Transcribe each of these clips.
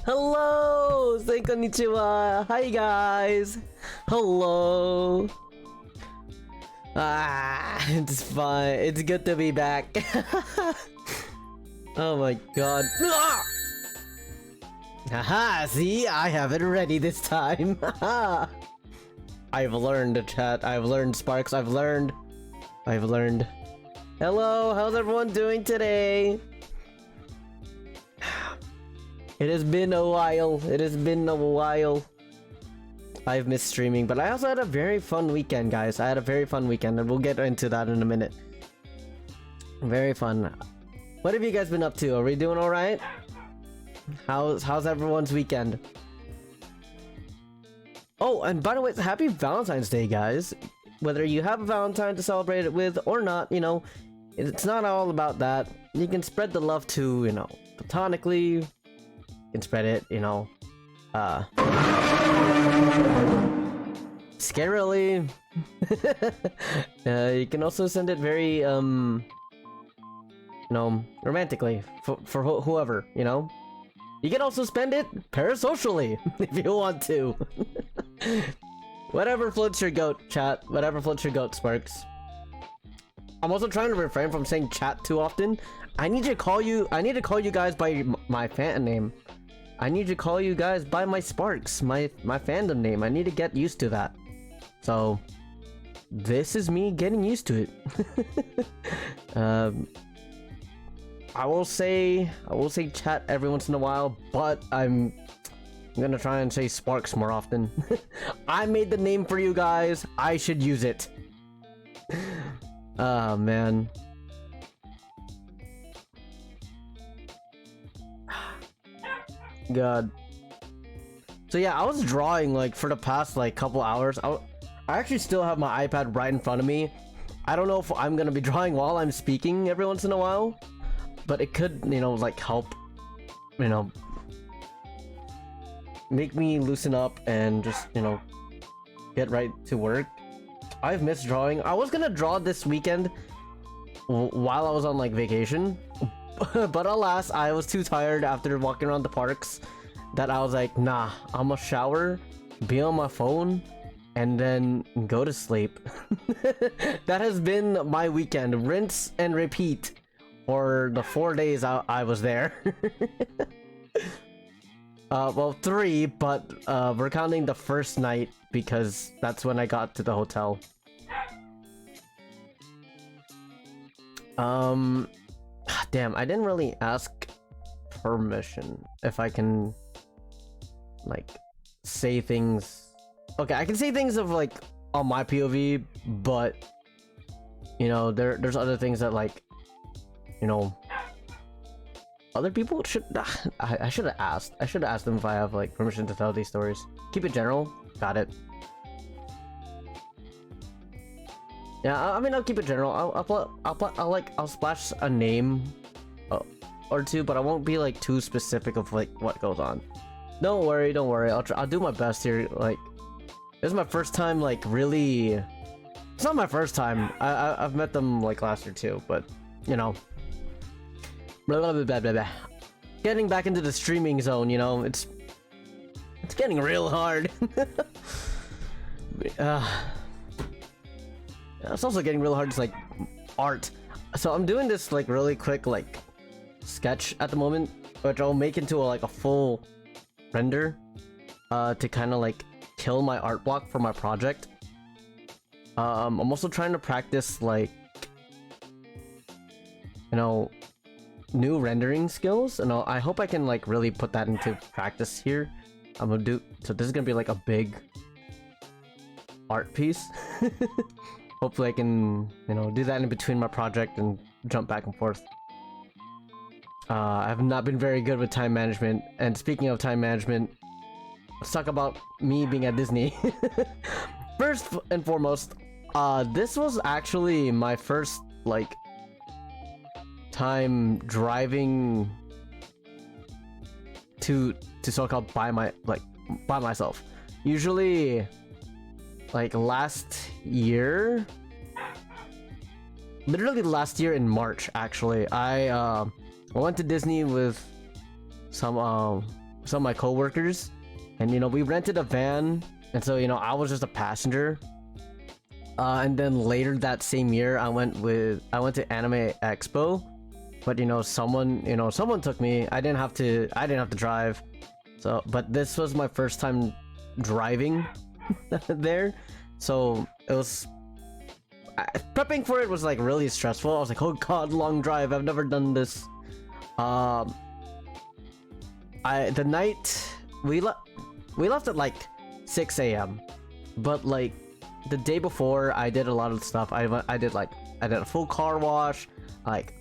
Hello! Say konnichiwa! Hi guys! Hello! It's fun. It's good to be back. Oh my god. Haha, see? I have it ready this time. I've learned, chat. I've learned, Sparks. I've learned. Hello, how's everyone doing today? It has been a while. I've missed streaming, but I also had a very fun weekend, guys. I had a very fun weekend, and we'll get into that in a minute. Very fun. What have you guys been up to? Are we doing all right? How's everyone's weekend? Oh, and by the way, happy Valentine's Day, guys. Whether you have a Valentine to celebrate it with or not, you know, it's not all about that. You can spread the love to, you know, platonically. You can spread it, you know, scarily. You can also send it very, you know, romantically for whoever, you know. You can also spend it parasocially if you want to. Whatever floats your goat, chat. Whatever floats your goat, Sparks. I'm also trying to refrain from saying chat too often. I need to call you guys by my fan name. I need to call you guys by my Sparks, my fandom name. I need to get used to that. So this is me getting used to it. I will say chat every once in a while, but I'm gonna try and say Sparks more often. I made the name for you guys. I should use it. Oh man. God. So yeah, I was drawing like for the past like couple hours. I actually still have my iPad right in front of me. I don't know if I'm gonna be drawing while I'm speaking every once in a while, but it could, you know, like help, you know, make me loosen up and just, you know, get right to work. I've missed drawing. I was gonna draw this weekend while I was on like vacation, but alas, I was too tired after walking around the parks that I was like, nah, I'm gonna shower, be on my phone, and then go to sleep. That has been my weekend. Rinse and repeat for the 4 days I was there. Well, 3, but we're counting the first night because that's when I got to the hotel. Damn, I didn't really ask permission if I can, like, say things. Okay, I can say things of like on my POV, but you know, there's other things that, like, you know, other people should. I should have asked. I should have asked them if I have like permission to tell these stories. Keep it general. Got it. Yeah, I mean, I'll keep it general. I'll splash a name or two, but I won't be like too specific of like what goes on. Don't worry. I'll do my best here. Like, this is my first time, like, really. It's not my first time. I've met them like last year too, but you know. Blah, blah, blah, blah, blah. Getting back into the streaming zone, you know, it's getting real hard. It's also getting real hard. It's like art. So I'm doing this like really quick like sketch at the moment, which I'll make into like a full render to kind of like kill my art block for my project. I'm also trying to practice, like, you know, new rendering skills, and I hope I can like really put that into practice here. I'm gonna do, so this is gonna be like a big art piece. Hopefully I can, you know, do that in between my project and jump back and forth. I've not been very good with time management, and speaking of time management, let's talk about me being at Disney. First and foremost, this was actually my first like time driving to SoCal by myself. Usually, like last year, literally last year in March, actually, I went to Disney with some some of my coworkers, and you know, we rented a van, and so you know, I was just a passenger. And then later that same year, I went to Anime Expo, but you know, someone took me. I didn't have to drive. So, but this was my first time driving there, so it was prepping for it was like really stressful. I was like, oh god, long drive. I've never done this. The night we left at like 6 a.m. but like the day before, I did a lot of stuff. I did a full car wash. Like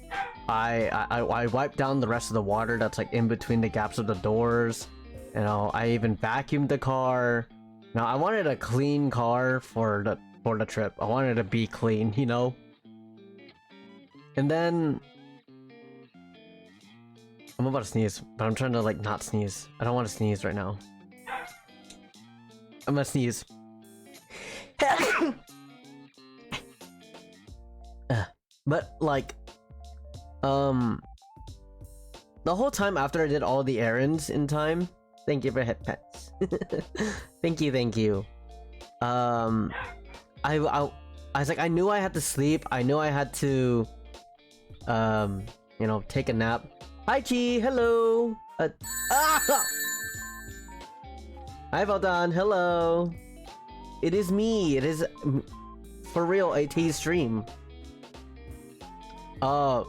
I wiped down the rest of the water that's like in between the gaps of the doors. You know, I even vacuumed the car. Now I wanted a clean car for the trip. I wanted it to be clean, you know. And then I'm about to sneeze, but I'm trying to like not sneeze. I don't want to sneeze right now. I'm gonna sneeze. But like the whole time after I did all the errands in time, thank you for head pets. thank you. I was like, I knew I had to sleep. I knew I had to you know, take a nap. Hi Chi, hello. Hi Valdan, hello. It is me. It is for real a T stream. I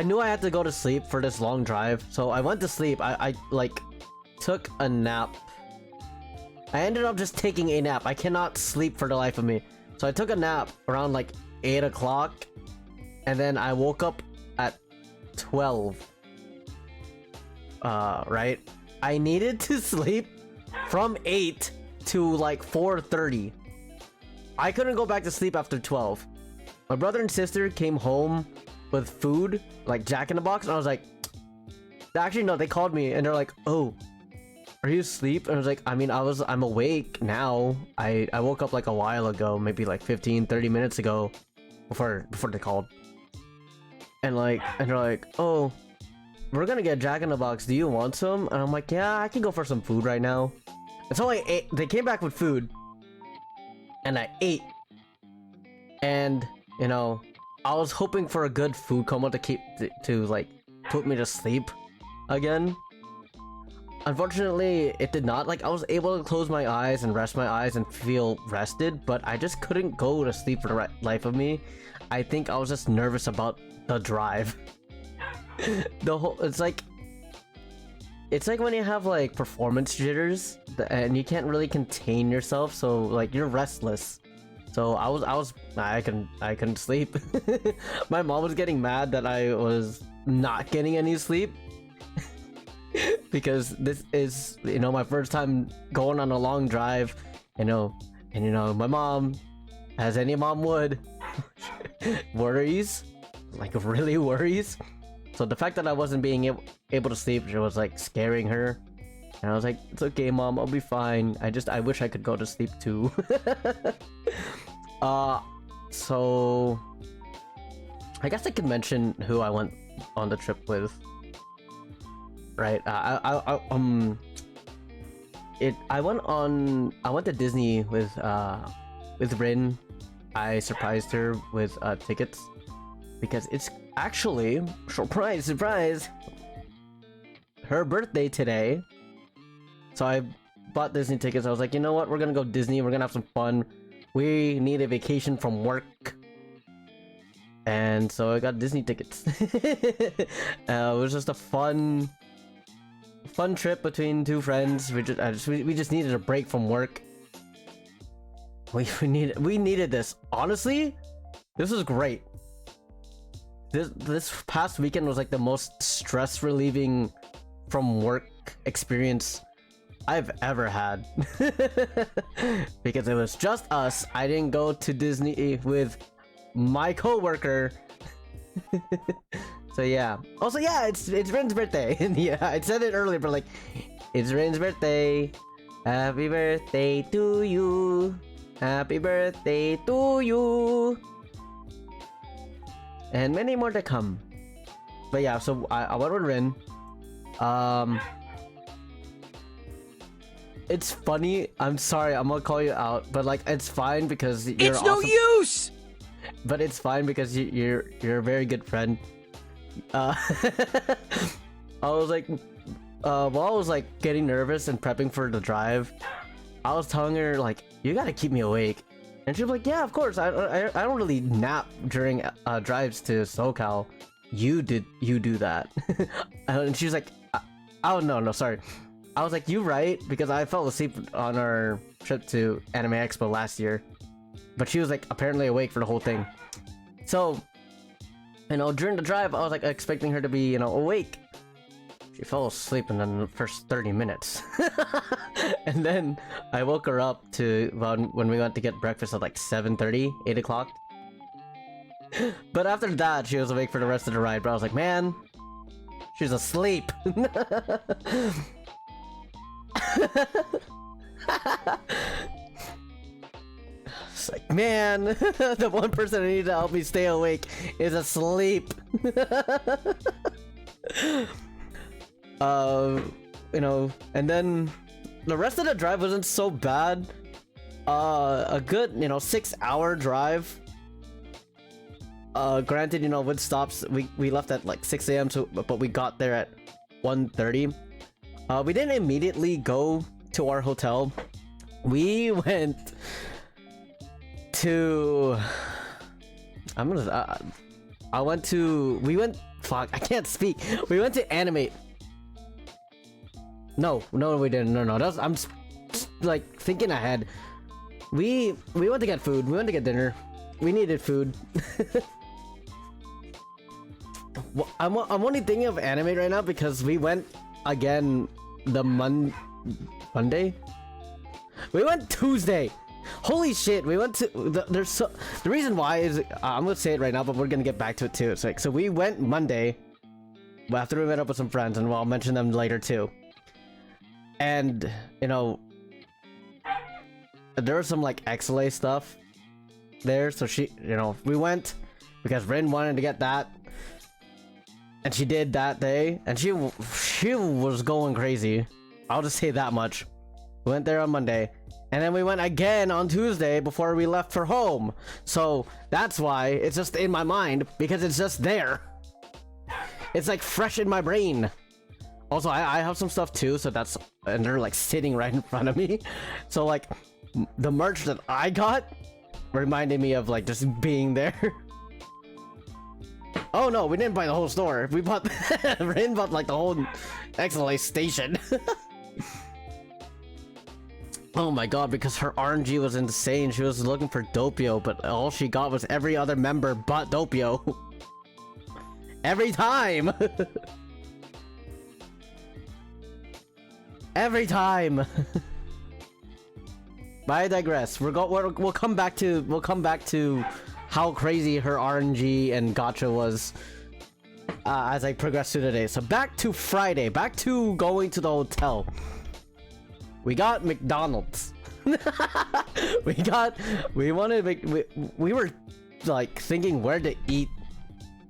knew I had to go to sleep for this long drive, so I went to sleep. I like took a nap. I ended up just taking a nap. I cannot sleep for the life of me. So I took a nap around like 8 o'clock, and then I woke up at 12. Right? I needed to sleep from 8 to like 4:30. I couldn't go back to sleep after 12. My brother and sister came home with food, like Jack in the Box, and I was like, actually no, they called me and they're like, oh, are you asleep? And I was like, I mean, I'm awake now. I woke up like a while ago, maybe like 15-30 minutes ago, before they called. And they're like, oh, we're gonna get Jack in the Box, do you want some? And I'm like, yeah, I can go for some food right now. And so I ate. They came back with food, and I ate. And you know, I was hoping for a good food coma to like put me to sleep again. Unfortunately, it did not. Like, I was able to close my eyes and rest my eyes and feel rested, but I just couldn't go to sleep for the life of me. I think I was just nervous about the drive. It's like when you have like performance jitters and you can't really contain yourself, so like you're restless. So I couldn't sleep. My mom was getting mad that I was not getting any sleep. Because this is, you know, my first time going on a long drive, you know, and you know, my mom, as any mom would, worries, like really worries. So the fact that I wasn't being able to sleep, it was like scaring her. And I was like, it's okay, mom, I'll be fine. I wish I could go to sleep too. So I guess I could mention who I went on the trip with. Right. I went to Disney with Rin. I surprised her with tickets because it's actually surprise her birthday today. So I bought Disney tickets. I was like, you know what? We're gonna go Disney. We're gonna have some fun. We need a vacation from work. And so I got Disney tickets. It was just a fun trip between two friends. We just needed a break from work. We needed this. Honestly, this was great. This past weekend was like the most stress relieving from work experience I've ever had. Because it was just us. I didn't go to Disney with my coworker. So yeah. Also, yeah, it's Ren's birthday. Yeah, I said it earlier, but like, it's Ren's birthday. Happy birthday to you. Happy birthday to you. And many more to come. But yeah, so I went with Ren. it's funny. I'm sorry, I'm gonna call you out, but like it's fine because you're It's no awesome. use! But it's fine because you're a very good friend. I was like, while I was like getting nervous and prepping for the drive, I was telling her like, you gotta keep me awake, and she was like, yeah, of course. I don't really nap during drives to SoCal. You do that, and she was like, oh no, sorry. I was like, you right, because I fell asleep on our trip to Anime Expo last year, but she was like apparently awake for the whole thing. So, you know, during the drive, I was like expecting her to be, you know, awake. She fell asleep in the first 30 minutes. And then I woke her up to when we went to get breakfast at like 7:30, 8 o'clock. But after that, she was awake for the rest of the ride. But I was like, man, she's asleep. It's like, man, the one person I need to help me stay awake is asleep. You know, and then the rest of the drive wasn't so bad. A good, you know, 6-hour drive. Granted, you know, with stops, we left at like 6 a.m. so but we got there at 1:30. We didn't immediately go to our hotel. We went to fuck, I can't speak. We went to Animate. No, we didn't. No, I'm just like thinking ahead. We went to get food. We went to get dinner. We needed food. Well, I'm only thinking of Animate right now because we went again the Monday. We went Tuesday. Holy shit, we went to the reason why is I'm gonna say it right now, but we're gonna get back to it too. It's like, so we went Monday after we met up with some friends, and I'll mention them later too. And you know, there was some like XLA stuff there, so she, you know, we went because Rin wanted to get that, and she did that day, and she was going crazy. I'll just say that much. We went there on Monday. And then we went again on Tuesday before we left for home. So that's why it's just in my mind, because it's just there. It's like fresh in my brain. Also, I have some stuff too, so that's, and they're like sitting right in front of me. So like the merch that I got reminded me of like just being there. Oh no, we didn't buy the whole store. We bought Rin bought like the whole XLA station. Oh my god, because her RNG was insane. She was looking for Doppio, but all she got was every other member but Doppio. Every time! Every time! But I digress. We'll come back to how crazy her RNG and gacha was as I progress through the day. So back to Friday, back to going to the hotel. We got McDonald's. we were like thinking where to eat,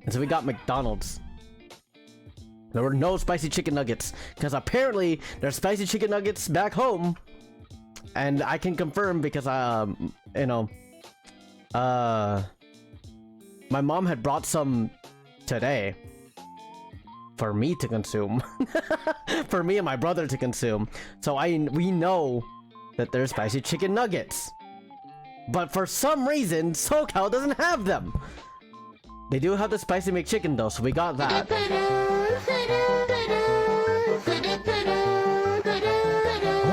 and so we got McDonald's. There were no spicy chicken nuggets because apparently there's spicy chicken nuggets back home, and I can confirm because you know, my mom had brought some today for me to consume. For me and my brother to consume. So we know that there's spicy chicken nuggets, but for some reason SoCal doesn't have them. They do have the spicy McChicken though, so we got that. Oh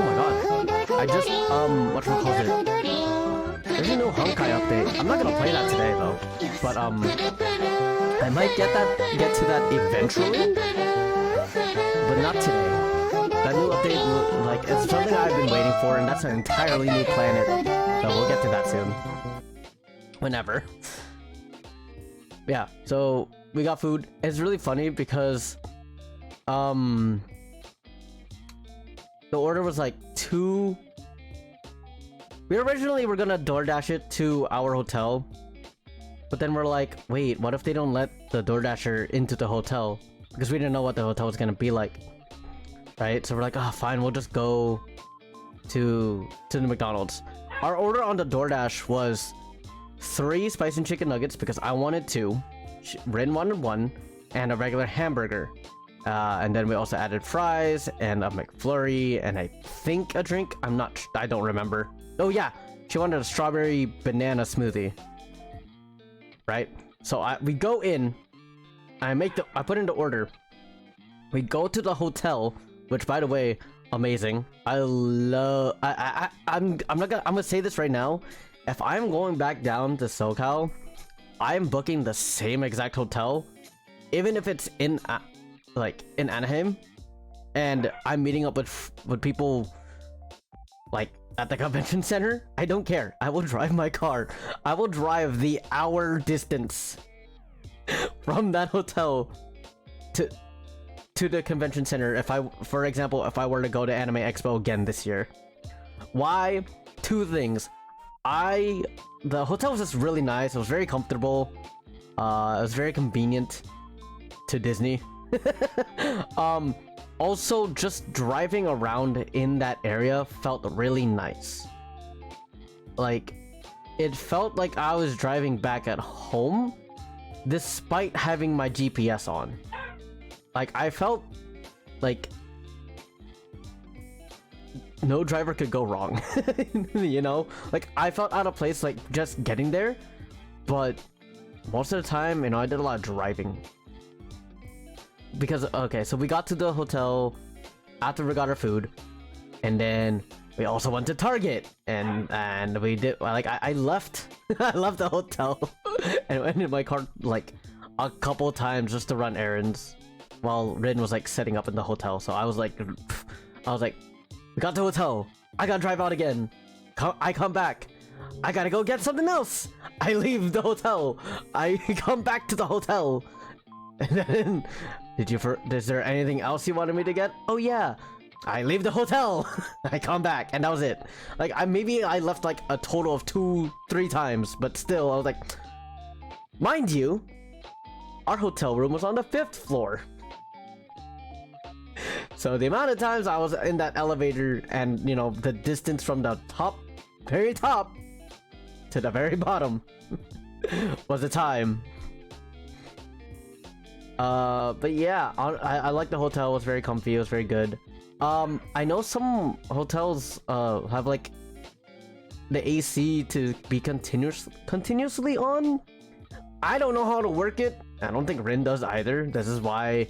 my god, I just whatchamacallit, there's a new Honkai update. I'm not gonna play that today though, but I might get to that eventually, but not today. That new update, like, it's something I've been waiting for, and that's an entirely new planet. So we'll get to that soon. Whenever. Yeah, so we got food. It's really funny because the order was like 2. We originally were gonna DoorDash it to our hotel. But then we're like, wait, what if they don't let the DoorDasher into the hotel? Because we didn't know what the hotel was gonna be like. Right? So we're like, oh, fine, we'll just go to the McDonald's. Our order on the DoorDash was 3 spicy chicken nuggets because I wanted 2, Rin wanted 1, and a regular hamburger. And then we also added fries and a McFlurry and I think a drink. I don't remember. Oh yeah, she wanted a strawberry banana smoothie. Right? So we go in. I put in the order. We go to the hotel, which by the way, amazing. I'm gonna say this right now. If I'm going back down to SoCal, I'm booking the same exact hotel, even if it's in Anaheim, and I'm meeting up with people like at the convention center. I don't care. I will drive my car. I will drive the hour distance from that hotel to the convention center for example, if I were to go to Anime Expo again this year. Why? 2 things. The hotel was just really nice. It was very comfortable. It was very convenient to Disney. Also, just driving around in that area felt really nice. Like, it felt like I was driving back at home despite having my GPS on. Like, I felt like no driver could go wrong. You know? Like, I felt out of place, like, just getting there. But most of the time, you know, I did a lot of driving. Because, okay, so we got to the hotel after we got our food. And then we also went to Target. And we did, like, I left. I left the hotel. And went in my car, like, a couple of times just to run errands. While Rin was, like, setting up in the hotel. So I was like, we got to the hotel. I gotta drive out again. I come back. I gotta go get something else. I leave the hotel. I come back to the hotel. And then, is there anything else you wanted me to get? Oh yeah. I leave the hotel. I come back, and that was it. Like, maybe I left like a total of 2-3 times, but still, I was like, mind you, our hotel room was on the 5th floor. So the amount of times I was in that elevator and, you know, the distance from the very top to the very bottom was the time. But yeah, I like the hotel. It was very comfy. It was very good. I know some hotels have like the AC to be continuously on. I don't know how to work it. I don't think Rin does either. This is why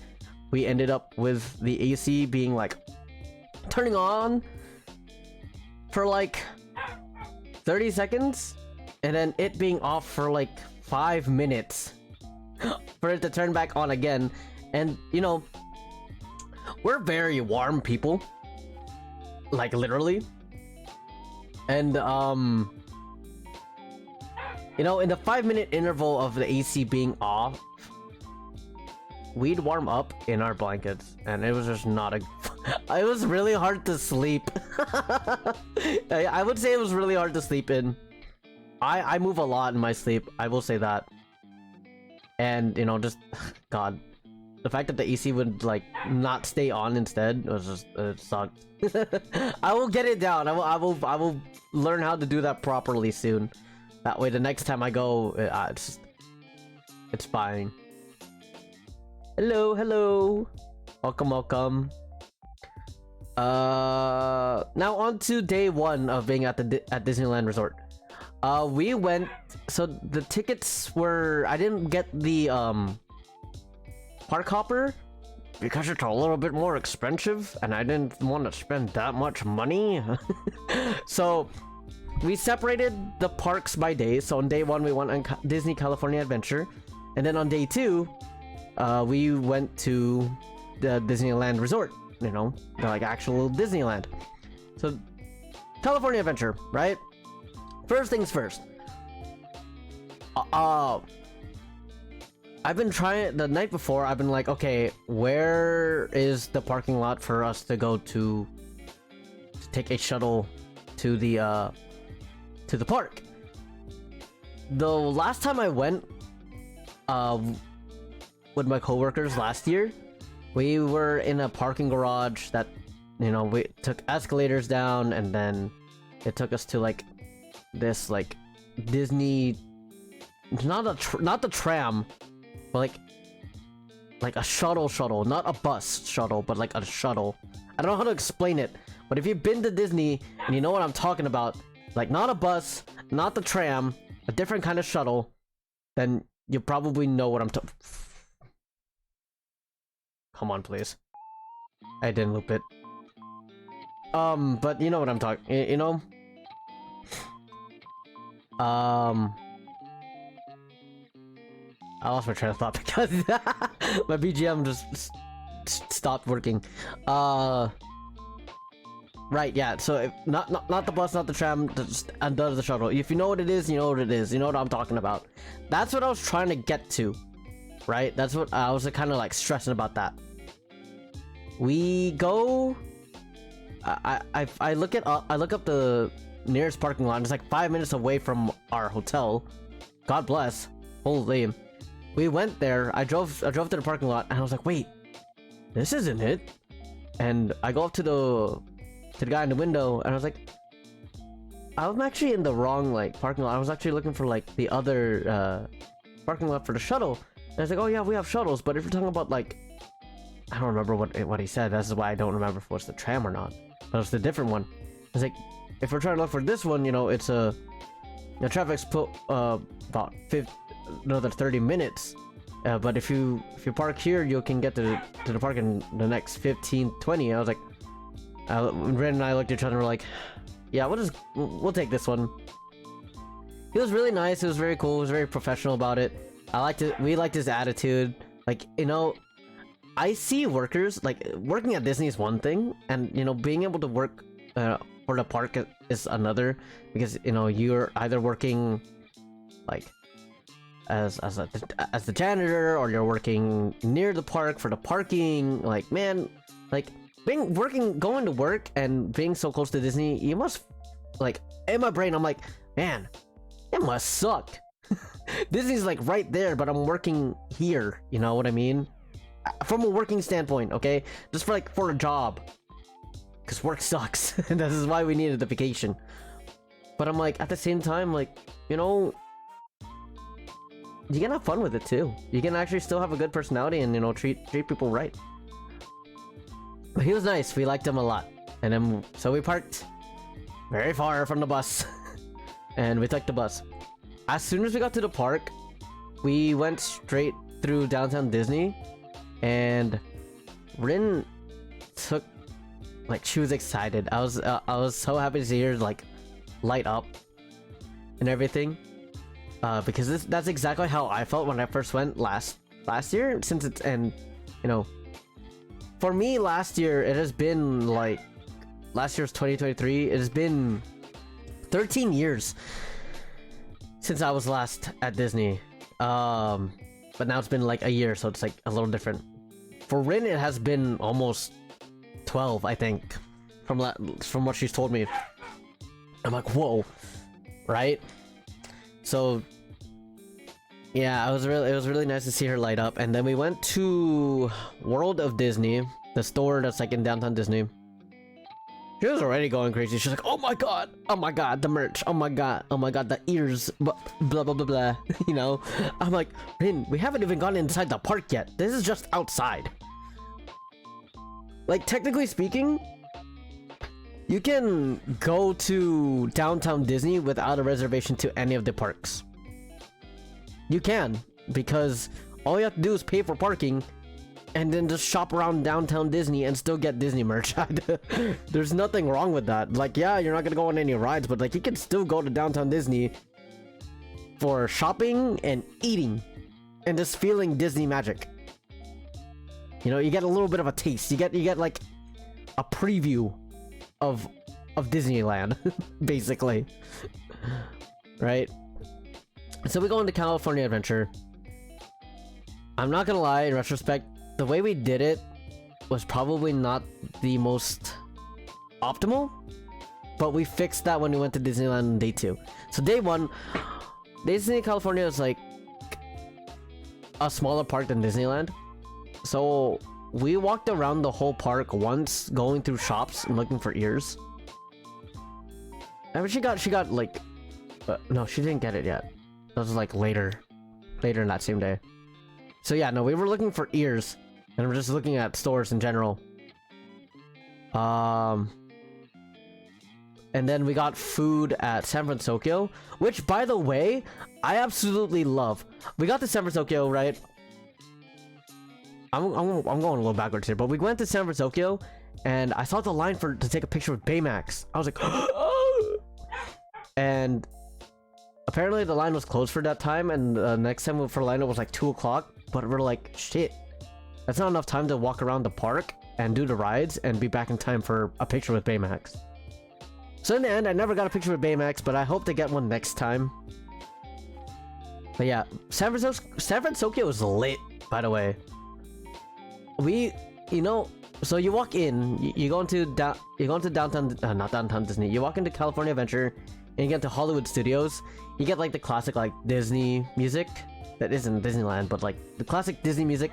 we ended up with the AC being like turning on for like 30 seconds and then it being off for like 5 minutes for it to turn back on again. And you know, we're very warm people, like literally. And you know, in the 5-minute interval of the AC being off, we'd warm up in our blankets, and it was just not it was really hard to sleep. I would say it was really hard to sleep in. I move a lot in my sleep, I will say that. And, you know, just, God, the fact that the AC would, like, not stay on instead was just, it sucked. I will get it down. I will learn how to do that properly soon. That way, the next time I go, it's fine. Hello. Welcome. Now on to day 1 of being at Disneyland Resort. We went, so the tickets were, I didn't get the park hopper because it's a little bit more expensive and I didn't want to spend that much money. So we separated the parks by day. So on day 1 we went on Disney California Adventure, and then on day 2 we went to the Disneyland Resort, you know, like actual Disneyland. So California Adventure, right? First things first. I've been trying, the night before, I've been like, okay, where is the parking lot for us to go to take a shuttle to the park? The last time I went, with my coworkers last year, we were in a parking garage that you know, we took escalators down, and then it took us to like this like Disney, not the tram, but like a shuttle, not a bus shuttle, but like a shuttle. I don't know how to explain it, but if you've been to Disney and you know what I'm talking about, like not a bus, not the tram, a different kind of shuttle, then you probably know what I'm talking. Come on, please. I didn't loop it. But you know what I'm talking. You know. I lost my train of thought because my BGM just stopped working. Right, yeah. So if, not the bus, not the tram, just under the shuttle. If you know what it is, you know what it is. You know what I'm talking about. That's what I was trying to get to, right? That's what I was kind of like stressing about that. We go. I look up the nearest parking lot. It's like 5 minutes away from our hotel. God bless. Holy. We went there. I drove to the parking lot, and I was like, wait, this isn't it. And I go up to the guy in the window, and I was like, I'm actually in the wrong like parking lot. I was actually looking for like the other parking lot for the shuttle. And I was like, oh yeah, we have shuttles, but if you're talking about like, I don't remember what he said. That's why I don't remember if it was the tram or not. But it's the different one. It's like, if we're trying to look for this one, you know, it's the traffic's put about another 30 minutes. But if you park here, you can get to the park in the next 15-20. I was like, Ren and I looked at each other and were like, yeah, we'll take this one. He was really nice. It was very cool. He was very professional about it. We liked his attitude. Like, you know, I see workers, like, working at Disney is one thing, and, you know, being able to work for the park is another, because, you know, you're either working, like, as the janitor, or you're working near the park for the parking. Like, man, like, going to work and being so close to Disney, you must, like, in my brain, I'm like, man, it must suck. Disney's, like, right there, but I'm working here, you know what I mean? From a working standpoint, okay? Just for a job. Because work sucks. And this is why we needed the vacation. But I'm like, at the same time, like, you know, you can have fun with it too. You can actually still have a good personality and, you know, treat people right. But he was nice. We liked him a lot. And then, so we parked very far from the bus. And we took the bus. As soon as we got to the park, we went straight through downtown Disney. And Rin took, like, she was excited. I was so happy to see her, like, light up and everything. Because that's exactly how I felt when I first went last year. Since it's, and, you know, for me last year, it has been, like, last year's 2023, it has been 13 years since I was last at Disney. But now it's been like a year, so it's like a little different. For Rin, it has been almost 12, I think, from what she's told me. I'm like, whoa, right? So yeah, it was really nice to see her light up. And then we went to World of Disney, the store that's like in downtown Disney. She was already going crazy. She's like, oh my god, the merch, oh my god, the ears, blah blah blah blah. You know, I'm like, Rin, we haven't even gone inside the park yet. This is just outside. Like, technically speaking, you can go to downtown Disney without a reservation to any of the parks. You can, because all you have to do is pay for parking and then just shop around downtown Disney and still get Disney merch. There's nothing wrong with that. Like, yeah, you're not gonna go on any rides, but like, you can still go to downtown Disney for shopping and eating and just feeling Disney magic. You know, you get a little bit of a taste. You get like a preview of Disneyland, basically. Right? So we go into California Adventure. I'm not gonna lie, in retrospect, the way we did it was probably not the most optimal, but we fixed that when we went to Disneyland on day 2. So day 1, Disney California is like a smaller park than Disneyland. So we walked around the whole park once, going through shops and looking for ears. I mean, she got like, no, she didn't get it yet. That was like later in that same day. So yeah, no, we were looking for ears, and we're just looking at stores in general. And then we got food at San Francisco, which, by the way, I absolutely love. We got to San Francisco, right? I'm going a little backwards here, but we went to San Francisco, and I saw the line to take a picture with Baymax. I was like, and apparently the line was closed for that time, and the next time for line it was like 2 o'clock. But we're like, shit, that's not enough time to walk around the park and do the rides and be back in time for a picture with Baymax. So in the end, I never got a picture with Baymax, but I hope to get one next time. But yeah, San Francisco is lit, by the way. So you walk in, you go into downtown, not downtown Disney. You walk into California Adventure, and you get to Hollywood Studios. You get like the classic like Disney music that isn't Disneyland, but like the classic Disney music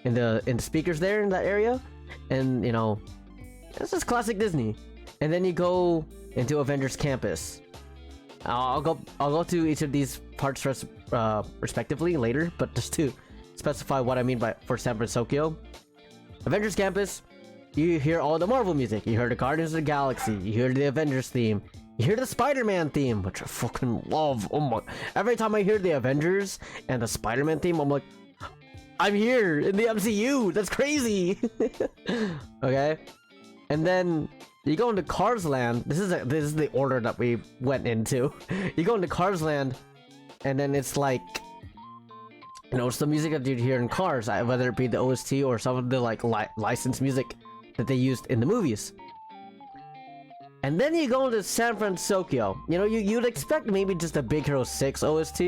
in the speakers there in that area, and you know, it's just classic Disney. And then you go into Avengers Campus. I'll go to each of these parts respectively later, but just to specify what I mean for San Francisco. Avengers Campus, you hear all the Marvel music. You hear the Guardians of the Galaxy. You hear the Avengers theme. You hear the Spider-Man theme, which I fucking love. Oh my! Every time I hear the Avengers and the Spider-Man theme, I'm like, I'm here in the MCU. That's crazy. Okay, and then you go into Cars Land. This is the order that we went into. You go into Cars Land, and then it's like, you know, it's the music that you'd hear in Cars, whether it be the OST or some of the like licensed music that they used in the movies. And then you go into San Francisco. You know, you'd expect maybe just a Big Hero 6 OST.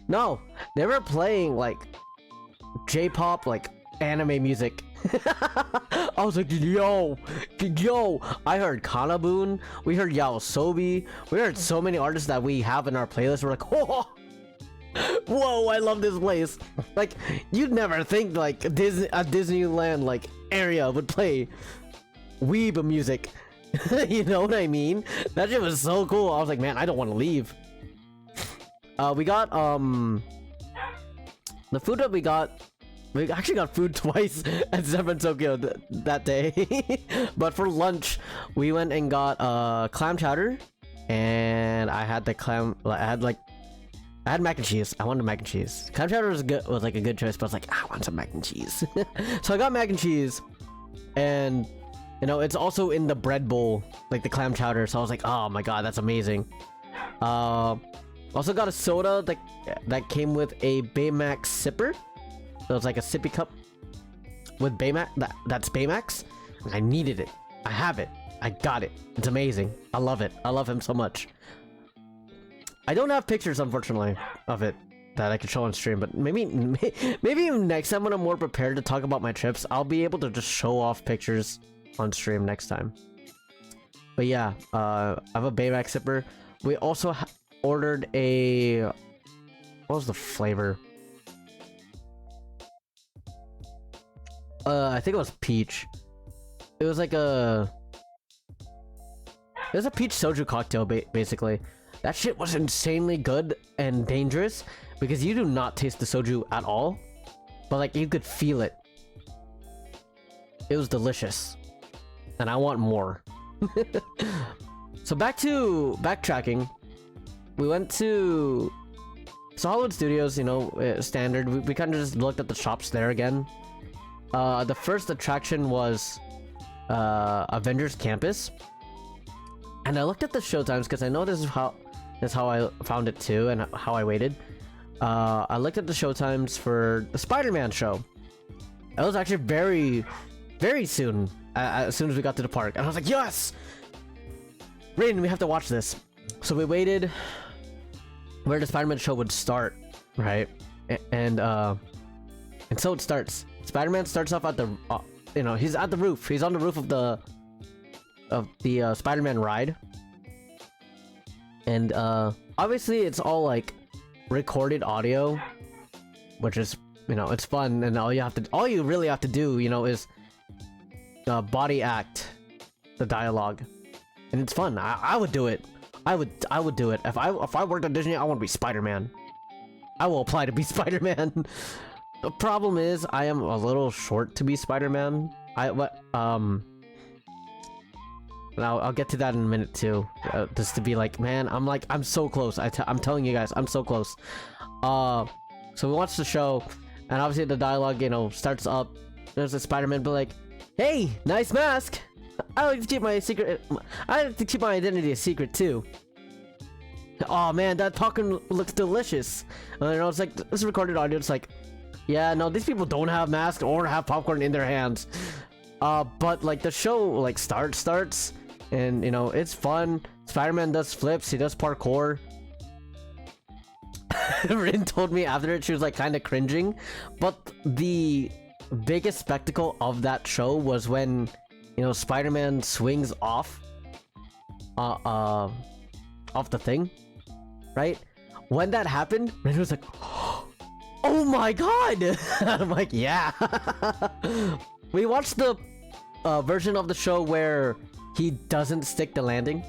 No, they were playing like J-pop, like anime music. I was like, yo, I heard Kanabun, we heard Yaosobi, we heard so many artists that we have in our playlist. We're like, oh, whoa, I love this place. Like, you'd never think like a Disneyland like area would play weeb music. You know what I mean? That shit was so cool. I was like, man, I don't want to leave. We got the food that we actually got food twice at San Francisco that day. But for lunch, we went and got clam chowder, and I had I had mac and cheese. I wanted mac and cheese. Clam chowder was like a good choice, but I was like, I want some mac and cheese. So I got mac and cheese, and you know, it's also in the bread bowl, like the clam chowder. So I was like, oh my god, that's amazing. Also got a soda that came with a Baymax sipper. So it's like a sippy cup with Baymax. That's Baymax. I needed it. I have it. I got it. It's amazing. I love it. I love him so much. I don't have pictures, unfortunately, of it that I could show on stream, but maybe next time when I'm more prepared to talk about my trips, I'll be able to just show off pictures on stream next time. But yeah, I have a Baymax sipper. We also ordered a... What was the flavor? I think it was peach. It was like a... It was a peach soju cocktail, basically. That shit was insanely good and dangerous because you do not taste the soju at all, but like you could feel it. It was delicious, and I want more. So backtracking, we went to Hollywood Studios. You know, standard. We kind of just looked at the shops there again. The first attraction was Avengers Campus, and I looked at the showtimes because I know this is how I found it too, and how I waited. I looked at the showtimes for the Spider-Man show. It was actually very, very soon, as soon as we got to the park, and I was like, yes! Raiden, we have to watch this. So we waited where the Spider-Man show would start, right? And so it starts. Spider-Man starts off at the, you know, he's at the roof. He's on the roof of the Spider-Man ride. And obviously it's all like recorded audio, which is you know, it's fun, and all you really have to do, you know, is body act the dialogue, and it's fun. I would do it. I would do it if I worked at Disney. I want to be Spider-Man. I will apply to be Spider-Man. The problem is I am a little short to be Spider-Man. I'll get to that in a minute too. Just to be like, man, I'm so close. I'm telling you guys, I'm so close. So we watched the show, and obviously the dialogue, you know, starts up. There's a Spider-Man be like, "Hey, nice mask. I like to keep my secret. I like to keep my identity a secret too." Oh man, that popcorn looks delicious. And you know, it's like this recorded audio. It's like, yeah, no, these people don't have masks or have popcorn in their hands. But like the show like starts, and you know, it's fun. Spider-Man does flips. He does parkour. Rin told me after it she was like kind of cringing, but the biggest spectacle of that show was when, you know, Spider-Man swings off the thing, right? When that happened, Rin was like, "Oh my god!" I'm like, yeah. We watched the version of the show where he doesn't stick the landing.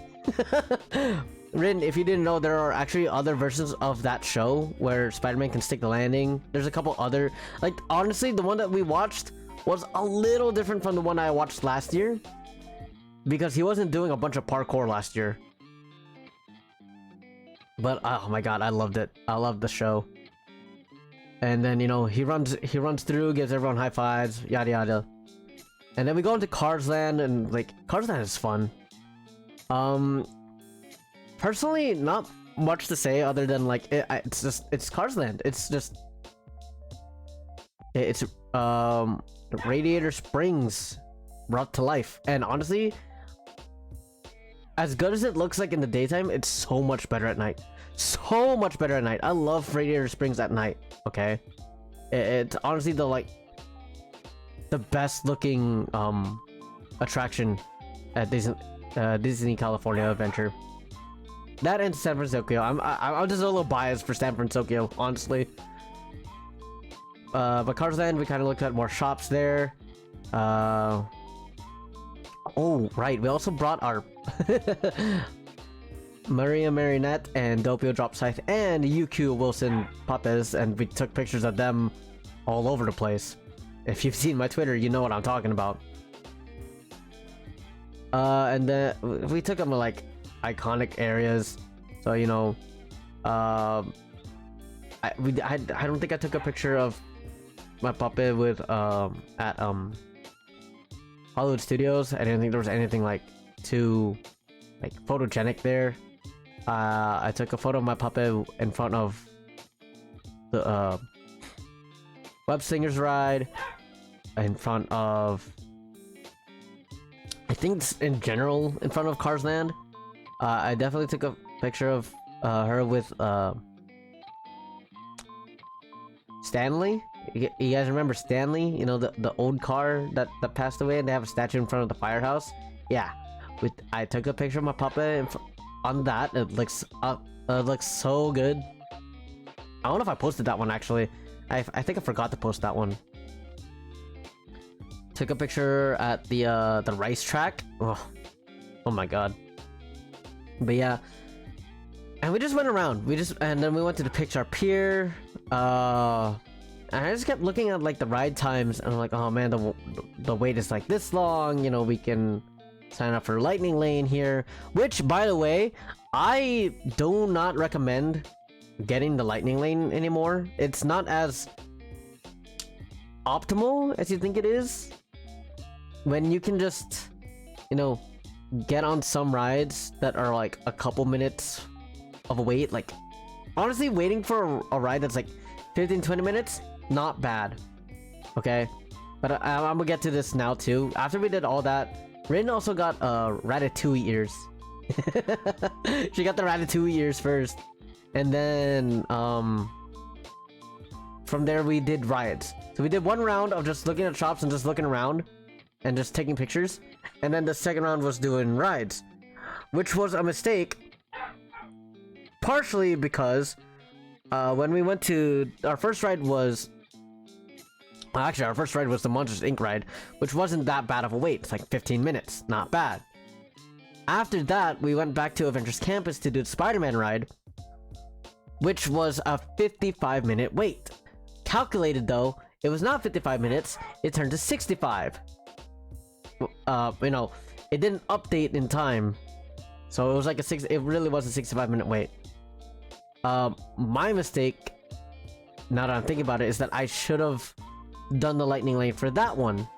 Rin, if you didn't know, there are actually other versions of that show where Spider-Man can stick the landing. There's a couple other, like, honestly, the one that we watched was a little different from the one I watched last year, because he wasn't doing a bunch of parkour last year. But oh my god, I loved it. I loved the show. And then, you know, he runs through, gives everyone high fives, yada yada. And then we go into Cars Land, and like Cars Land is fun. Personally, not much to say other than like it's Cars Land. It's Radiator Springs brought to life, and honestly, as good as it looks like in the daytime, it's so much better at night. So much better at night. I love Radiator Springs at night. Okay, it's honestly the best looking attraction at Disney California Adventure. That and San Francisco. I'm just a little biased for San Francisco, honestly. But Cars Land, we kind of looked at more shops there. Oh right, we also brought our Maria Marinette and Doppio Drop Scythe and UQ Wilson Papes, and we took pictures of them all over the place. If you've seen my Twitter, you know what I'm talking about. And then we took them to like iconic areas. So, you know, I don't think I took a picture of my puppet with at Hollywood Studios. I didn't think there was anything like too like photogenic there. I took a photo of my puppet in front of the Web Slingers ride, in front of, I think in general, in front of Cars Land. I definitely took a picture of her with Stanley. You guys remember Stanley? You know, the old car that passed away, and they have a statue in front of the firehouse. Yeah, I took a picture of my puppet on that. It looks so good. I don't know if I posted that one actually. I think I forgot to post that one. Took a picture at the race track. Oh my god. But yeah, and we just went around. And then we went to the Pixar Pier. And I just kept looking at like the ride times, and I'm like, oh man, the wait is like this long. You know, we can sign up for Lightning Lane here. Which, by the way, I do not recommend getting the Lightning Lane anymore. It's not as optimal as you think it is. When you can just, you know, get on some rides that are like a couple minutes of a wait. Like, honestly, waiting for a ride that's like 15-20 minutes, not bad. Okay, but I'm gonna get to this now too. After we did all that, Rin also got Ratatouille ears. She got the Ratatouille ears first, and then from there we did rides. So we did one round of just looking at shops and just looking around and just taking pictures, and then the second round was doing rides, which was a mistake, partially because when we went to our first ride was Actually, our first ride was the Monsters Inc. ride, which wasn't that bad of a wait. It's like 15 minutes, not bad. After that, we went back to Avengers Campus to do the Spider-Man ride, which was a 55-minute wait. Calculated though, it was not 55 minutes, it turned to 65. You know, it didn't update in time. So it was like it really was a 65-minute wait. My mistake, now that I'm thinking about it, is that I should have done the lightning lane for that one.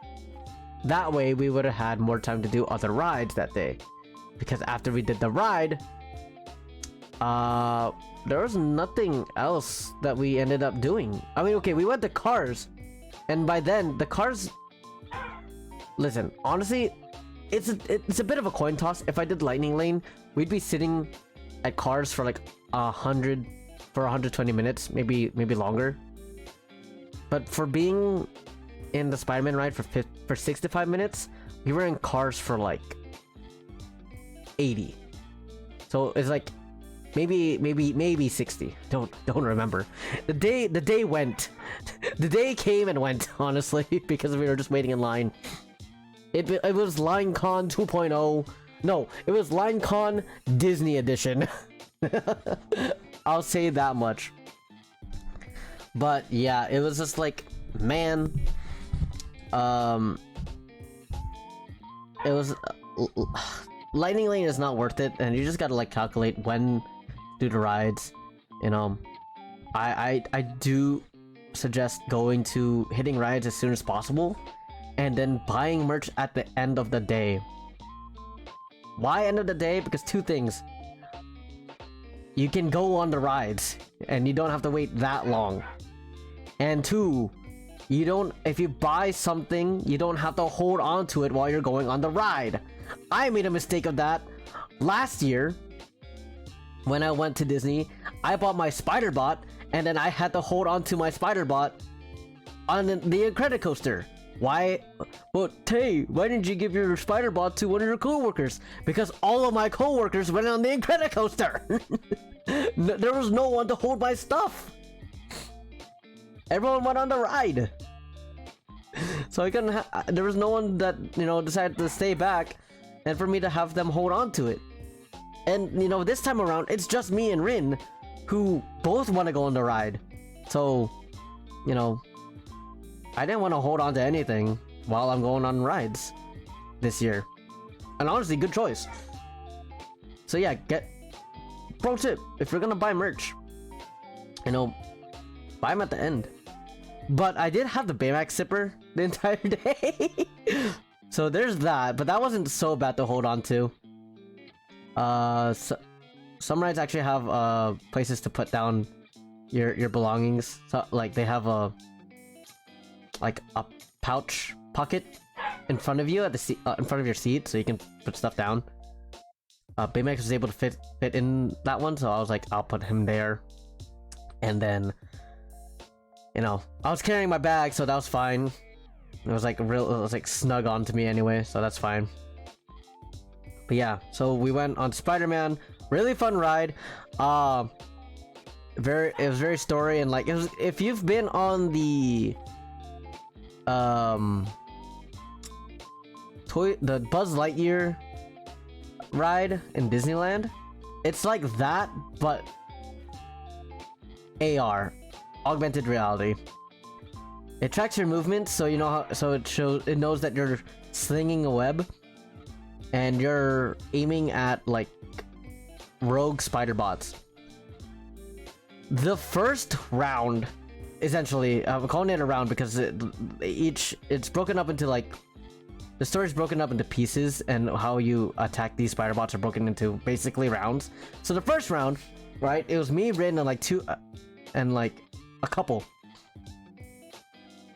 That way we would have had more time to do other rides that day. Because after we did the ride, there was nothing else that we ended up doing. I mean, okay, we went to Cars, and by then the Cars, listen, honestly, it's a bit of a coin toss. If I did lightning lane, we'd be sitting at Cars for like 120 minutes, maybe longer. But for being in the Spider-Man ride for 65 minutes, we were in Cars for like 80. So it's like maybe 60. Don't remember. The day went. The day came and went, honestly, because we were just waiting in line. It was LineCon 2.0. No, it was LineCon Disney Edition. I'll say that much. But yeah, it was just like, man, it was lightning lane is not worth it, and you just gotta like calculate when to do the rides. You know, I do suggest going to hitting rides as soon as possible, and then buying merch at the end of the day. Why end of the day? Because two things. You can go on the rides, and you don't have to wait that long. And two, if you buy something, you don't have to hold on to it while you're going on the ride. I made a mistake of that last year. When I went to Disney, I bought my Spider-Bot, and then I had to hold on to my Spider-Bot on the Incredicoaster. Why? But Tay, why didn't you give your Spider-Bot to one of your coworkers? Because all of my coworkers went on the Incredicoaster. There was no one to hold my stuff. Everyone went on the ride. So I couldn't there was no one that, you know, decided to stay back and for me to have them hold on to it. And, you know, this time around, it's just me and Rin who both want to go on the ride. So, you know, I didn't want to hold on to anything while I'm going on rides this year. And honestly, good choice. So yeah, pro tip, if you're gonna buy merch, you know, buy them at the end. But I did have the Baymax zipper the entire day. So there's that, but that wasn't so bad to hold on to. Some rides actually have places to put down your belongings. So like they have a pouch pocket in front of you at the seat, in front of your seat, so you can put stuff down. Baymax was able to fit in that one, so I was like, I'll put him there. And then, you know, I was carrying my bag, so that was fine. It was like snug onto me anyway, so that's fine. But yeah, so we went on Spider-Man, really fun ride. It was very story, and like it was, if you've been on the the Buzz Lightyear ride in Disneyland, it's like that, but AR, augmented reality. It tracks your movements, so you know how, so it knows that you're slinging a web and you're aiming at like rogue spider bots. The first round, essentially, I'm calling it a round because it's broken up into like, the story's broken up into pieces, and how you attack these spider bots are broken into basically rounds. So the first round, right, it was me, Rin, and like and like a couple,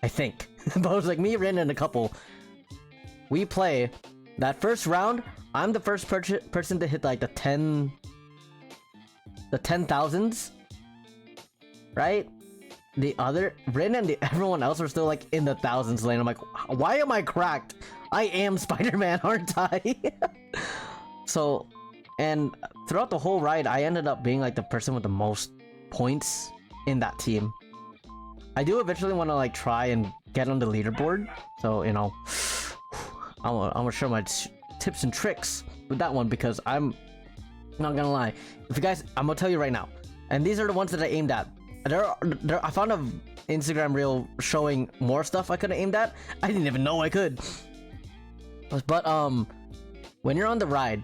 I think. But it was like me, Rin, and a couple. We play that first round. I'm the first person to hit like the 10,000s, right? The other Rin and everyone else were still like in the thousands lane. I'm like, why am I cracked? I am Spider-Man, aren't I? So, and throughout the whole ride, I ended up being like the person with the most points in that team. I do eventually want to like try and get on the leaderboard. So you know, I'm gonna share my tips and tricks with that one because I'm not gonna lie. If you guys, I'm gonna tell you right now, and these are the ones that I aimed at. I found a Instagram reel showing more stuff I could have aimed at. I didn't even know I could. But when you're on the ride,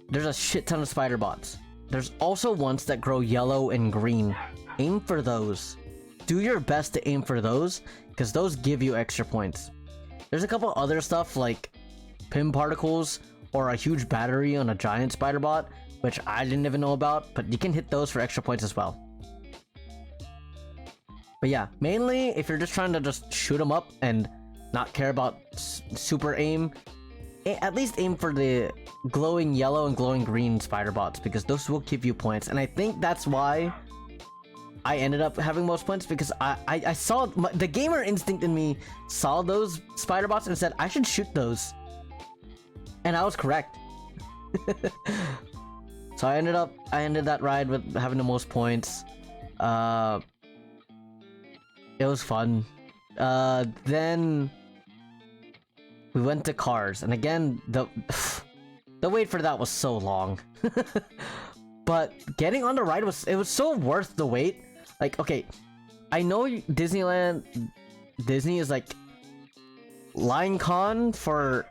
there's a shit ton of spider bots. There's also ones that grow yellow and green. Aim for those. Do your best to aim for those, because those give you extra points. There's a couple other stuff like Pim particles or a huge battery on a giant spider bot, which I didn't even know about, but you can hit those for extra points as well. But yeah, mainly if you're just trying to just shoot them up and not care about super aim, at least aim for the glowing yellow and glowing green spider bots, because those will give you points. And I think that's why I ended up having most points, because I saw the gamer instinct in me saw those spider bots and said I should shoot those, and I was correct. So I ended that ride with having the most points. It was fun. Then we went to Cars, and again the wait for that was so long. But getting on the ride was so worth the wait. Like, okay, I know Disney is like Line Con for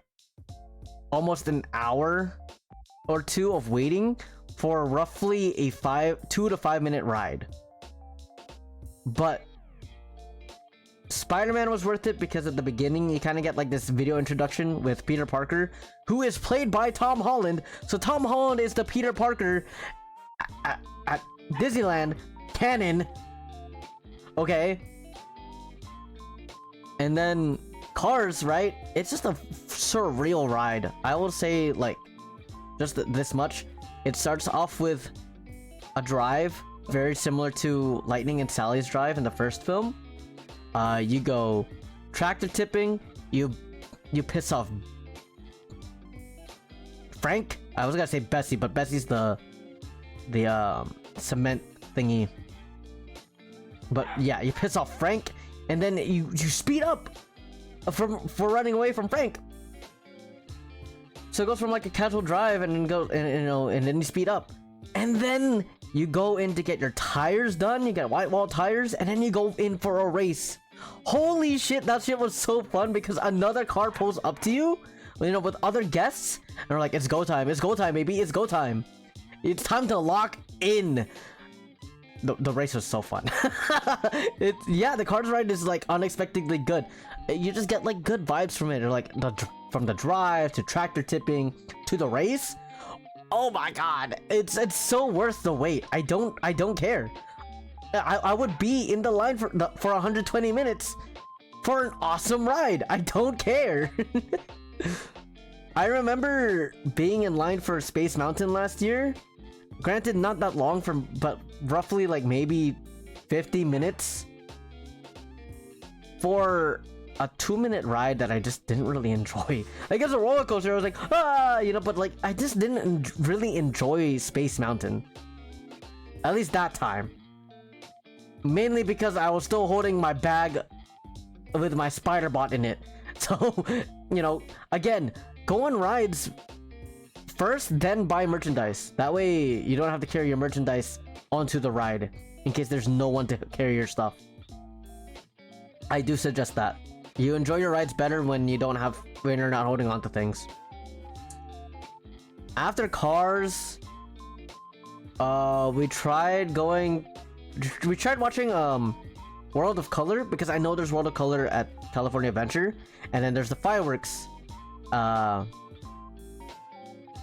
almost an hour or two of waiting for roughly a 2 to 5 minute ride. But Spider-Man was worth it because at the beginning you kind of get like this video introduction with Peter Parker, who is played by Tom Holland. So Tom Holland is the Peter Parker at Disneyland canon. Okay. And then Cars, right? It's just a surreal ride. I will say, like, just this much. It starts off with a drive very similar to Lightning and Sally's drive in the first film. You go tractor tipping, you piss off Frank. I was gonna say Bessie, but Bessie's the cement thingy. But yeah, you piss off Frank, and then you speed up for running away from Frank. So it goes from like a casual drive and then goes, and then you speed up, and then you go in to get your tires done. You get white wall tires, and then you go in for a race. Holy shit, that shit was so fun because another car pulls up to you, with other guests, and they're like, "It's go time, baby, it's go time. It's time to lock in." The race was so fun. Yeah, the Cars ride is like unexpectedly good. You just get like good vibes from it, or like from the drive to tractor tipping to the race. Oh my god, it's so worth the wait. I don't care. I would be in the line for 120 minutes for an awesome ride. I don't care. I remember being in line for Space Mountain last year. Granted, not that long, but roughly like maybe 50 minutes for a 2-minute ride that I just didn't really enjoy. Like, it's a roller coaster. I was like, but like I just didn't really enjoy Space Mountain. At least that time. Mainly because I was still holding my bag with my spider bot in it. So, again, go on rides first, then buy merchandise. That way you don't have to carry your merchandise onto the ride in case there's no one to carry your stuff. I do suggest that. You enjoy your rides better when you're not holding on to things. After Cars, we tried watching World of Color, because I know there's World of Color at California Adventure, and then there's the fireworks at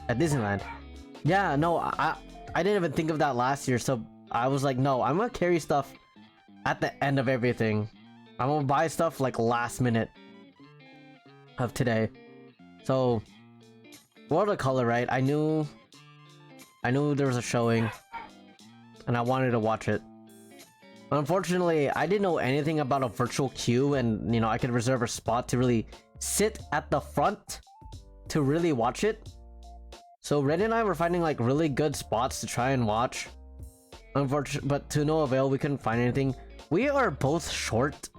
Disneyland. Yeah, no, I didn't even think of that last year, so I was like, no, I'm gonna carry stuff at the end of everything. I'm gonna buy stuff like last minute of today. So World of Color, right? I knew there was a showing and I wanted to watch it. Unfortunately, I didn't know anything about a virtual queue, and I could reserve a spot to really sit at the front to really watch it. So Red and I were finding like really good spots to try and watch. Unfortunately, but to no avail, we couldn't find anything. We are both short.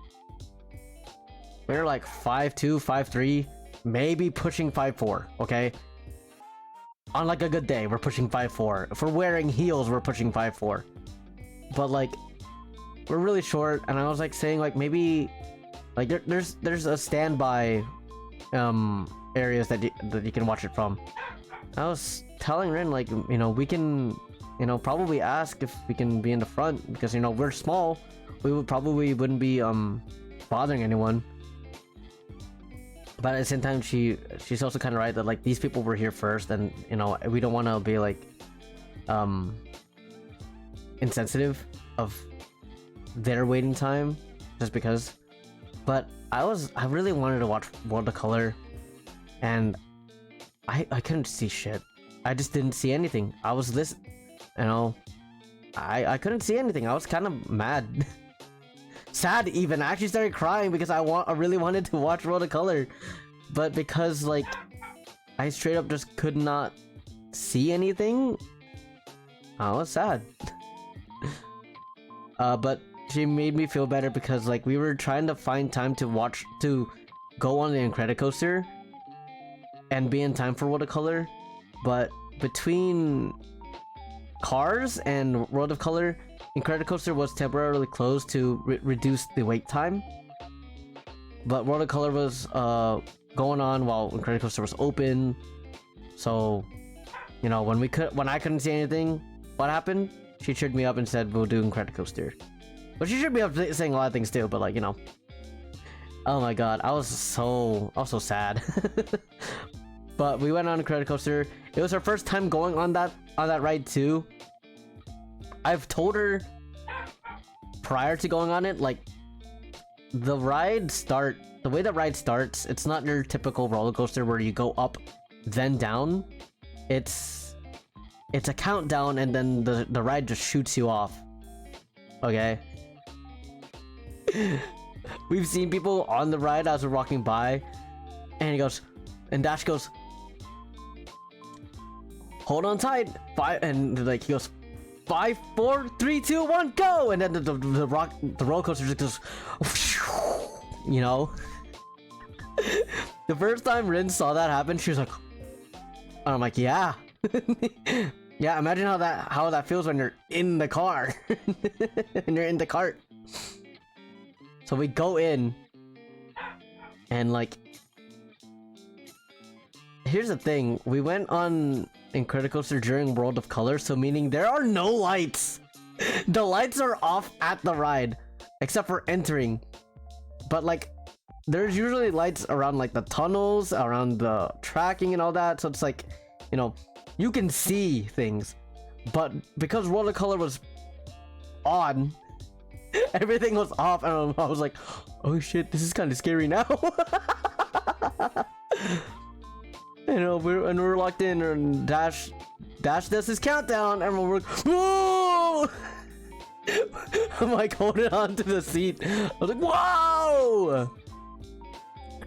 we're like 5'2", 5'3", maybe pushing 5'4", okay? On like a good day, we're pushing 5'4". If we're wearing heels, we're pushing 5'4". But like, we're really short, and I was like saying like maybe like there's a standby areas that you can watch it from. I was telling Rin like, you know, we can, you know, probably ask if we can be in the front because, you know, we're small. We wouldn't be bothering anyone. But at the same time, she's also kind of right that like these people were here first, and you know, we don't want to be like insensitive of their waiting time just because. But I really wanted to watch World of Color, and I couldn't see shit. I just didn't see anything. I was you know, I couldn't see anything. I was kind of mad. Sad even. I actually started crying because I really wanted to watch World of Color, but because like I straight up just could not see anything, I was sad. But she made me feel better because like we were trying to find time to go on the Incredicoaster and be in time for World of Color, but between Cars and World of Color, Incredicoaster was temporarily closed to reduce the wait time. But World of Color was going on while Incredicoaster was open. So, you know, when I couldn't see anything, what happened? She cheered me up and said we'll do Incredicoaster. But she should be up saying a lot of things too, but like, you know. Oh my god, I was so sad. But we went on Incredicoaster. It was our first time going on that ride too. I've told her prior to going on it, like the way the ride starts, it's not your typical roller coaster where you go up then down. It's a countdown and then the ride just shoots you off. Okay. We've seen people on the ride as we're walking by, and Dash goes, hold on tight, and like he goes, 5, 4, 3, 2, 1, go! And then the roller coaster just goes, you know. The first time Rin saw that happen, she was like, and I'm like, yeah. Yeah, imagine how that feels when you're in the car. And you're in the cart. So we go in, and like, here's the thing, we went on Incredicoaster during World of Color, so meaning there are no lights. The lights are off at the ride, except for entering. But like, there's usually lights around like the tunnels, around the tracking and all that, so it's like, you know, you can see things. But because World of Color was on, everything was off, and I was like, oh shit, this is kind of scary now. You know, we're locked in, and Dash does his countdown, and we're like, whoa! I'm like holding on to the seat. I was like, whoa!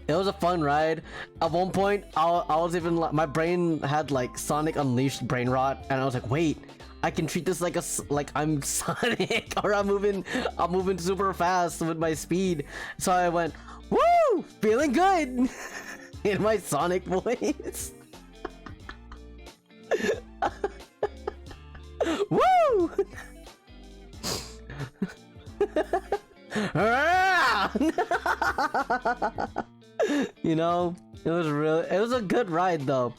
It was a fun ride. At one point, I was even like, my brain had like Sonic Unleashed brain rot, and I was like, wait, I can treat this like I'm Sonic, or I'm moving super fast with my speed. So I went, woo, feeling good. In my Sonic voice. Woo! You know, it was a good ride though.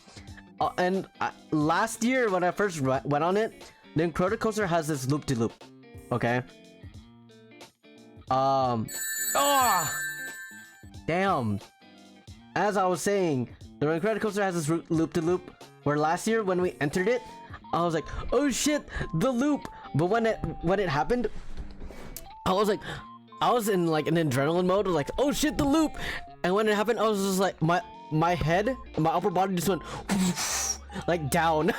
And last year when I first went on it, the Incredicoaster has this loop-de-loop. Okay. Oh, damn. As I was saying, the Incredicoaster has this loop-de-loop, where last year when we entered it, I was like, oh shit, the loop. But when it happened, I was in like an adrenaline mode, like, oh shit, the loop. And when it happened, I was just like, my head and my upper body just went like down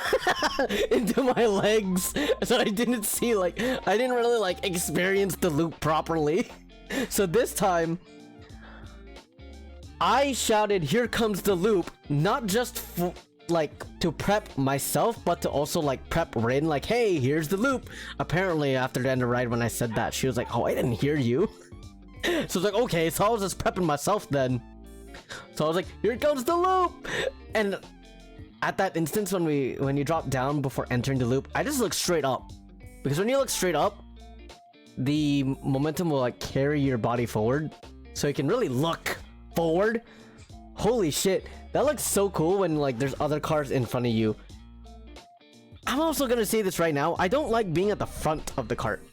into my legs, so I didn't see, like, I didn't really like experience the loop properly. So this time I shouted, here comes the loop, not just like to prep myself, but to also like prep Rin, like, hey, here's the loop. Apparently after the end of the ride, when I said that, she was like, oh, I didn't hear you. So I was like, okay, so I was just prepping myself then. So I was like, here comes the loop! And at that instance when you drop down before entering the loop, I just look straight up. Because when you look straight up, the momentum will like carry your body forward. So you can really look forward. Holy shit. That looks so cool when like there's other cars in front of you. I'm also gonna say this right now. I don't like being at the front of the cart.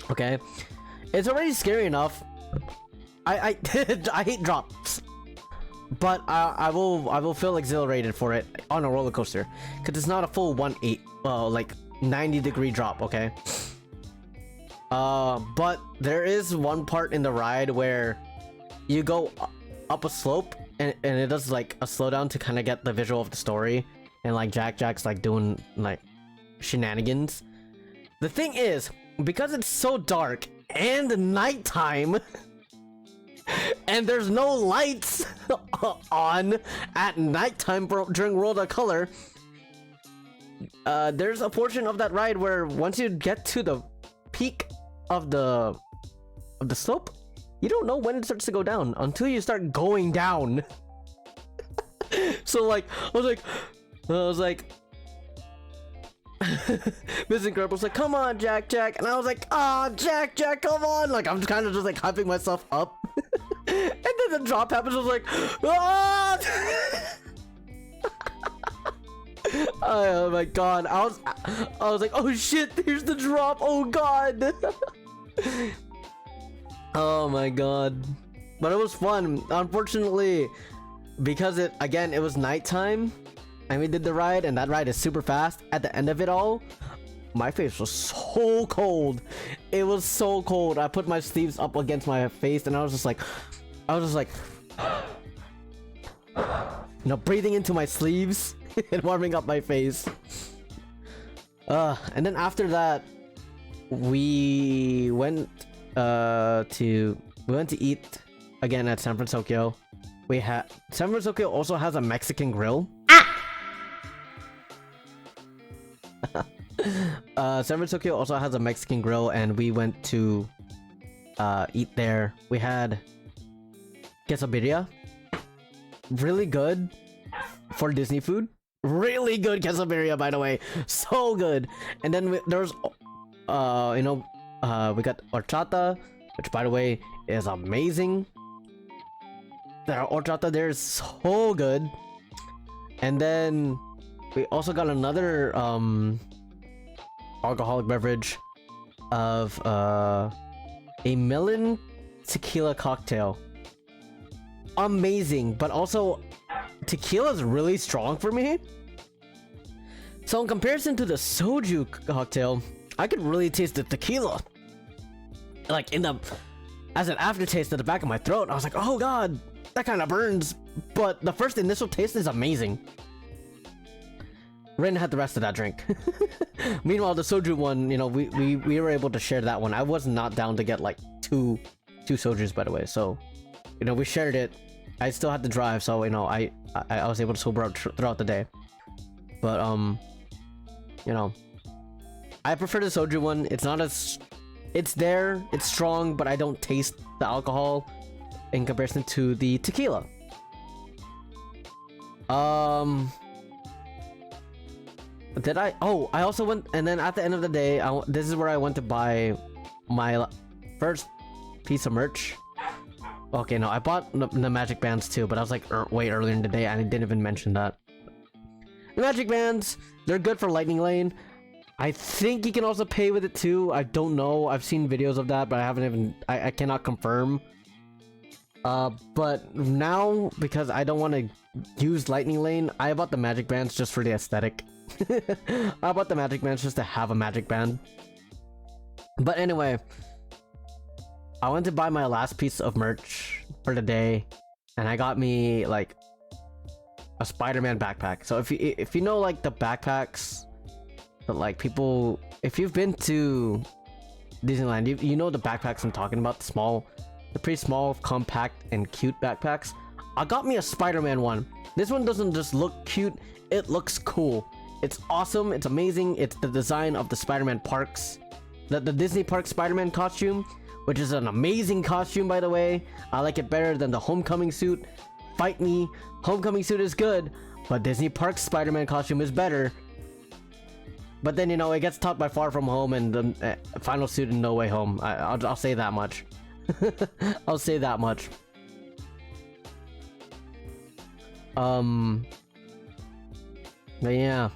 Okay? It's already scary enough. I hate drops. But I will feel exhilarated for it on a roller coaster. Cause it's not a full 90-degree drop, okay? But there is one part in the ride where you go up a slope and it does like a slowdown to kind of get the visual of the story, and like Jack's like doing like shenanigans. The thing is, because it's so dark and nighttime and there's no lights on at nighttime during World of Color, there's a portion of that ride where once you get to the peak of the slope, you don't know when it starts to go down until you start going down. So like I was like Miss Incredible was like, come on Jack, and I was like, ah, Jack, come on. Like I'm kind of just like hyping myself up. And then the drop happens. I was like, ah! Oh my god, I was like, oh shit, here's the drop, oh god. Oh my god. But it was fun. Unfortunately, because it was nighttime and we did the ride, and that ride is super fast, at the end of it all, my face was so cold. It was so cold. I put my sleeves up against my face and I was just like you know, breathing into my sleeves and warming up my face. And then after that, we went to eat again at San Francisco. San Francisco also has a Mexican grill. San Francisco also has a Mexican grill, and we went to eat there. We had quesadilla, really good for Disney food. Really good quesadilla, by the way, so good. And then there was, we got horchata, which by the way is amazing. The horchata there is so good. And then we also got another alcoholic beverage of a melon tequila cocktail. Amazing, but also tequila is really strong for me. So in comparison to the soju cocktail, I could really taste the tequila, like as an aftertaste at the back of my throat. I was like, oh god, that kind of burns. But the first initial taste is amazing. Rin had the rest of that drink. Meanwhile, the soju one, you know, we were able to share that one. I was not down to get like two sojus, by the way. So, you know, we shared it. I still had to drive, so you know, I was able to sober up throughout the day. But you know, I prefer the soju one. It's not as, it's there, it's strong, but I don't taste the alcohol in comparison to the tequila. Did I? Oh, I also went, and then at the end of the day, this is where I went to buy my first piece of merch. Okay, no, I bought the magic bands too, but I was like way earlier in the day, and I didn't even mention that. The magic bands, they're good for Lightning Lane. I think you can also pay with it too. I don't know. I've seen videos of that, but I haven't even. I cannot confirm. But now, because I don't want to use Lightning Lane, I bought the magic bands just for the aesthetic. I bought the magic bands just to have a magic band. But anyway, I went to buy my last piece of merch for the day, and I got me like a Spider-Man backpack. So if you know like the backpacks that like people, if you've been to Disneyland, you know the backpacks I'm talking about, the pretty small, compact, and cute backpacks. I got me a Spider-Man one. This one doesn't just look cute, it looks cool. It's awesome, it's amazing. It's the design of the Spider-Man parks, the Disney Park Spider-Man costume which is an amazing costume, by the way. I like it better than the Homecoming suit. Fight me. Homecoming suit is good, but Disney Parks Spider-Man costume is better. But then, you know, it gets topped by Far From Home and the final suit in No Way Home. I'll say that much. I'll say that much. But yeah,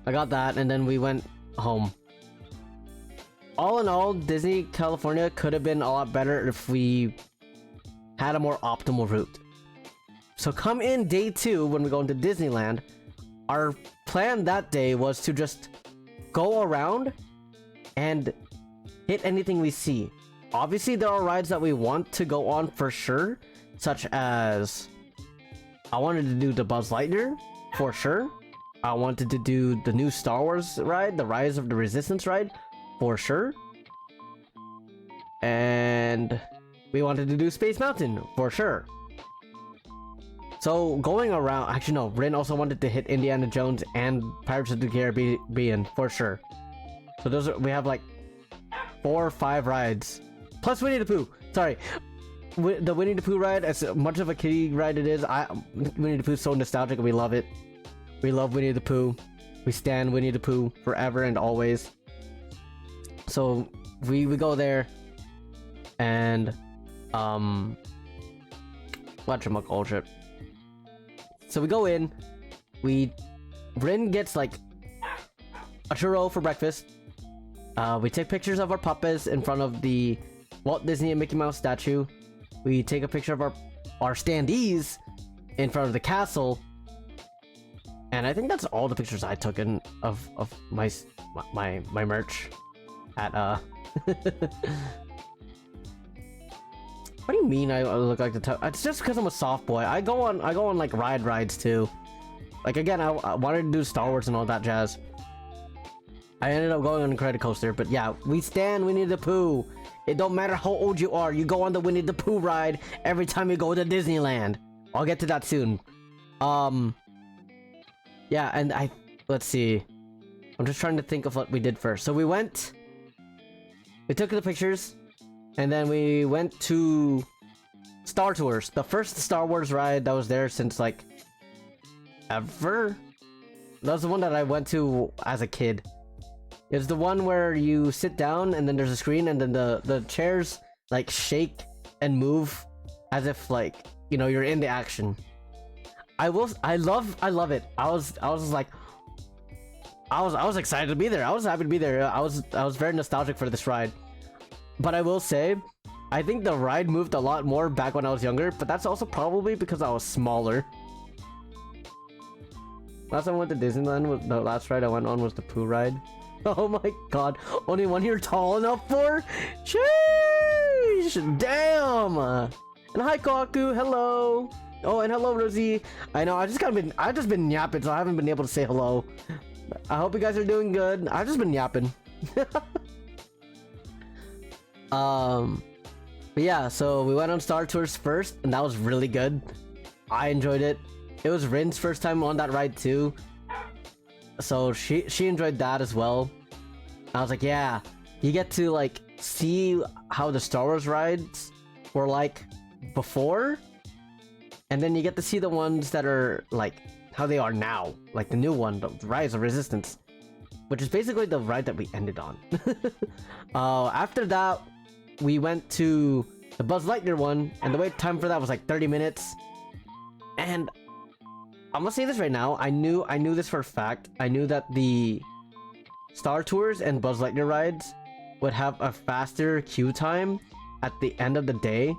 I got that, and then we went home. All in all, Disney California could have been a lot better if we had a more optimal route. So come in day 2 when we go into Disneyland, our plan that day was to just go around and hit anything we see. Obviously, there are rides that we want to go on for sure, such as I wanted to do the Buzz Lightyear for sure. I wanted to do the new Star Wars ride, the Rise of the Resistance ride, for sure. And we wanted to do Space Mountain for sure. So going around, actually no, Rin also wanted to hit Indiana Jones and Pirates of the Caribbean for sure. So those are, we have like 4 or 5 rides. Plus Winnie the Pooh. Sorry. The Winnie the Pooh ride, as much of a kiddie ride it is, Winnie the Pooh is so nostalgic and we love it. We love Winnie the Pooh. We stan Winnie the Pooh forever and always. So we go there and whatchamacallit. So we go in, Rin gets like a churro for breakfast. We take pictures of our puppets in front of the Walt Disney and Mickey Mouse statue. We take a picture of our standees in front of the castle. And I think that's all the pictures I took in of my merch at What do you mean I look like the it's just because I'm a soft boy. I go on like rides too. Like again, I wanted to do Star Wars and all that jazz. I ended up going on a credit coaster, but yeah, we stan Winnie the Pooh. It don't matter how old you are, you go on the Winnie the Pooh ride every time you go to Disneyland. I'll get to that soon. Yeah, and let's see. I'm just trying to think of what we did first. So we took the pictures, and then we went to Star Tours, the first Star Wars ride that was there since like ever. That was the one that I went to as a kid. It's the one where you sit down and then there's a screen and then the chairs like shake and move as if like, you know, you're in the action. I love it. I was excited to be there. I was happy to be there. I was very nostalgic for this ride. But I will say, I think the ride moved a lot more back when I was younger, but that's also probably because I was smaller. Last time I went to Disneyland, the last ride I went on was the Pooh ride. Oh my god, only one you're tall enough for? Sheesh, damn! And hi Kaku, hello! Oh, and hello Rosie. I know, I've just been yapping, so I haven't been able to say hello. I hope you guys are doing good. I've just been yapping. But yeah, so we went on Star Tours first, and that was really good. I enjoyed it. It was Rin's first time on that ride too, so she enjoyed that as well. I was like, yeah, you get to like see how the Star Wars rides were like before, and then you get to see the ones that are like how they are now, like the new one, the Rise of Resistance, which is basically the ride that we ended on. After that, we went to the Buzz Lightyear one, and the wait time for that was like 30 minutes. And I'm gonna say this right now, I knew this for a fact. I knew that the Star Tours and Buzz Lightyear rides would have a faster queue time at the end of the day,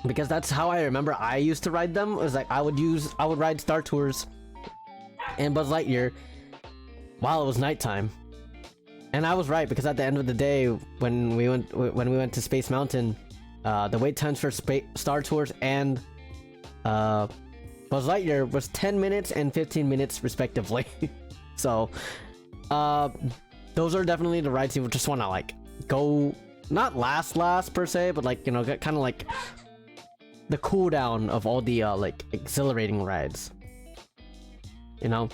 because that's how I remember I used to ride them. It was like I would ride Star Tours and Buzz Lightyear while it was nighttime. And I was right, because at the end of the day, when we went to Space Mountain, the wait times for Star Tours and Buzz Lightyear was 10 minutes and 15 minutes respectively. So those are definitely the rides you would just want to like go, not last per se, but like, you know, get kind of like the cooldown of all the like exhilarating rides, you know.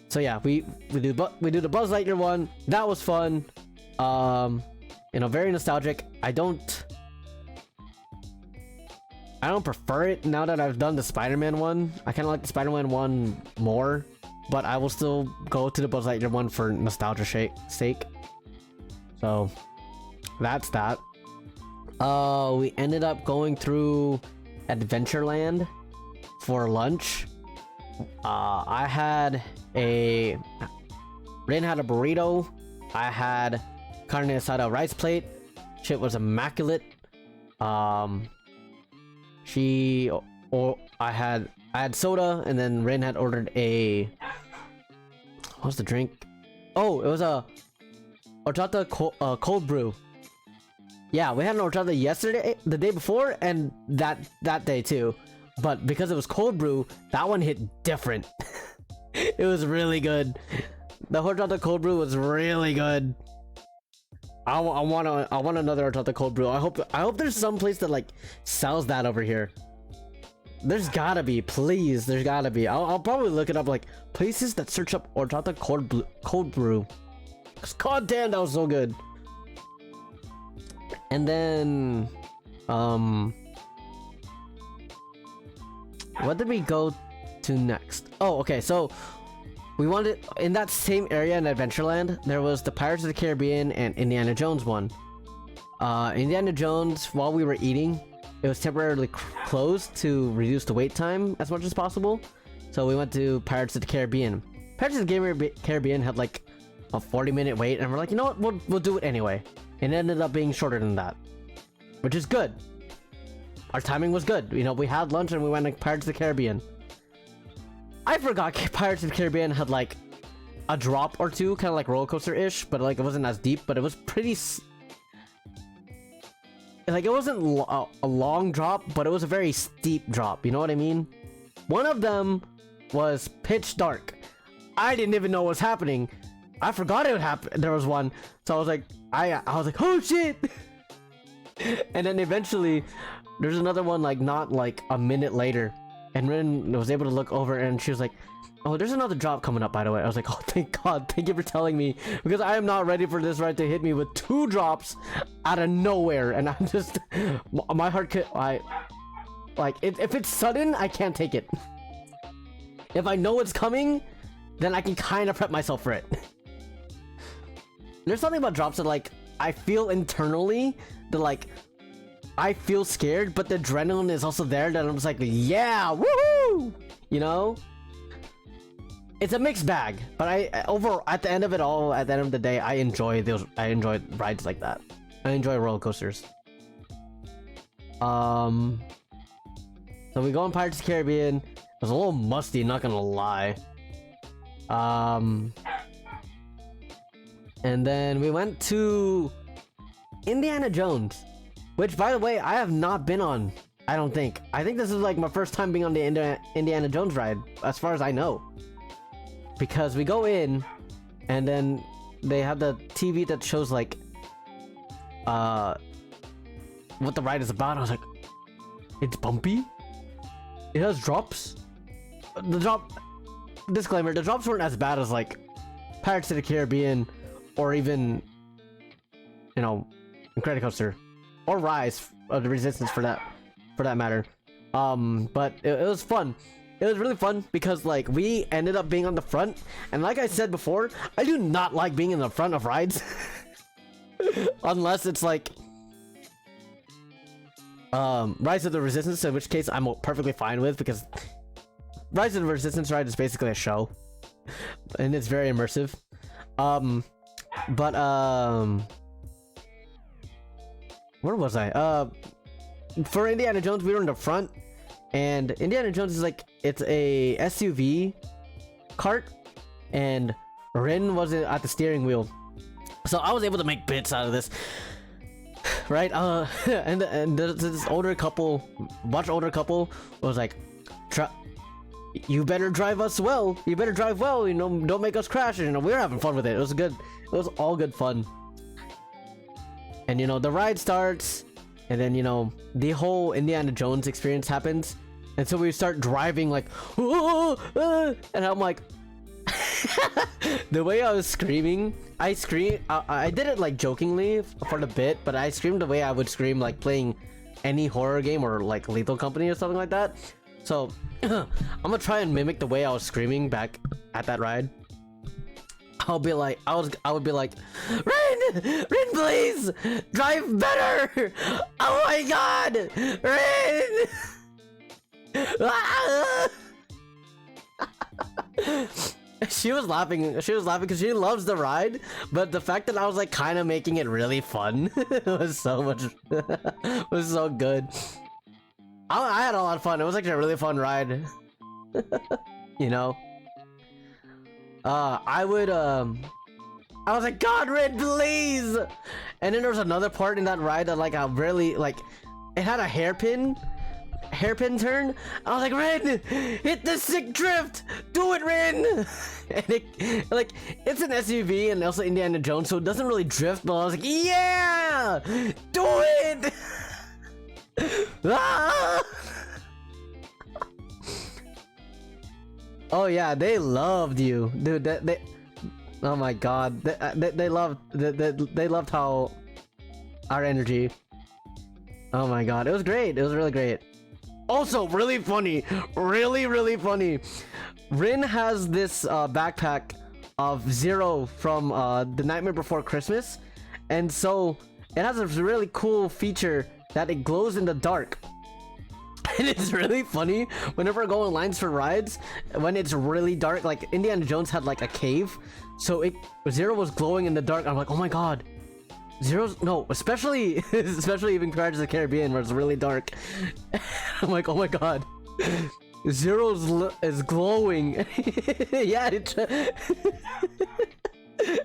So yeah, we do the Buzz Lightyear one. That was fun. You know, very nostalgic. I don't prefer it now that I've done the Spider-Man one. I kind of like the Spider-Man one more, but I will still go to the Buzz Lightyear one for nostalgia sake. So that's that. We ended up going through Adventureland for lunch. Rin had a burrito. I had carne asada rice plate. Shit was immaculate. I had soda, and then Rin had ordered a, what's the drink? Oh, it was a horchata cold brew. Yeah, we had an horchata yesterday, the day before, and that day too. But because it was cold brew, that one hit different. It was really good. The horchata cold brew was really good. I want another horchata cold brew. I hope there's some place that like sells that over here. There's gotta be, please. There's gotta be. I'll probably look it up, like places that search up horchata cold brew. Cause god damn, that was so good. And then, what did we go to next? Oh, okay. So we wanted, in that same area in Adventureland, there was the Pirates of the Caribbean and Indiana Jones one. Indiana Jones, while we were eating, it was temporarily closed to reduce the wait time as much as possible. So we went to Pirates of the Caribbean. Pirates of the Caribbean had like a 40-minute wait, and we're like, you know what, we'll do it anyway. It ended up being shorter than that, which is good. Our timing was good. You know, we had lunch and we went to Pirates of the Caribbean. I forgot Pirates of the Caribbean had like a drop or two, kind of like roller coaster-ish, but like it wasn't as deep, but it was pretty like it wasn't a long drop, but it was a very steep drop, you know what I mean? One of them was pitch dark. I didn't even know what was happening. I forgot it would happen. There was one, so I was like, I was like, oh shit. And then eventually there's another one, like not like a minute later, and Rin was able to look over and she was like, oh, there's another drop coming up, by the way. I was like, oh, thank God, thank you for telling me, because I am not ready for this ride to hit me with 2 drops out of nowhere. And I'm just, my heart could, if it's sudden, I can't take it. If I know it's coming, then I can kind of prep myself for it. There's something about drops that like I feel internally that like I feel scared, but the adrenaline is also there that I'm just like, yeah, woohoo, you know. It's a mixed bag, but at the end of it all, at the end of the day, I enjoy rides like that. I enjoy roller coasters. So we go on Pirates of the Caribbean. It was a little musty, not gonna lie. And then we went to Indiana Jones, which, by the way, I have not been on. I don't think. I think this is like my first time being on the Indiana Jones ride, as far as I know. Because we go in, and then they have the TV that shows like, what the ride is about. I was like, it's bumpy. It has drops. Disclaimer: the drops weren't as bad as like Pirates of the Caribbean, or even, you know, Incredicoaster, or Rise of the Resistance for that matter. But it was fun. It was really fun because like we ended up being on the front, and like I said before, I do not like being in the front of rides. Unless it's like Rise of the Resistance, in which case I'm perfectly fine with, because Rise of the Resistance ride is basically a show and it's very immersive. Where was I? For Indiana Jones, we were in the front, and Indiana Jones is like, it's a SUV cart, and Rin was at the steering wheel, so I was able to make bits out of this, right? And this older couple, much older couple, was like, you better drive us well. You better drive well. You know, don't make us crash. And, you know, we were having fun with it. It was good. It was all good fun. And you know, the ride starts, and then you know, the whole Indiana Jones experience happens, and so we start driving like, and I'm like, The way I was screaming, I did it like jokingly for the bit, but I screamed the way I would scream like playing any horror game or like Lethal Company or something like that. So I'm gonna try and mimic the way I was screaming back at that ride. I would be like, Rin, please drive better. Oh my god, Rin. She was laughing because she loves the ride, but the fact that I was like kind of making it really fun was was so good. I had a lot of fun. It was actually a really fun ride. You know, I was like, God, Red, please. And then there was another part in that ride that like I really like, it had a hairpin turn. I was like, Ren, hit the sick drift, do it, Ren. And it, like, it's an SUV and also Indiana Jones, so it doesn't really drift, but I was like, yeah, do it. Ah! Oh yeah, they loved you, dude. They oh my god, they loved how our energy. Oh my god, it was great. It was really great. Also, really funny, really funny. Rin has this backpack of Zero from The Nightmare Before Christmas, and so it has a really cool feature that it glows in the dark. And it's really funny whenever I go on lines for rides when it's really dark. Like Indiana Jones had like a cave, so Zero was glowing in the dark. I'm like, oh my god. Zero's no, especially even Pirates of the Caribbean where it's really dark. I'm like, oh my god, Zero's is glowing. Yeah,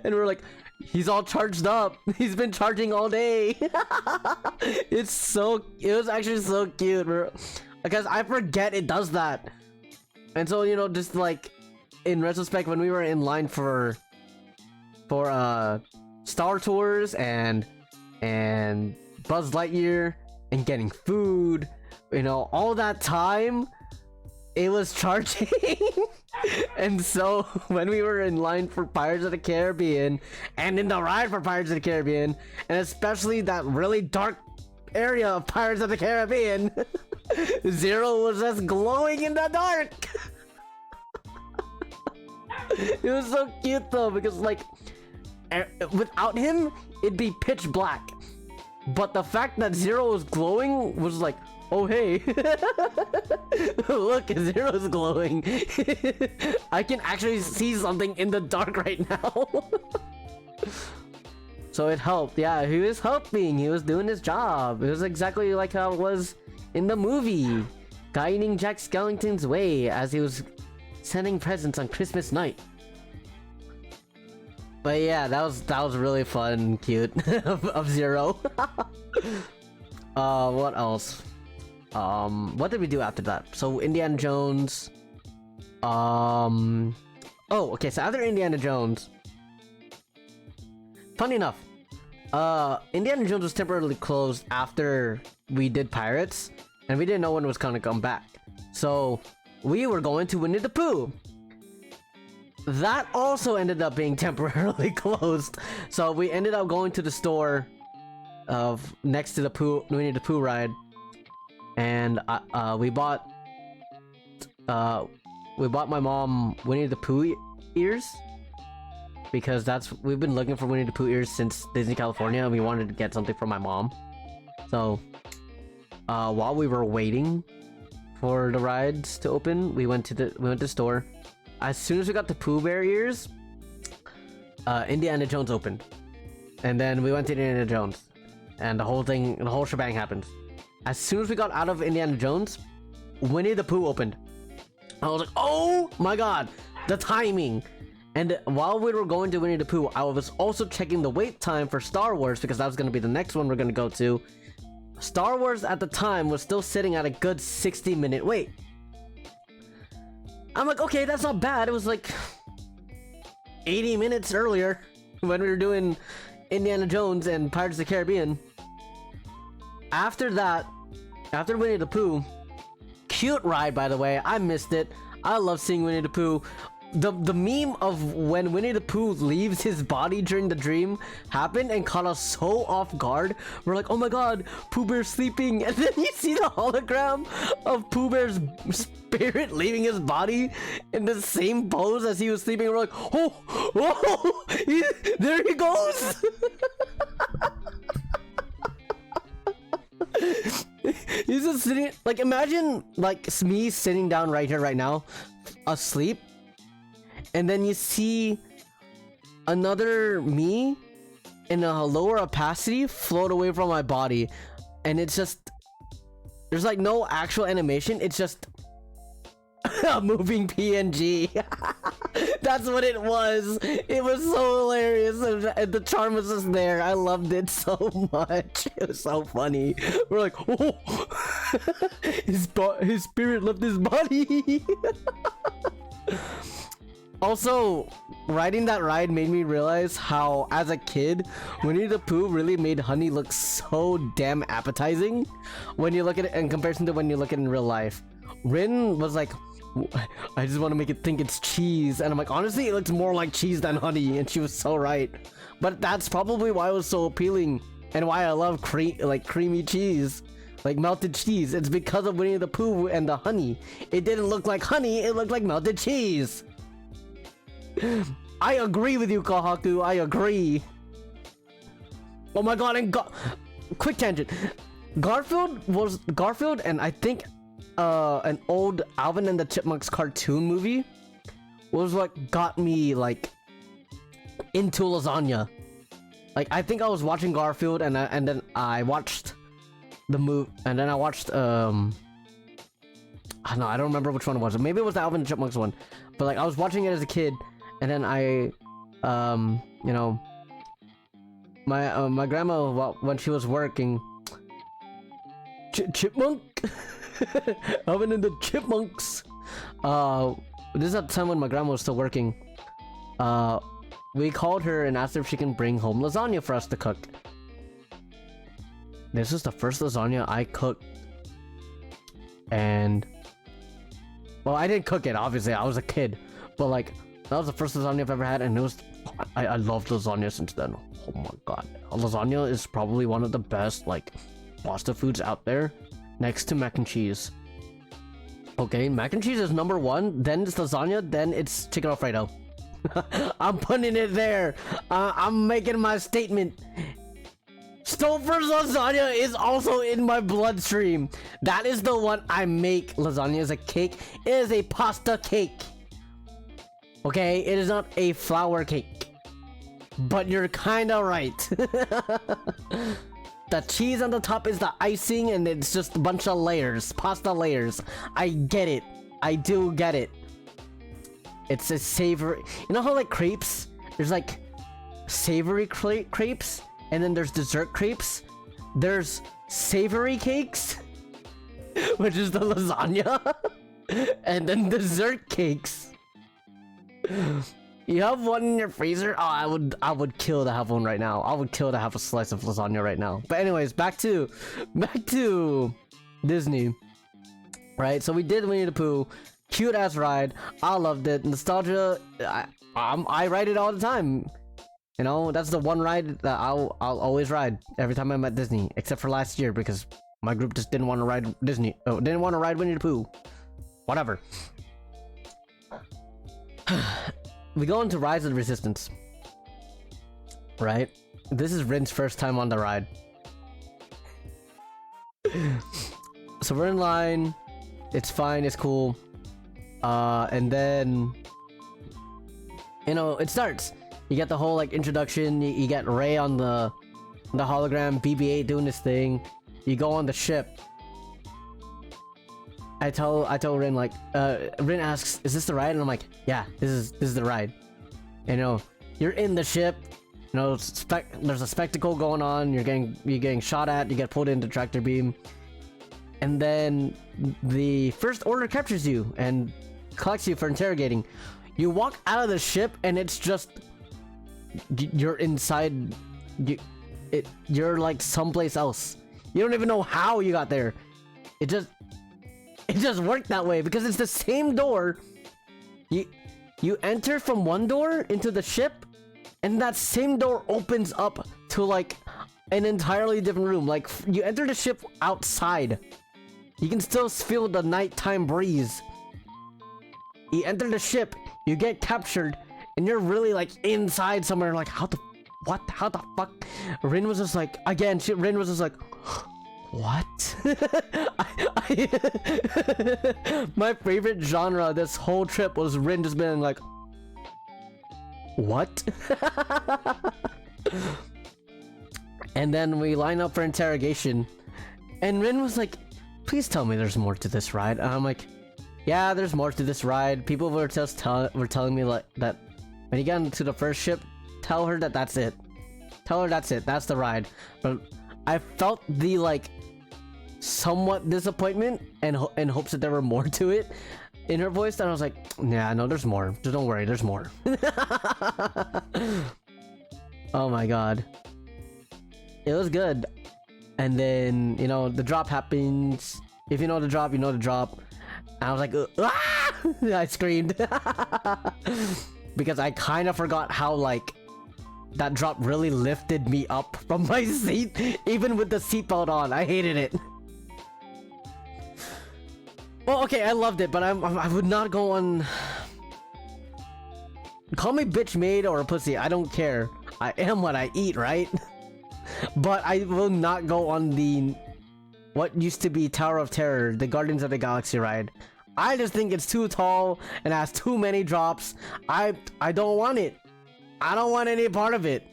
and we're like, he's all charged up. He's been charging all day. It was actually so cute, bro. Because I forget it does that, and so you know, just like in retrospect, when we were in line for Star Tours and Buzz Lightyear and getting food, you know, all that time it was charging. And so when we were in line for Pirates of the Caribbean and in the ride for Pirates of the Caribbean, and especially that really dark area of Pirates of the Caribbean, Zero was just glowing in the dark. It was so cute though, because like without him it'd be pitch black, but the fact that Zero was glowing was like, oh hey, look, Zero's glowing. I can actually see something in the dark right now. So it helped. Yeah, he was helping, he was doing his job. It was exactly like how it was in the movie, guiding Jack Skellington's way as he was sending presents on Christmas night. But yeah, that was really fun and cute of Zero. What else? What did we do after that? So Indiana Jones. Oh, okay. So after Indiana Jones, funny enough, Indiana Jones was temporarily closed after we did Pirates, and we didn't know when it was gonna come back. So we were going to Winnie the Pooh. That also ended up being temporarily closed. So we ended up going to the store of next to the Winnie the Pooh ride, and we bought my mom Winnie the Pooh ears, because we've been looking for Winnie the Pooh ears since Disney California, and we wanted to get something for my mom. So while we were waiting for the rides to open, we went to the store. As soon as we got the Pooh Bear ears, Indiana Jones opened, and then we went to Indiana Jones, and the whole shebang happened. As soon as we got out of Indiana Jones, Winnie the Pooh opened. I was like, oh my god, the timing. And while we were going to Winnie the Pooh, I was also checking the wait time for Star Wars, because that was going to be the next one we're going to go to. Star Wars at the time was still sitting at a good 60-minute wait. I'm like, okay, that's not bad. It was like 80 minutes earlier when we were doing Indiana Jones and Pirates of the Caribbean. After that, after Winnie the Pooh, cute ride, by the way. I missed it. I love seeing Winnie the Pooh. the meme of when Winnie the Pooh leaves his body during the dream happened and caught us so off guard. We're like, oh my god, Pooh Bear's sleeping, and then you see the hologram of Pooh Bear's spirit leaving his body in the same pose as he was sleeping. We're like, oh, there he goes. He's just sitting, like, imagine like me sitting down right here right now asleep, and then you see another me in a lower opacity float away from my body, and it's just, there's like no actual animation, it's just a moving PNG. That's what it was. It was so hilarious, and the charm was just there. I loved it so much. It was so funny. We're like, oh, his spirit left his body. Also, riding that ride made me realize how, as a kid, Winnie the Pooh really made Honey look so damn appetizing when you look at it in comparison to when you look at it in real life. Rin was like, I just want to make it think it's cheese, and I'm like, honestly, it looks more like cheese than honey, and she was so right. But that's probably why it was so appealing, and why I love creamy cheese, like melted cheese. It's because of Winnie the Pooh and the honey. It didn't look like honey, it looked like melted cheese. I agree with you, Kohaku. I agree. Oh my god, and quick tangent. Garfield and I think an old Alvin and the Chipmunks cartoon movie was what got me like into lasagna. Like, I think I was watching Garfield and then I watched the movie, and then I watched I don't know, I don't remember which one it was. Maybe it was the Alvin and the Chipmunks one. But like, I was watching it as a kid, and then I you know, my grandma, well, when she was working, Chipmunk. Alvin and the Chipmunks. This is at the time when my grandma was still working. We called her and asked her if she can bring home lasagna for us to cook. This is the first lasagna I cooked, and well, I didn't cook it, obviously, I was a kid, but like, that was the first lasagna I've ever had, and it was, I loved lasagna since then. Oh my god, lasagna is probably one of the best like pasta foods out there, next to mac and cheese. Okay, mac and cheese is number one, then it's lasagna, then it's chicken alfredo. I'm putting it there. I'm making my statement. Stouffer's lasagna is also in my bloodstream. That is the one I make. Lasagna is a cake. It is a pasta cake. Okay, it is not a flour cake. But you're kinda right. The cheese on the top is the icing, and it's just a bunch of layers. Pasta layers. I get it. I do get it. It's a savory. You know how like crepes? There's like savory crepes, and then there's dessert crepes. There's savory cakes, which is the lasagna, and then dessert cakes. You have one in your freezer? Oh, I would kill to have one right now. I would kill to have a slice of lasagna right now. But anyways, back to Disney. Right? So we did Winnie the Pooh. Cute ass ride. I loved it. Nostalgia. I ride it all the time. You know, that's the one ride that I'll always ride every time I'm at Disney, except for last year because my group just didn't want to ride Disney. Oh, didn't want to ride Winnie the Pooh. Whatever. We go into Rise of the Resistance. Right? This is Rin's first time on the ride. So we're in line. It's fine. It's cool. And then, you know, it starts. You get the whole like introduction. You get Ray on the hologram, BB-8 doing this thing. You go on the ship. I tell Rin, like, Rin asks, "Is this the ride?" And I'm like, "Yeah, this is the ride." You know, you're in the ship. You know, there's a spectacle going on. You're getting shot at. You get pulled into tractor beam, and then the First Order captures you and collects you for interrogating. You walk out of the ship, and it's just you're inside. You're like someplace else. You don't even know how you got there. It just worked that way because it's the same door. You enter from one door into the ship, and that same door opens up to like an entirely different room. Like you enter the ship outside. You can still feel the nighttime breeze. You enter the ship, you get captured, and you're really like inside somewhere. Like how the fuck? Rin was just like, again, Rin was just like, what? My favorite genre this whole trip was Rin just being like, what? And then we line up for interrogation, and Rin was like, please tell me there's more to this ride. And I'm like, yeah, there's more to this ride. People were just telling me like that when you get into the first ship, tell her that that's it. Tell her that's it. That's the ride. But I felt the like somewhat disappointment and hopes that there were more to it in her voice. And I was like, yeah, no, there's more. Just don't worry, there's more. Oh my god. It was good. And then, you know, the drop happens. If you know the drop, you know the drop. And I was like, ah! I screamed. Because I kind of forgot how, like, that drop really lifted me up from my seat, even with the seatbelt on. I hated it. Well, okay, I loved it, but I would not go on... Call me bitch made or a pussy, I don't care. I am what I eat, right? But I will not go on the what used to be Tower of Terror, the Guardians of the Galaxy ride. I just think it's too tall and has too many drops. I don't want it. I don't want any part of it.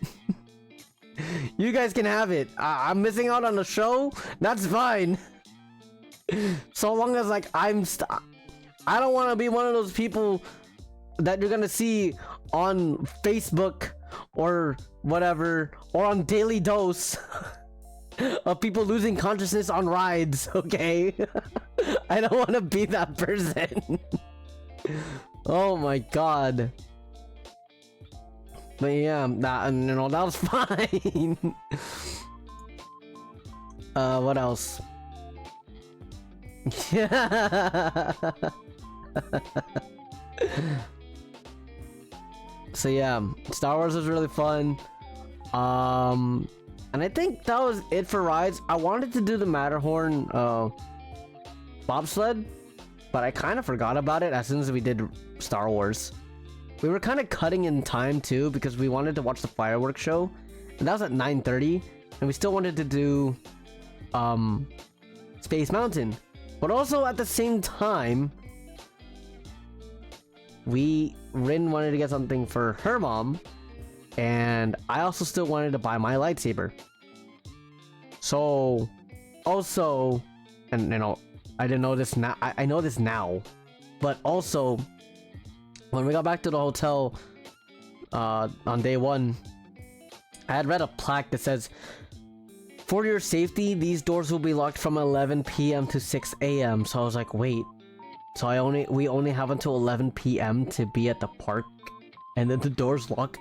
You guys can have it. I'm missing out on the show. That's fine. So long as like I don't want to be one of those people that you're gonna see on Facebook or whatever, or on Daily Dose of people losing consciousness on rides, okay? I don't want to be that person. Oh my god. But yeah, that was fine. What else? Yeah. So yeah, Star Wars was really fun. And I think that was it for rides. I wanted to do the Matterhorn bobsled, but I kind of forgot about it as soon as we did Star Wars. We were kind of cutting in time too because we wanted to watch the fireworks show, and that was at 9:30, and we still wanted to do Space Mountain. But also at the same time, Rin wanted to get something for her mom, and I also still wanted to buy my lightsaber. So, also, and you know, I didn't know this now. I know this now, but also, when we got back to the hotel on day one, I had read a plaque that says, "For your safety, these doors will be locked from 11 p.m. to 6 a.m." So I was like, wait. So we only have until 11 p.m. to be at the park, and then the doors lock.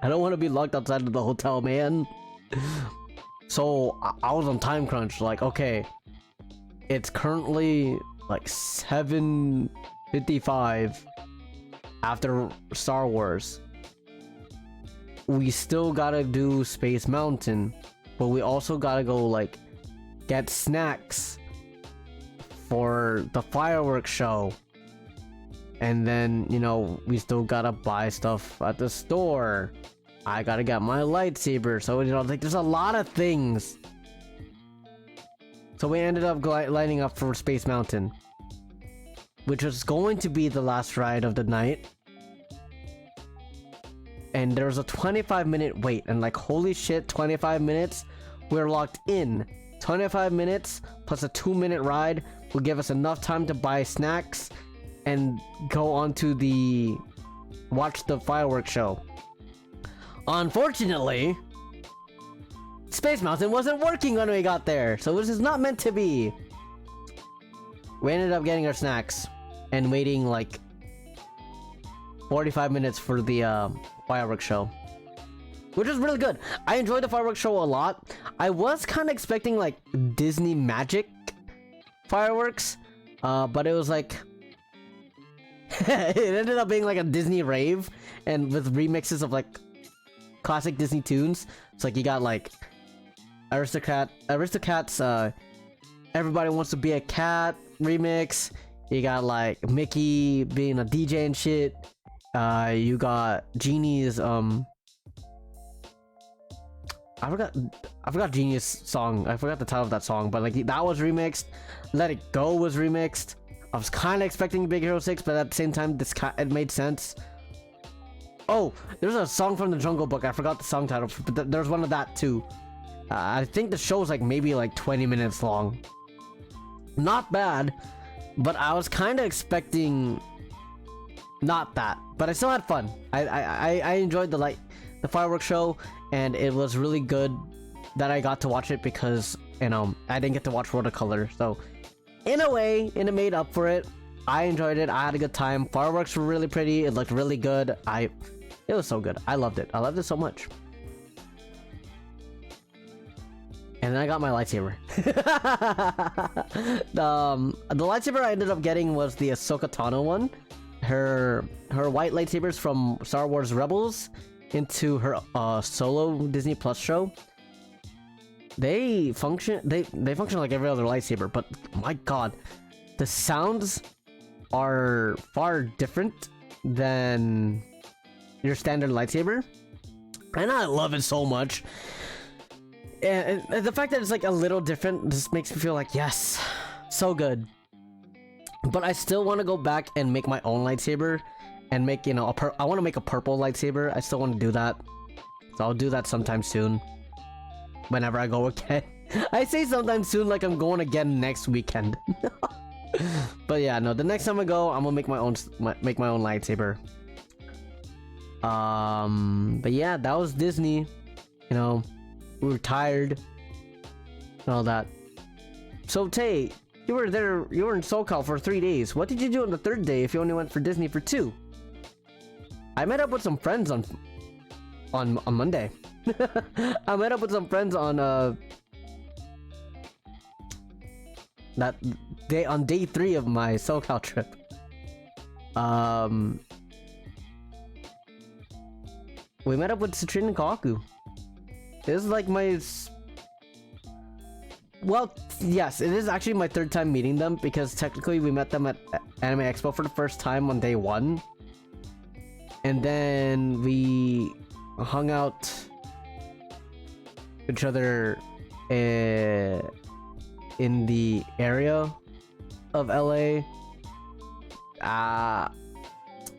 I don't want to be locked outside of the hotel, man. So I was on time crunch. Like, okay, it's currently like 7:55 after Star Wars. We still gotta do Space Mountain, but we also gotta go like get snacks for the fireworks show, and then, you know, we still gotta buy stuff at the store. I gotta get my lightsaber, so, you know, like, there's a lot of things. So we ended up lining up for Space Mountain, which was going to be the last ride of the night. And there was a 25-minute wait, and like, holy shit, 25 minutes? We're locked in. 25 minutes plus a 2-minute ride will give us enough time to buy snacks and go on to watch the fireworks show. Unfortunately, Space Mountain wasn't working when we got there, so this is not meant to be. We ended up getting our snacks and waiting like 45 minutes for the fireworks show, which was really good. I enjoyed the fireworks show a lot. I was kind of expecting like Disney magic fireworks, but it was like It ended up being like a Disney rave, and with remixes of like classic Disney tunes. It's like you got like Aristocats, Everybody Wants to Be a Cat remix. You got like Mickey being a DJ and shit. You got Genie's I forgot Genie's song. I forgot the title of that song, but like that was remixed. Let It Go was remixed. I was kind of expecting Big Hero 6, but at the same time, it made sense. Oh, there's a song from the Jungle Book. I forgot the song title, but there's one of that too. I think the show's like maybe like 20 minutes long. Not bad, but I was kind of expecting not that. But I still had fun. I enjoyed the fireworks show, and it was really good that I got to watch it because, you know, I didn't get to watch World of Color. So in a way, it made up for it. I enjoyed it. I had a good time. Fireworks were really pretty. It looked really good. It was so good. I loved it. I loved it so much. And then I got my lightsaber. The lightsaber I ended up getting was the Ahsoka Tano one. Her white lightsabers from Star Wars Rebels into her solo Disney Plus show. They function like every other lightsaber, but my god, the sounds are far different than your standard lightsaber, and I love it so much. And the fact that it's like a little different just makes me feel like, yes, so good. But I still want to go back and make my own lightsaber and make, you know, I want to make a purple lightsaber. I still want to do that, so I'll do that sometime soon whenever I go again. I say sometime soon like I'm going again next weekend. But yeah, no, the next time I go, I'm gonna make my own lightsaber. But yeah, that was Disney. You know, we were tired and all that. So Tay, you were in SoCal for 3 days. What did you do on the third day if you only went for Disney for 2? I met up with some friends on Monday. I met up with some friends on that day, on day 3 of my SoCal trip. We met up with Citrin and Kaku. This is like my... Well, yes, it is actually my 3rd time meeting them, because technically we met them at Anime Expo for the first time on day 1. And then we hung out with each other in the area of LA.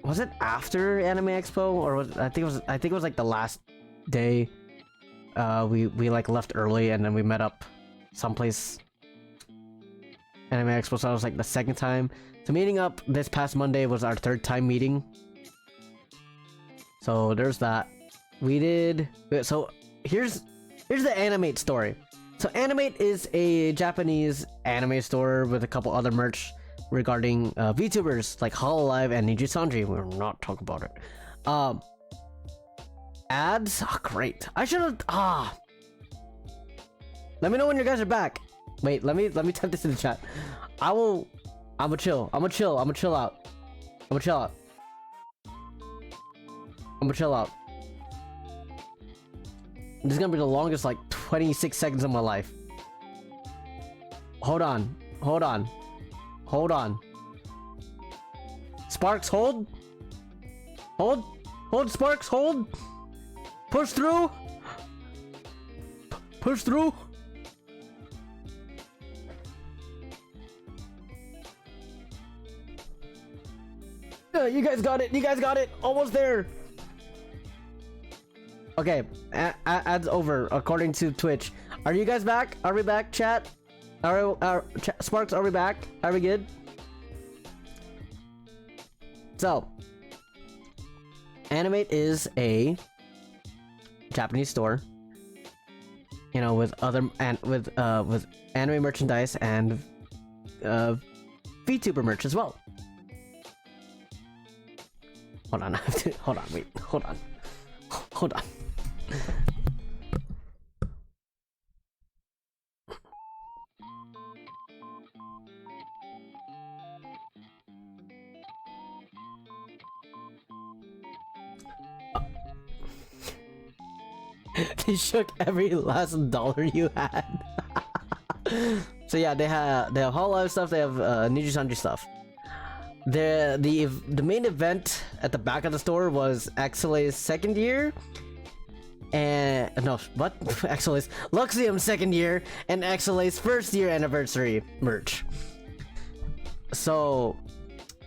Was it after Anime Expo, or I think it was like the last day. We like left early and then we met up someplace Anime Expo, so that was like the 2nd time. So meeting up this past Monday was our 3rd time meeting. So there's that. So here's the Animate story. So Animate is a Japanese anime store with a couple other merch regarding VTubers like Hololive and Niji Sanji. We're not talking about it. Ads? Oh, great. I should have... Let me know when you guys are back. Wait, let me type this in the chat. I'ma chill out. This is gonna be the longest like 26 seconds of my life. Hold on. Sparks, hold, Sparks, hold. Push through. You guys got it. Almost there. Okay, ads over according to Twitch. Are you guys back? Are we back, chat? Sparks, are we back? Are we good? So, Animate is a Japanese store, you know, with anime merchandise and VTuber merch as well. Hold on, hold on. They shook every last dollar you had. So yeah, they have Hololive stuff. They have Niji Sanji stuff. The main event at the back of the store was Axelay's second year, and no, what? Axelay's Luxium's second year and Axelay's first year anniversary merch. So,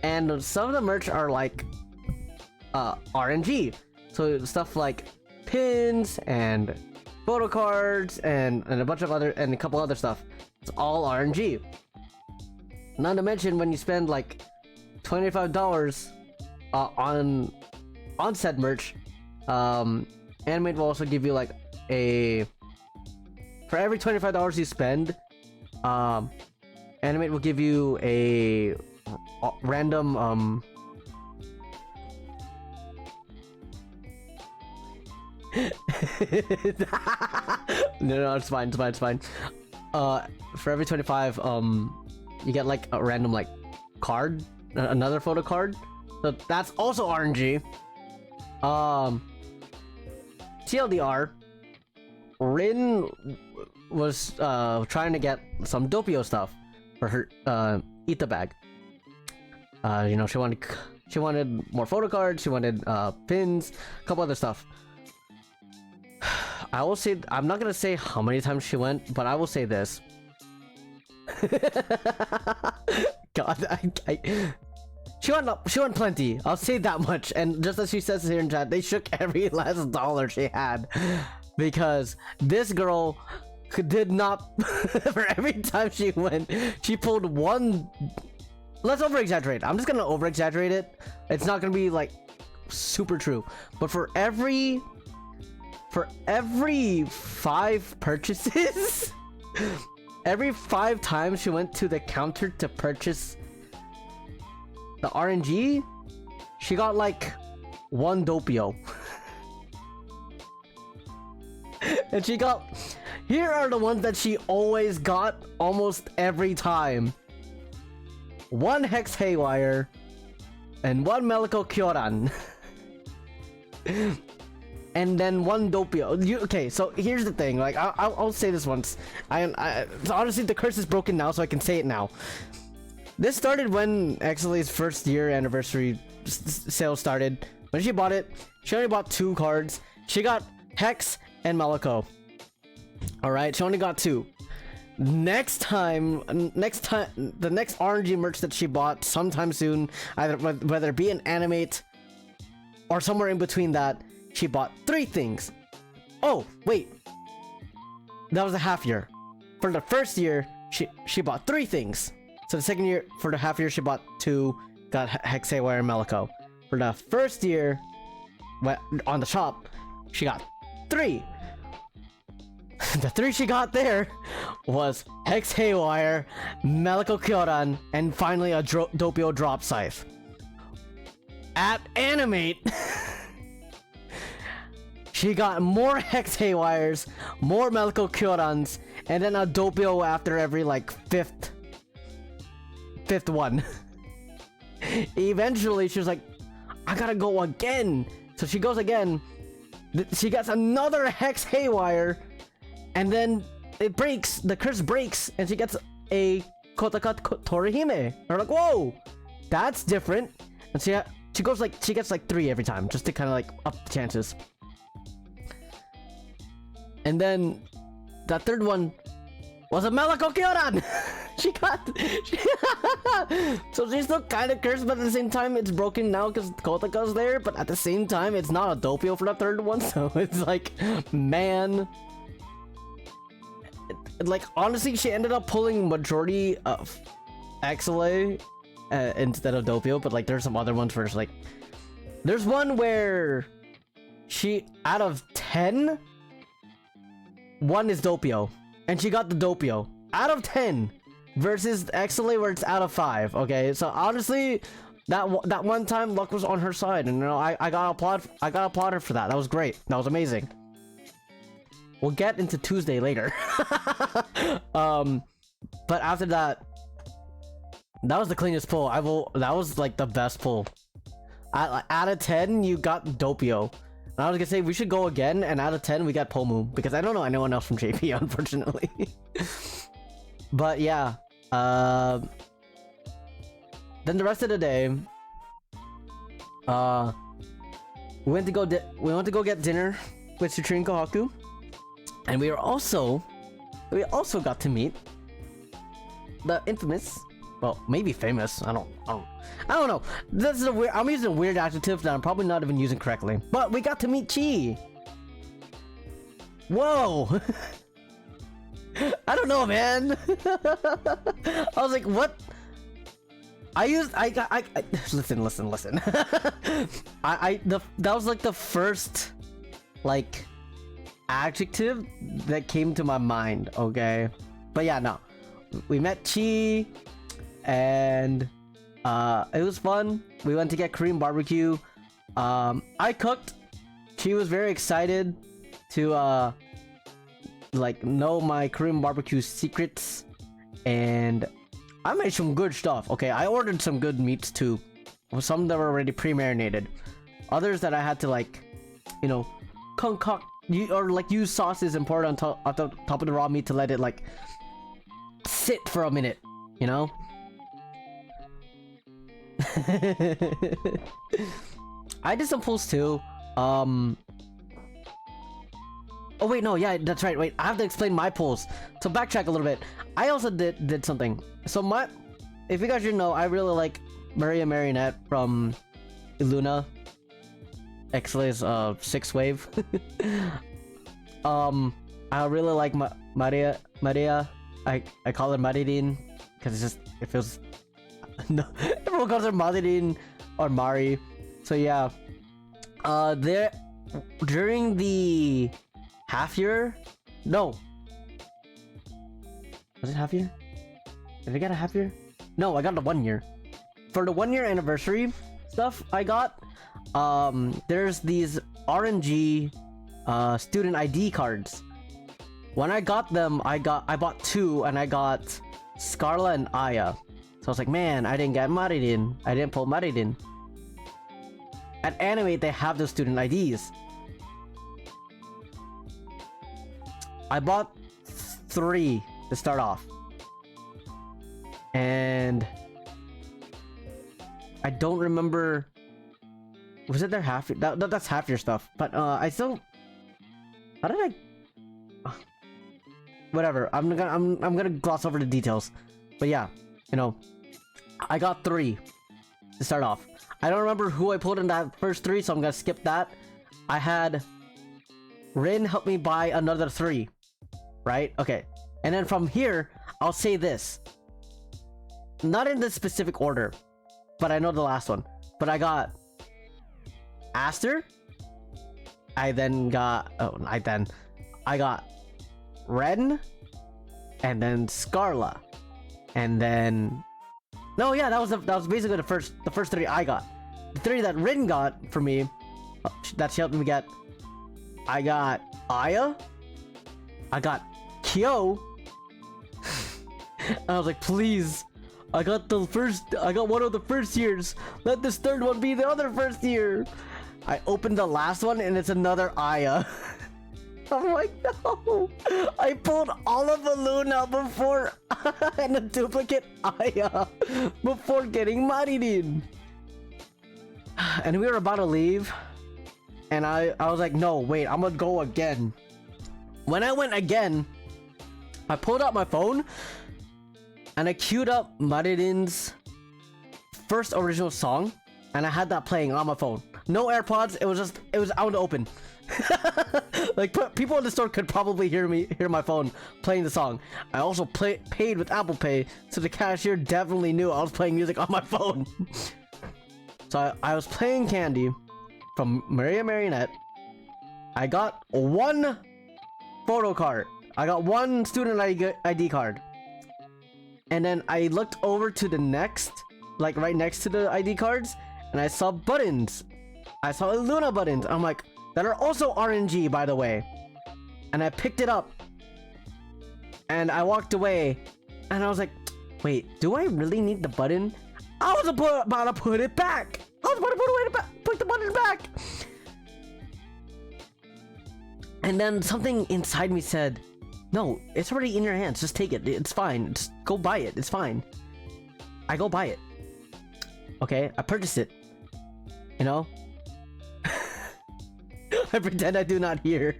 and some of the merch are like RNG. So stuff like pins and photo cards and a bunch of other and a couple other stuff. It's all RNG. Not to mention when you spend like $25 on said merch, Animate will also give you like for every $25 you spend, Animate will give you a random no, it's fine. For every 25, you get like a random like card, another photo card. So that's also RNG. TLDR, Rin was trying to get some Doppio stuff for her Ita bag. You know, she wanted more photo cards, she wanted pins, a couple other stuff. I will say, I'm not gonna say how many times she went, but I will say this. God, she went plenty. I'll say that much. And just as she says here in chat, they shook every last dollar she had, because this girl did not. For every time she went, she pulled one. Let's over exaggerate. I'm just gonna over exaggerate it. It's not gonna be like super true, but for every 5 purchases, every 5 times she went to the counter to purchase the RNG, she got like 1 Doppio. And she got, here are the ones that she always got almost every time: 1 Hex Haywire and 1 Meliko Kyoran. And then 1 Doppio. Okay, so here's the thing. Like, I'll say this once. So honestly, the curse is broken now, so I can say it now. This started when Axelay's first year anniversary sale started. When she bought it, she only bought 2 cards. She got Hex and Meliko. All right, she only got 2. Next time, the next RNG merch that she bought sometime soon, either whether it be an Animate or somewhere in between that, she bought 3 things. Oh, wait. That was a half year. For the first year, she bought 3 things. So the second year, for the half year, she bought 2, got Hex Haywire and Meliko. For the first year, on the shop, she got 3. The 3 she got there was Hex Haywire, Meliko Kyoran, and finally a Doppio Drop Scythe. At Animate, she got more Hex Haywires, more Meliko Kyorans, and then a Doppio after every like fifth one. Eventually, she was like, I gotta go again. So she goes again. She gets another Hex Haywire, and then it breaks. The curse breaks, and she gets a Kotakat Torihime. We're like, whoa, that's different. And she goes like, she gets like 3 every time, just to kind of like up the chances. And then the third one was a Meliko Kyoran. So she's still kind of cursed, but at the same time it's broken now because Kotaka's there, but at the same time it's not a Doppio for the third one, so it's like, man. Like, honestly, she ended up pulling majority of Axelay instead of Doppio, but like there's some other ones where it's like, there's one where she, out of 10, 1 is Doppio, and she got the Doppio out of 10 versus Axelay where it's out of 5. Okay, so honestly, that one time luck was on her side, and you know, I gotta applaud her for that. That was great. That was amazing. We'll get into Tuesday later. But after that, that was the cleanest pull. That was like the best pull. Out of 10, you got Doppio. And I was gonna say we should go again, and out of 10 we got Pomu because I don't know anyone else from JP, unfortunately. But yeah, then the rest of the day, we went to go get dinner with Citrine Kohaku, and we also got to meet the infamous, well, maybe famous. I don't know. This is I'm using a weird adjective that I'm probably not even using correctly. But we got to meet Chi. Whoa. I don't know, man. I was like, what? Listen. That was like the first like adjective that came to my mind, okay? But yeah, no. We met Chi and it was fun. We went to get Korean barbecue. I cooked. Chi was very excited to like know my Korean barbecue secrets, and I made some good stuff. Okay, I ordered some good meats too. Some that were already pre-marinated. Others that I had to like, you know, concoct or like use sauces and pour it on top of the raw meat to let it like sit for a minute, you know? I did some pulls too. Oh wait, no, yeah, that's right. Wait, I have to explain my pulls. So backtrack a little bit. I also did something. So if you guys didn't know, I really like Maria Marionette from Luna X-Lay's 6 wave. I really like Maria. I call her Maridin because it feels no, everyone calls her Maridin or Mari. So yeah, there during the half year, no, was it half year? Did I get a half year? No, I got the 1 year. For the 1 year anniversary stuff I got, there's these RNG student ID cards. When I got them, I bought 2 and I got Scarla and Aya. So I was like, man, I didn't get Maridin. I didn't pull Maridin. At Animate, they have those student IDs. I bought 3 to start off. And I don't remember. Was it their half year? That's half year stuff. But I still. How did I? Whatever. I'm gonna gloss over the details. But yeah, you know, I got 3 to start off. I don't remember who I pulled in that first 3, so I'm gonna skip that. I had Rin help me buy another 3, right? Okay, and then from here, I'll say this. Not in this specific order, but I know the last one. But I got Aster. I got Ren, and then Scarla, and then no, yeah, that was basically the first 3 I got. The 3 that Rin got for me, that she helped me get. I got Aya. I got Kyo. I was like, please. I got one of the first years. Let this third one be the other first year. I opened the last one and it's another Aya. I'm like, no. I pulled all of the Luna before and a duplicate Aya before getting Maridin. And we were about to leave. And I was like, no, wait, I'm gonna go again. When I went again, I pulled out my phone and I queued up Maridin's first original song, and I had that playing on my phone. No AirPods, it was out in the open. Like people in the store could probably hear my phone playing the song. I also paid with Apple Pay, so the cashier definitely knew I was playing music on my phone. So I was playing Candy from Maria Marionette. I got 1 photo card. I got 1 student ID card. And then I looked over to the next, like right next to the ID cards, and I saw buttons. I saw Luna buttons. I'm like, that are also RNG, by the way. And I picked it up. And I walked away. And I was like, wait, do I really need the button? I was about to put it back. I was about to put the button back. And then something inside me said, no, it's already in your hands. Just take it. It's fine. Just go buy it. It's fine. I go buy it. Okay, I purchased it. You know? I pretend I do not hear.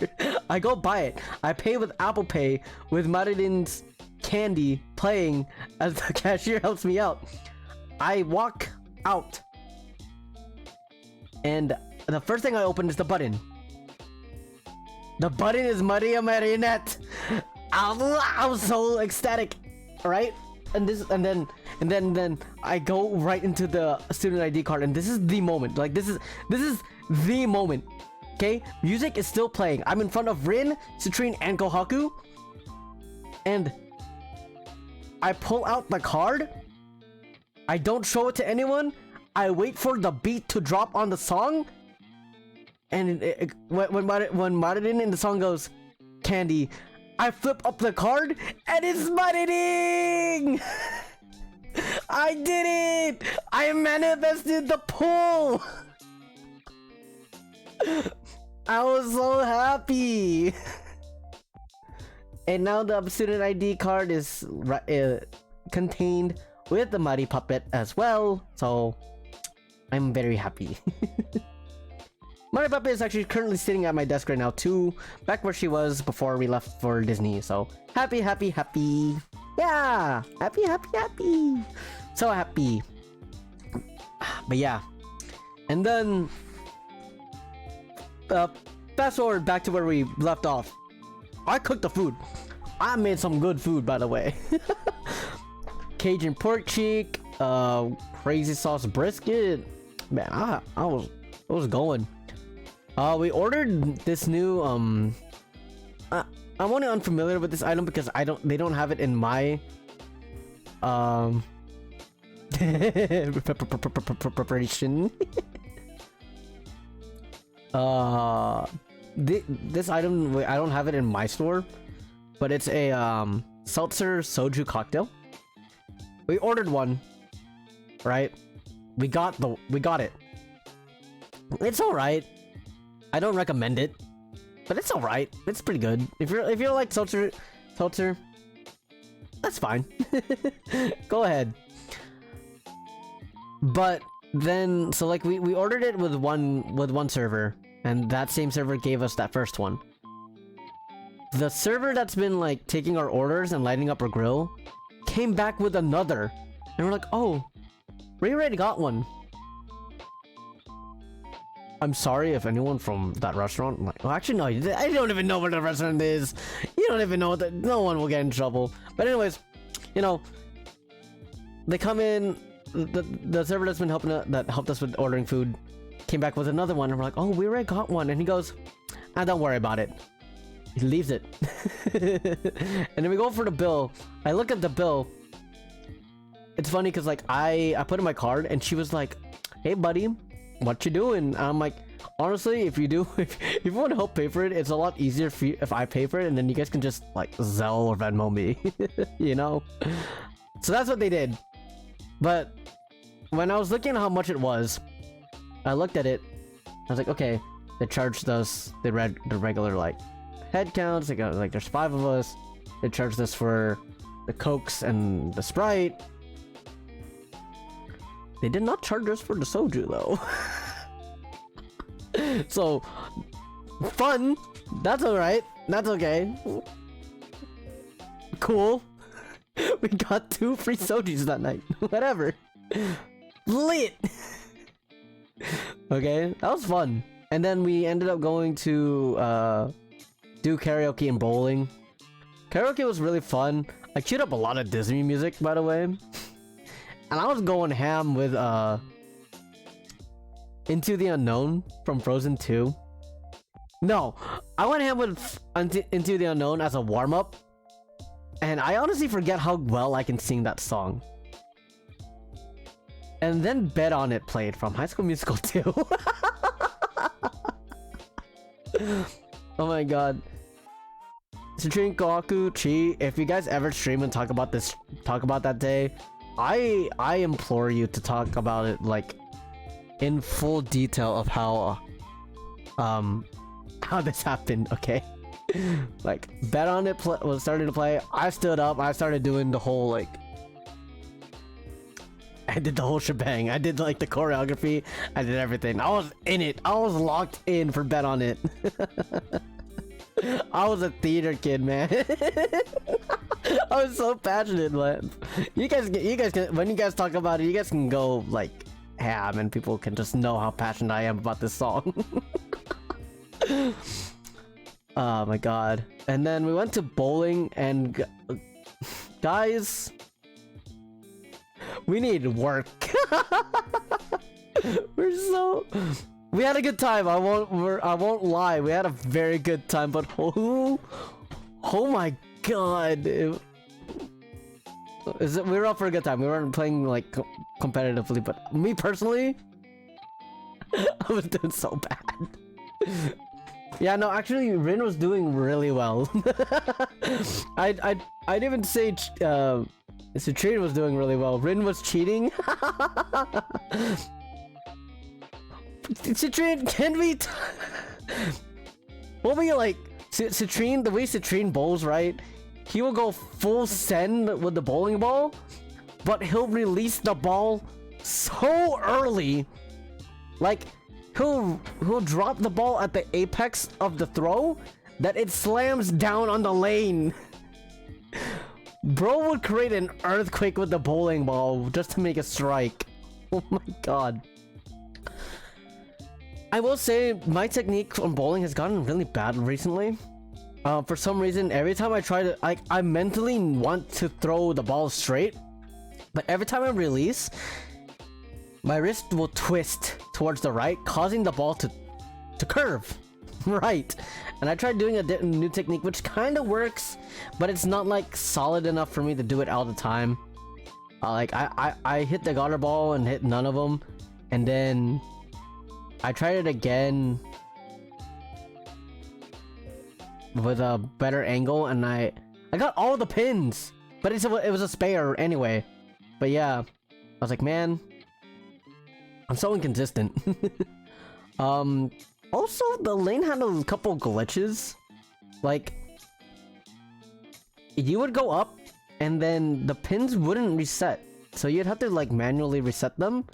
I go buy it. I pay with Apple Pay with Maridin's candy playing as the cashier helps me out. I walk out. And the first thing I open is the button. The button is Maria Marionette. I was so ecstatic, right? And then I go right into the student ID card, and this is the moment. Like this is the moment. Okay, music is still playing. I'm in front of Rin, Citrine, and Kohaku, and I pull out the card. I don't show it to anyone. I wait for the beat to drop on the song. And when Maridin in the song goes, Candy, I flip up the card, and it's Maridin! I did it! I manifested the pull! I was so happy! And now the student ID card is contained with the Mari puppet as well, so I'm very happy. Mari puppet is actually currently sitting at my desk right now too, back where she was before we left for Disney, so happy. Yeah! Happy. So happy. But yeah. And then fast forward back to where we left off. I cooked the food. I made some good food, by the way. Cajun pork cheek, crazy sauce brisket. Man, I was going. We ordered this new I'm only unfamiliar with this item because they don't have it in my preparation. This item, I don't have it in my store, but it's a seltzer soju cocktail. We ordered one, right? We got it. It's all right. I don't recommend it, but it's all right. It's pretty good. If you're like seltzer, that's fine. Go ahead. But then, so like we ordered it with one server, and that same server gave us that first one. The server that's been like taking our orders and lighting up our grill came back with another, and we're like, oh, we already got one. I'm sorry if anyone from that restaurant, like, well, actually no, I don't even know what the restaurant is. You don't even know that. No one will get in trouble. But anyways, you know, they come in. The server that's been that helped us with ordering food came back with another one, and we're like, oh, we already got one. And he goes, don't worry about it. He leaves it. And then we go for the bill. I look at the bill. It's funny because like I put in my card, and she was like, hey buddy, what you doing? And I'm like, honestly, if you want to help pay for it, it's a lot easier for you if I pay for it, and then you guys can just like Zelle or Venmo me. You know? So that's what they did. But when I was looking at how much it was, I looked at it. I was like, okay, they charged us the regular like head counts. They got like there's 5 of us. They charged us for the Cokes and the Sprite. They did not charge us for the soju though. So fun. That's alright. That's okay. Cool. We got 2 free sojus that night. Whatever. Lit. Okay, that was fun. And then we ended up going to do karaoke and bowling. Karaoke was really fun. I queued up a lot of Disney music, by the way. And I was going ham with Into the Unknown from Frozen 2. No, I went ham with Into the Unknown as a warm-up. And I honestly forget how well I can sing that song. And then Bet On It played from High School Musical 2. Oh my god. Citrine, Kohaku, Chi, if you guys ever stream and talk about that day, I implore you to talk about it like in full detail of how how this happened, okay? Like, Bet On It was starting to play. I stood up. I started doing the whole, like... I did the whole shebang. I did, like, the choreography. I did everything. I was in it. I was locked in for Bet On It. I was a theater kid, man. I was so passionate, man. You guys can, when you guys talk about it, you guys can go, like, ham, and people can just know how passionate I am about this song. Oh my god. And then we went to bowling, and guys, we need work. We had a good time. I won't lie. We had a very good time, but oh my god. We were up for a good time. We weren't playing like competitively, but me personally, I was doing so bad. Yeah, no, actually, Rin was doing really well. I'd even say Citrine was doing really well. Rin was cheating. Citrine, can we? What were you like? Citrine, the way Citrine bowls, right? He will go full send with the bowling ball, but he'll release the ball so early, like. He'll drop the ball at the apex of the throw that it slams down on the lane. Bro would create an earthquake with the bowling ball just to make a strike. Oh my god. I will say my technique on bowling has gotten really bad recently. For some reason, every time I try to, I mentally want to throw the ball straight, but every time I release, my wrist will twist towards the right, causing the ball to curve right. And I tried doing a new technique, which kind of works, but it's not like solid enough for me to do it all the time. Like I hit the gutter ball and hit none of them, and then I tried it again with a better angle, and I got all the pins, but it was a spare anyway. But yeah, I was like, man, I'm so inconsistent. Also, the lane had a couple glitches. Like, you would go up, and then the pins wouldn't reset. So you'd have to, like, manually reset them.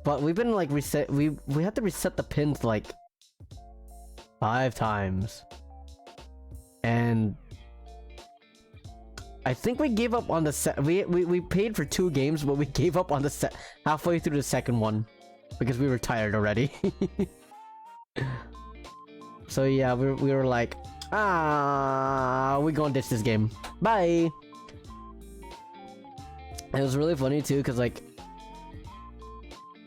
But we've been, like, we had to reset the pins, like, 5 times. And I think we gave up on the set. We paid for 2 games, but we gave up on the set halfway through the second one because we were tired already. So yeah, we were like, we gonna ditch this game. Bye. It was really funny too, cause like,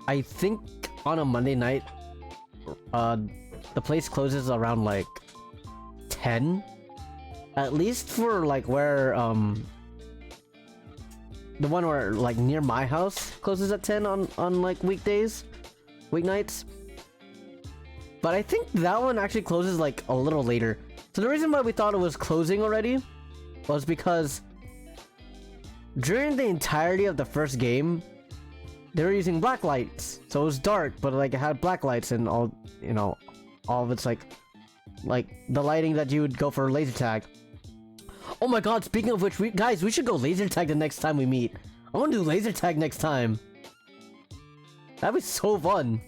I think on a Monday night, the place closes around like 10. At least for like where the one where like near my house closes at 10 on like weeknights. But I think that one actually closes like a little later. So the reason why we thought it was closing already was because during the entirety of the first game, they were using black lights. So it was dark, but like it had black lights and all, you know, all of it's like the lighting that you would go for laser tag. Oh my god, speaking of which, guys, we should go laser tag the next time we meet. I want to do laser tag next time. That'd be so fun.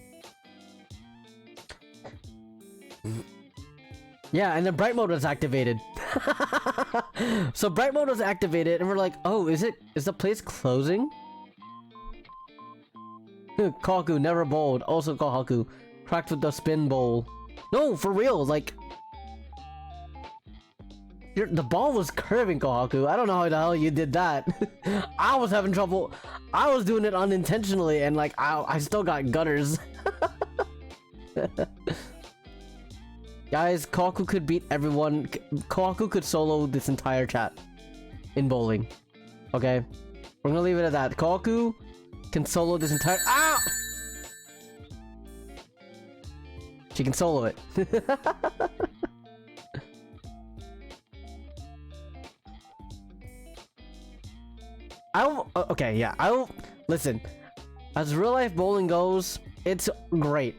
Yeah, and then bright mode was activated. So bright mode was activated, and we're like, oh, is the place closing? Kaku, never bowled. Also call Haku. Cracked with the spin bowl. No, for real, like... the ball was curving, Kohaku. I don't know how the hell you did that. I was having trouble. I was doing it unintentionally, and like, I still got gutters. Guys, Kohaku could beat everyone. Kohaku could solo this entire chat in bowling. Okay? We're gonna leave it at that. Kohaku can solo this entire... Ah! She can solo it. Okay, yeah, listen, as real life bowling goes, it's great.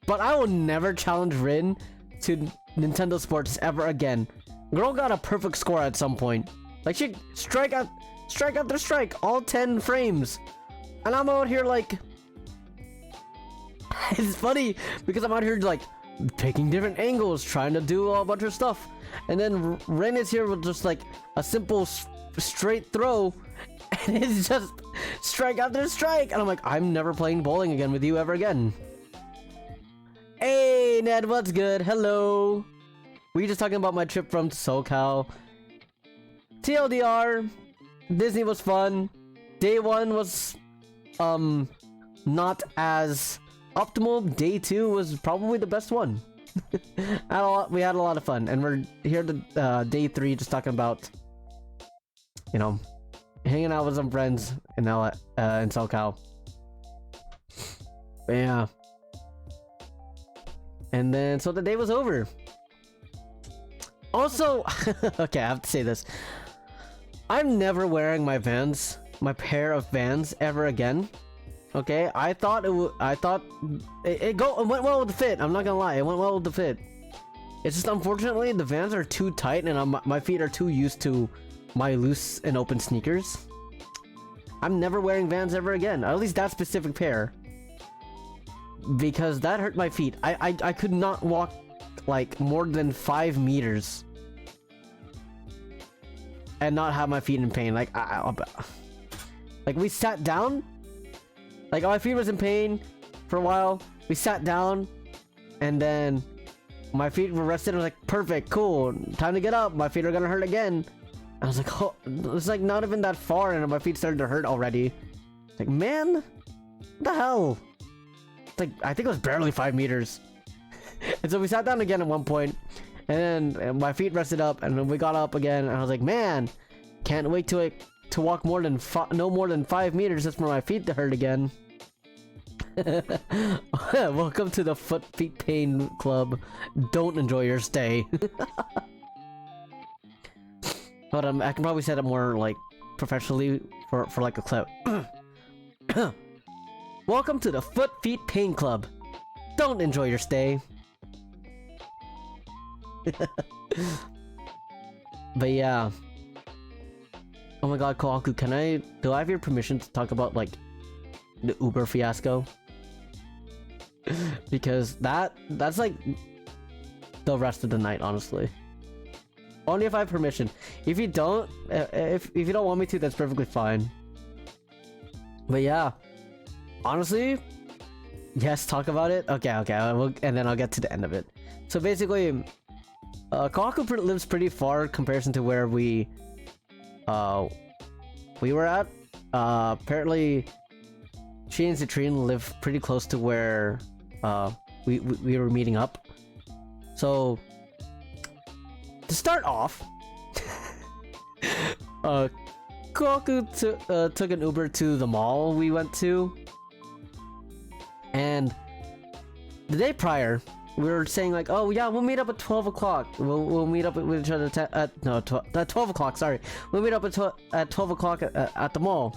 but I will never challenge Rin to Nintendo Sports ever again. Girl got a perfect score at some point. Like, she strike after strike, all 10 frames. And I'm out here like... It's funny, because I'm out here like, taking different angles, trying to do a bunch of stuff. And then Ren is here with just like, a simple straight throw. And it's just strike after strike. And I'm like, I'm never playing bowling again with you ever again. Hey, Ned, what's good? Hello. We were just talking about my trip from SoCal. TLDR, Disney was fun. Day 1 was, not as optimal. Day 2 was probably the best one. We had a lot of fun. And we're here to, day 3 just talking about, you know, hanging out with some friends in SoCal. But yeah. And then, so the day was over. Also, okay, I have to say this. I'm never wearing my Vans, my pair of Vans, ever again. Okay, I thought it went well with the fit. I'm not gonna lie, it went well with the fit. It's just unfortunately the Vans are too tight, and my feet are too used to my loose and open sneakers. I'm never wearing Vans ever again, or at least that specific pair, because that hurt my feet. I could not walk like more than 5 meters and not have my feet in pain. Like like we sat down, like my feet was in pain for a while. We sat down, and then my feet were rested. I was like, perfect, cool, time to get up. My feet are gonna hurt again. I was like, oh, it's like not even that far, and my feet started to hurt already. Like, man, what the hell? It's like, I think it was barely 5 meters. And so we sat down again at one point, and then my feet rested up, and then we got up again, and I was like, man, can't wait to walk no more than 5 meters just for my feet to hurt again. Welcome to the Feet Pain Club. Don't enjoy your stay. But I can probably set it more like professionally for like a clip. Welcome to the Feet Pain Club. Don't enjoy your stay. But yeah. Oh my god, Kohaku, do I have your permission to talk about like the Uber fiasco? Because that's like the rest of the night, honestly. Only if I have permission. If you don't, if you don't want me to, that's perfectly fine. But yeah, honestly, yes, talk about it. Okay, and then I'll get to the end of it. So basically, Kohaku lives pretty far in comparison to where we were at. Apparently, she and Citrine live pretty close to where we were meeting up. So to start off, Kohaku took an Uber to the mall we went to, and the day prior, we were saying like, oh yeah, we'll meet up at 12 o'clock. We'll meet up with each other at 12 o'clock. Sorry, we'll meet up at 12 o'clock at the mall.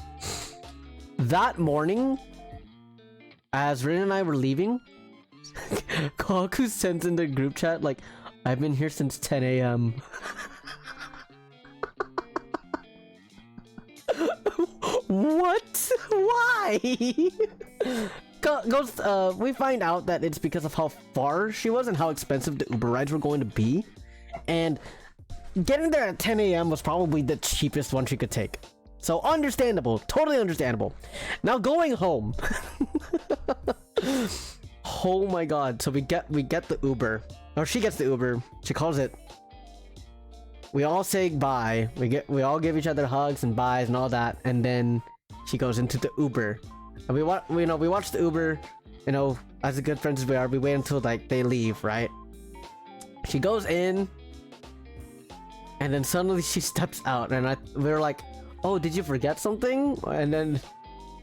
That morning, as Rin and I were leaving, Kohaku sends in the group chat like, I've been here since 10 a.m. What? Why? We find out that it's because of how far she was and how expensive the Uber rides were going to be. And getting there at 10 a.m. was probably the cheapest one she could take. So understandable, totally understandable. Now going home. Oh my god, so we get the Uber. Or she gets the Uber. She calls it. We all say bye. We all give each other hugs and byes and all that, and then she goes into the Uber. And we watch the Uber, you know, as the good friends as we are, we wait until like they leave, right? She goes in, and then suddenly she steps out, and we were like, oh, did you forget something? And then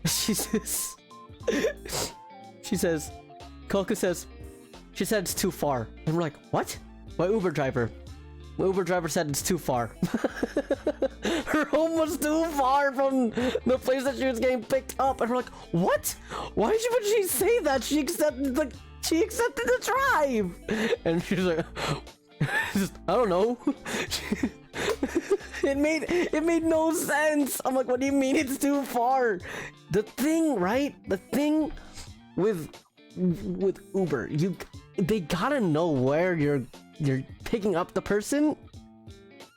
she says, Kohaku says, she said it's too far. And we're like, what? My Uber driver said it's too far. Her home was too far from the place that she was getting picked up. And we're like, what? Why would she say that? She accepted like She accepted the drive, and she's like, I don't know. It made no sense. I'm like, what do you mean it's too far? The thing, right? The thing with Uber, they gotta know where you're picking up the person,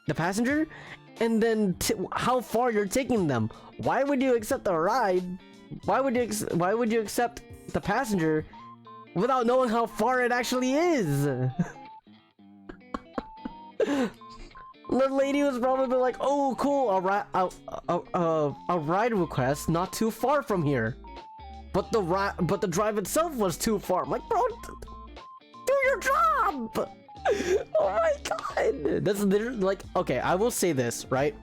the passenger, and then how far you're taking them. Why would you accept a ride? Why would you accept the passenger without knowing how far it actually is? The lady was probably like, "Oh, cool, a ride request not too far from here," but the drive itself was too far. I'm like, bro, do your job. Oh my god, that's literally like, okay, I will say this, right?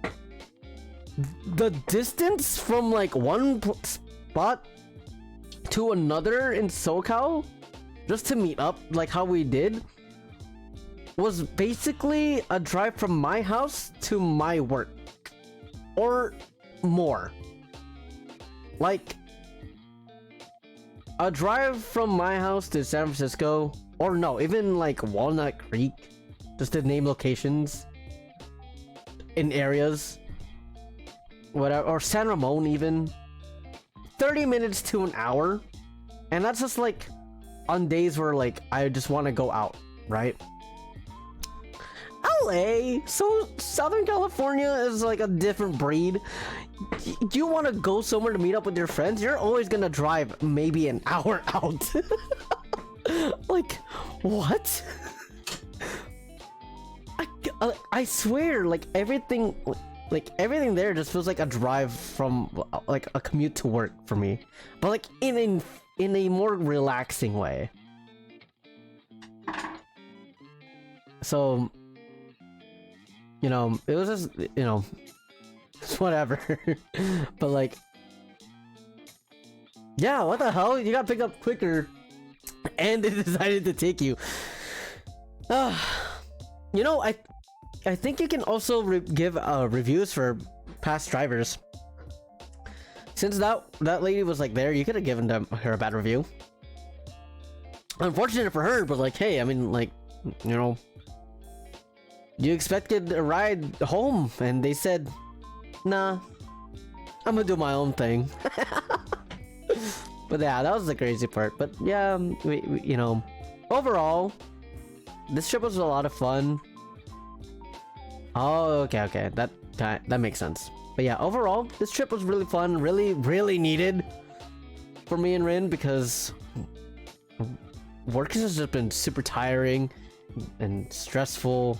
The distance from like one spot to another in SoCal, just to meet up, like how we did, was basically a drive from my house to my work, or more. Like a drive from my house to San Francisco, or no, even like Walnut Creek, just to name locations in areas, whatever, or San Ramon even, 30 minutes to an hour. And that's just like on days where like I just want to go out, right? LA, so Southern California is like a different breed. You want to go somewhere to meet up with your friends, you're always gonna drive maybe an hour out. Like, what? I swear, like everything there just feels like a drive from like a commute to work for me, but like in a more relaxing way. So, you know, it was just, you know, it's whatever. But like, yeah, what the hell? You got picked up quicker, and they decided to take you. You know, I think you can also give reviews for past drivers. Since that lady was like there, you could have given her a bad review. Unfortunate for her, but like, hey, I mean, like, you know, you expected a ride home, and they said, nah, I'm gonna do my own thing. But yeah, that was the crazy part. But yeah, we you know, overall, this trip was a lot of fun. Oh, okay, that makes sense. But yeah, overall, this trip was really fun, really needed for me and Rin, because work has just been super tiring and stressful.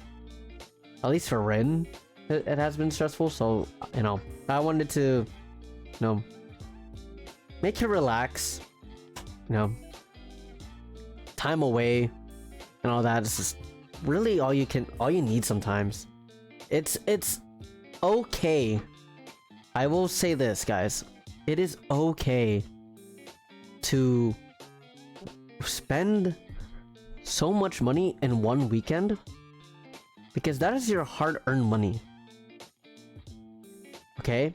At least for Rin, it has been stressful. So, you know, I wanted to, you know, make her relax, you know, time away and all that. It's just really all you need sometimes. It's okay. I will say this, guys. It is okay to spend so much money in one weekend, because that is your hard-earned money. Okay?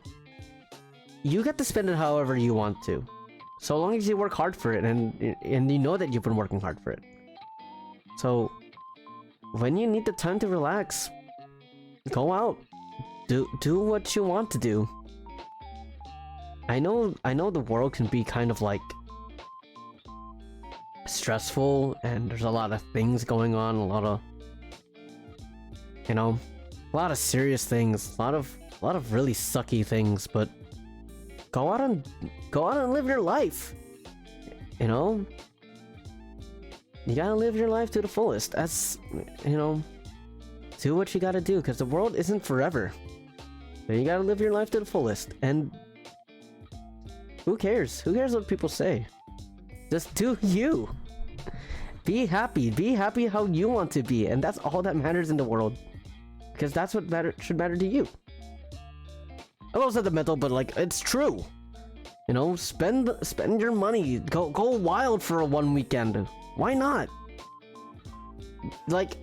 You get to spend it however you want to, so long as you work hard for it, and you know that you've been working hard for it. So when you need the time to relax, go out, do what you want to do. I know the world can be kind of like stressful, and there's a lot of things going on, a lot of, you know, a lot of serious things, a lot of really sucky things, but go out and live your life. You know, you gotta live your life to the fullest. That's, you know, do what you gotta do, because the world isn't forever. So you gotta live your life to the fullest. And who cares? Who cares what people say? Just do you. Be happy how you want to be, and that's all that matters in the world, because that's what should matter to you. A little sentimental, but like, it's true. You know, spend your money. Go wild for one weekend. Why not? Like,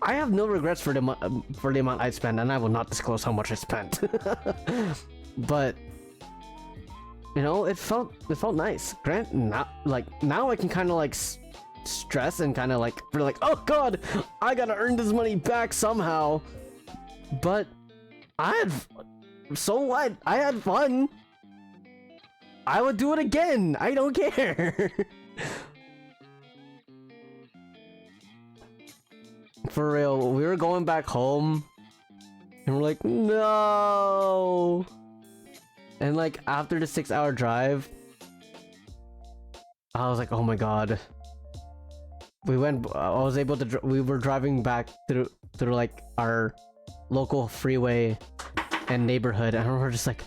I have no regrets for the amount I spent, and I will not disclose how much I spent. But, you you know, it felt nice. Grant, not like now I can kind of like stress and kind of like feel like, oh god, I gotta earn this money back somehow. But I had so what? I had fun. I would do it again. I don't care. For real, we were going back home and we're like, no. And like after the 6-hour drive, I was like, oh my god. We were driving back through like our local freeway and neighborhood, and we're just like,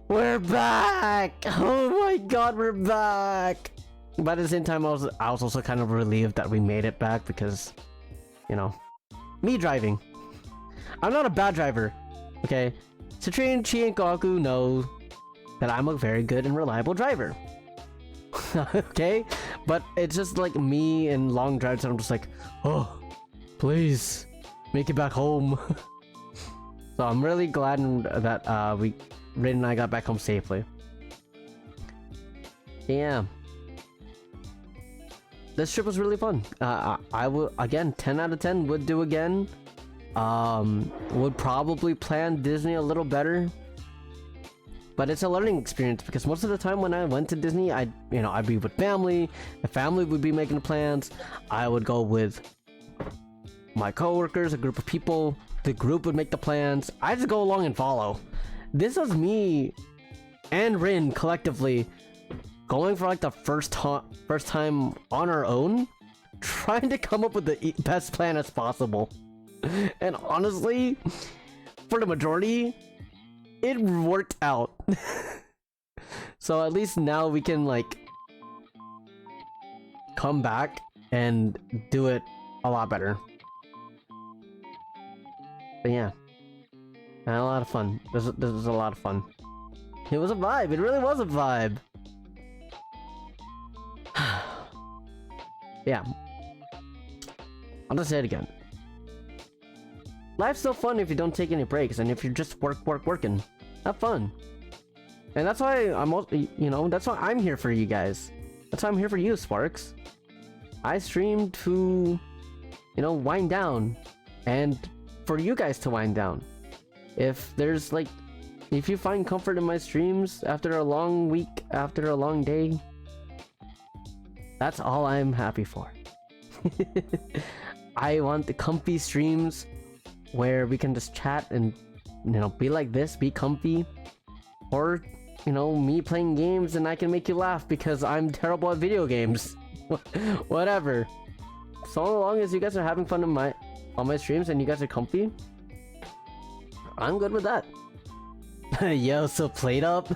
we're back. Oh my god, we're back. But at the same time, I was also kind of relieved that we made it back because, you know, me driving. I'm not a bad driver, okay? Citrine, Chi, and Gaku know that I'm a very good and reliable driver. Okay? But it's just like me and long drives, and I'm just like, oh, please, make it back home. So I'm really glad that Rin and I got back home safely. Yeah. This trip was really fun. I would, again, 10 out of 10 would do again. Would probably plan Disney a little better. But it's a learning experience because most of the time when I went to Disney, I'd be with family. The family would be making the plans. I would go with my coworkers, a group of people. The group would make the plans. I just go along and follow. This was me and Rin collectively going for like the first time on our own, trying to come up with the best plan as possible. And honestly, for the majority, it worked out. So at least now we can like come back and do it a lot better. But yeah, I had a lot of fun. This was a lot of fun. It was a vibe. It really was a vibe. Yeah, I'll just say it again. Life's so fun if you don't take any breaks, and if you're just working. Have fun. And that's why that's why I'm here for you guys. That's why I'm here for you, Sparks. I stream to, wind down, and for you guys to wind down. If you find comfort in my streams after a long week, after a long day, that's all I'm happy for. I want the comfy streams where we can just chat and, be like this, be comfy. Or, me playing games and I can make you laugh because I'm terrible at video games. Whatever. So long as you guys are having fun on my streams and you guys are comfy, I'm good with that. Yo, so played up?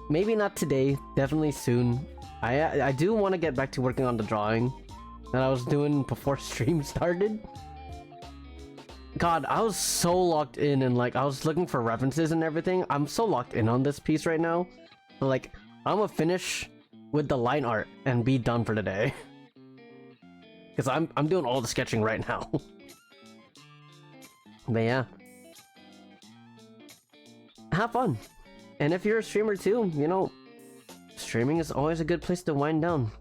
Maybe not today, definitely soon. I do want to get back to working on the drawing that I was doing before stream started. God, I was so locked in and I was looking for references and everything. I'm so locked in on this piece right now. But, I'm gonna finish with the line art and be done for the day. Because I'm doing all the sketching right now. But yeah. Have fun. And if you're a streamer too, streaming is always a good place to wind down.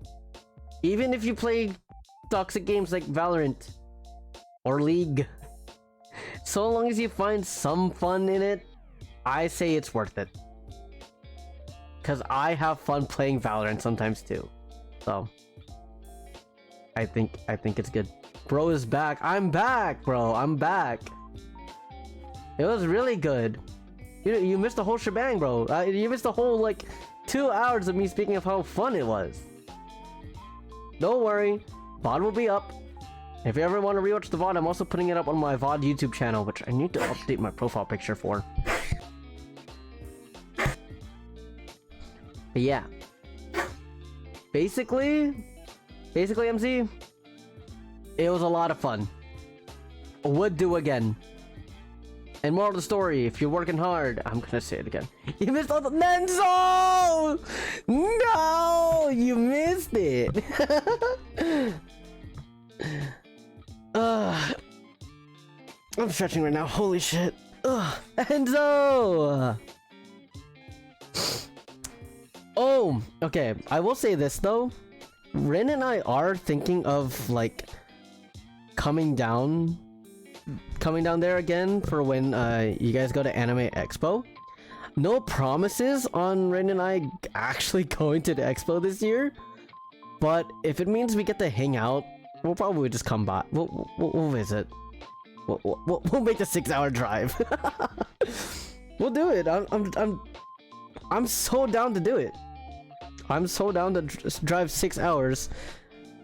Even if you play toxic games like Valorant or League. So long as you find some fun in it, I say it's worth it. Because I have fun playing Valorant sometimes too. So I think it's good. Bro is back. I'm back, bro. I'm back. It was really good. You missed the whole shebang, bro. You missed the whole 2 hours of me speaking of how fun it was. Don't worry, VOD will be up. If you ever want to rewatch the VOD, I'm also putting it up on my VOD YouTube channel, which I need to update my profile picture for. But yeah. Basically, MC, it was a lot of fun. Would do again. And moral of the story, if you're working hard, I'm gonna say it again. You missed all the Menzo! No! You missed it! I'm stretching right now, holy shit. Enzo! Oh, okay. I will say this though. Rin and I are thinking of like coming down there again for when you guys go to Anime Expo. No promises on Rin and I actually going to the expo this year, but if it means we get to hang out, we'll probably just come by. We'll visit. We'll make the 6-hour drive. We'll do it. I'm so down to do it. I'm so down to drive 6 hours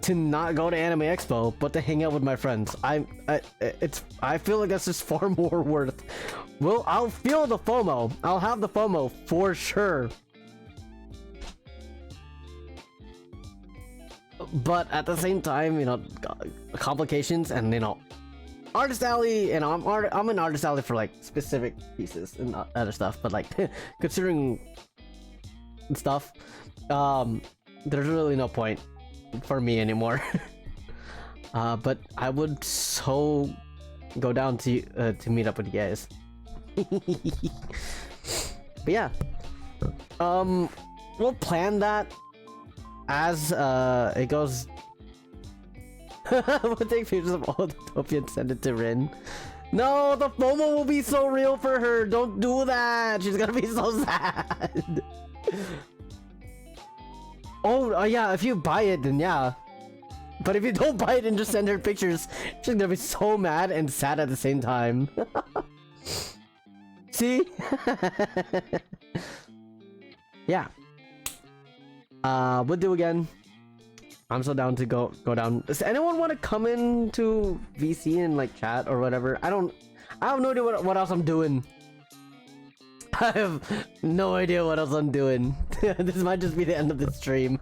to not go to Anime Expo, but to hang out with my friends. I feel like that's just far more worth. Well, I'll feel the FOMO. I'll have the FOMO for sure. But at the same time, you know, complications and, you know, Artist Alley, and I'm an Artist Alley for like specific pieces and other stuff, but like considering stuff, there's really no point for me anymore. But I would so go down to meet up with you guys. But yeah, we'll plan that as it goes. We'll take pictures of all the Topia and send it to Rin. No, the FOMO will be so real for her. Don't do that. She's gonna be so sad. Oh, yeah, if you buy it, then yeah. But if you don't buy it and just send her pictures, she's gonna be so mad and sad at the same time. See? Yeah. We'll do again. I'm so down to go down. Does anyone want to come into VC and like chat or whatever? I have no idea what else I'm doing. I have no idea what else I'm doing. This might just be the end of the stream.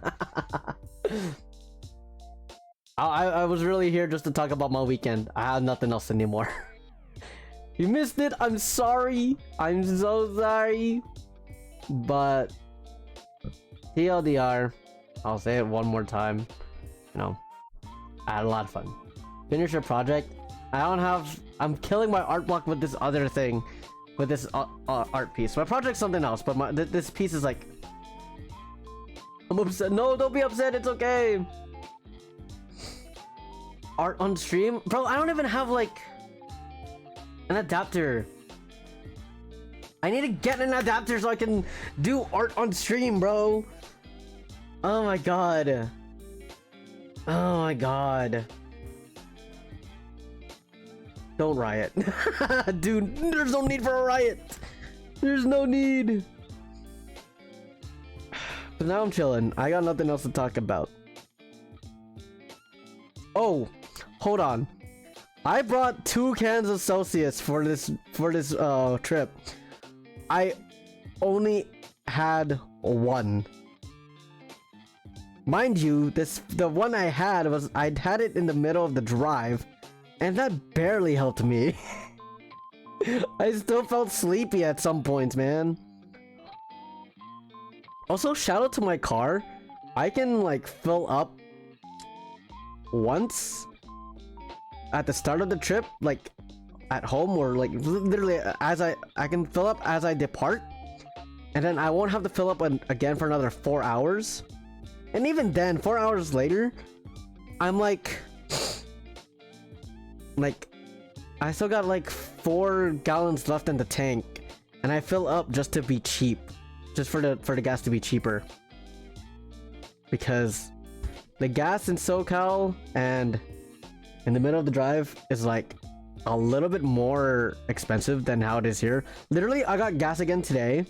I was really here just to talk about my weekend. I have nothing else anymore. You missed it. I'm sorry. I'm so sorry. But TLDR, I'll say it one more time. You know, I had a lot of fun. Finish your project. I'm killing my art block with this other thing. With this art piece. My project's something else, but this piece is like... I'm upset. No, don't be upset. It's okay. Art on stream? Bro, I don't even have like... an adapter. I need to get an adapter so I can do art on stream, bro. Oh my god. Oh my god. Don't riot. Dude, there's no need for a riot. There's no need. But now I'm chilling. I got nothing else to talk about. Oh, hold on. I brought 2 cans of Celsius for this trip. I only had 1. Mind you, the one I had was I'd had it in the middle of the drive, and that barely helped me. I still felt sleepy at some points, man. Also, shout out to my car. I can like fill up once at the start of the trip, like at home, or like literally as I can fill up as I depart, and then I won't have to fill up again for another 4 hours. And even then, 4 hours later, I'm like I still got like 4 gallons left in the tank, and I fill up just to be cheap, just for the gas to be cheaper, because the gas in SoCal and in the middle of the drive is like a little bit more expensive than how it is here. Literally, I got gas again today.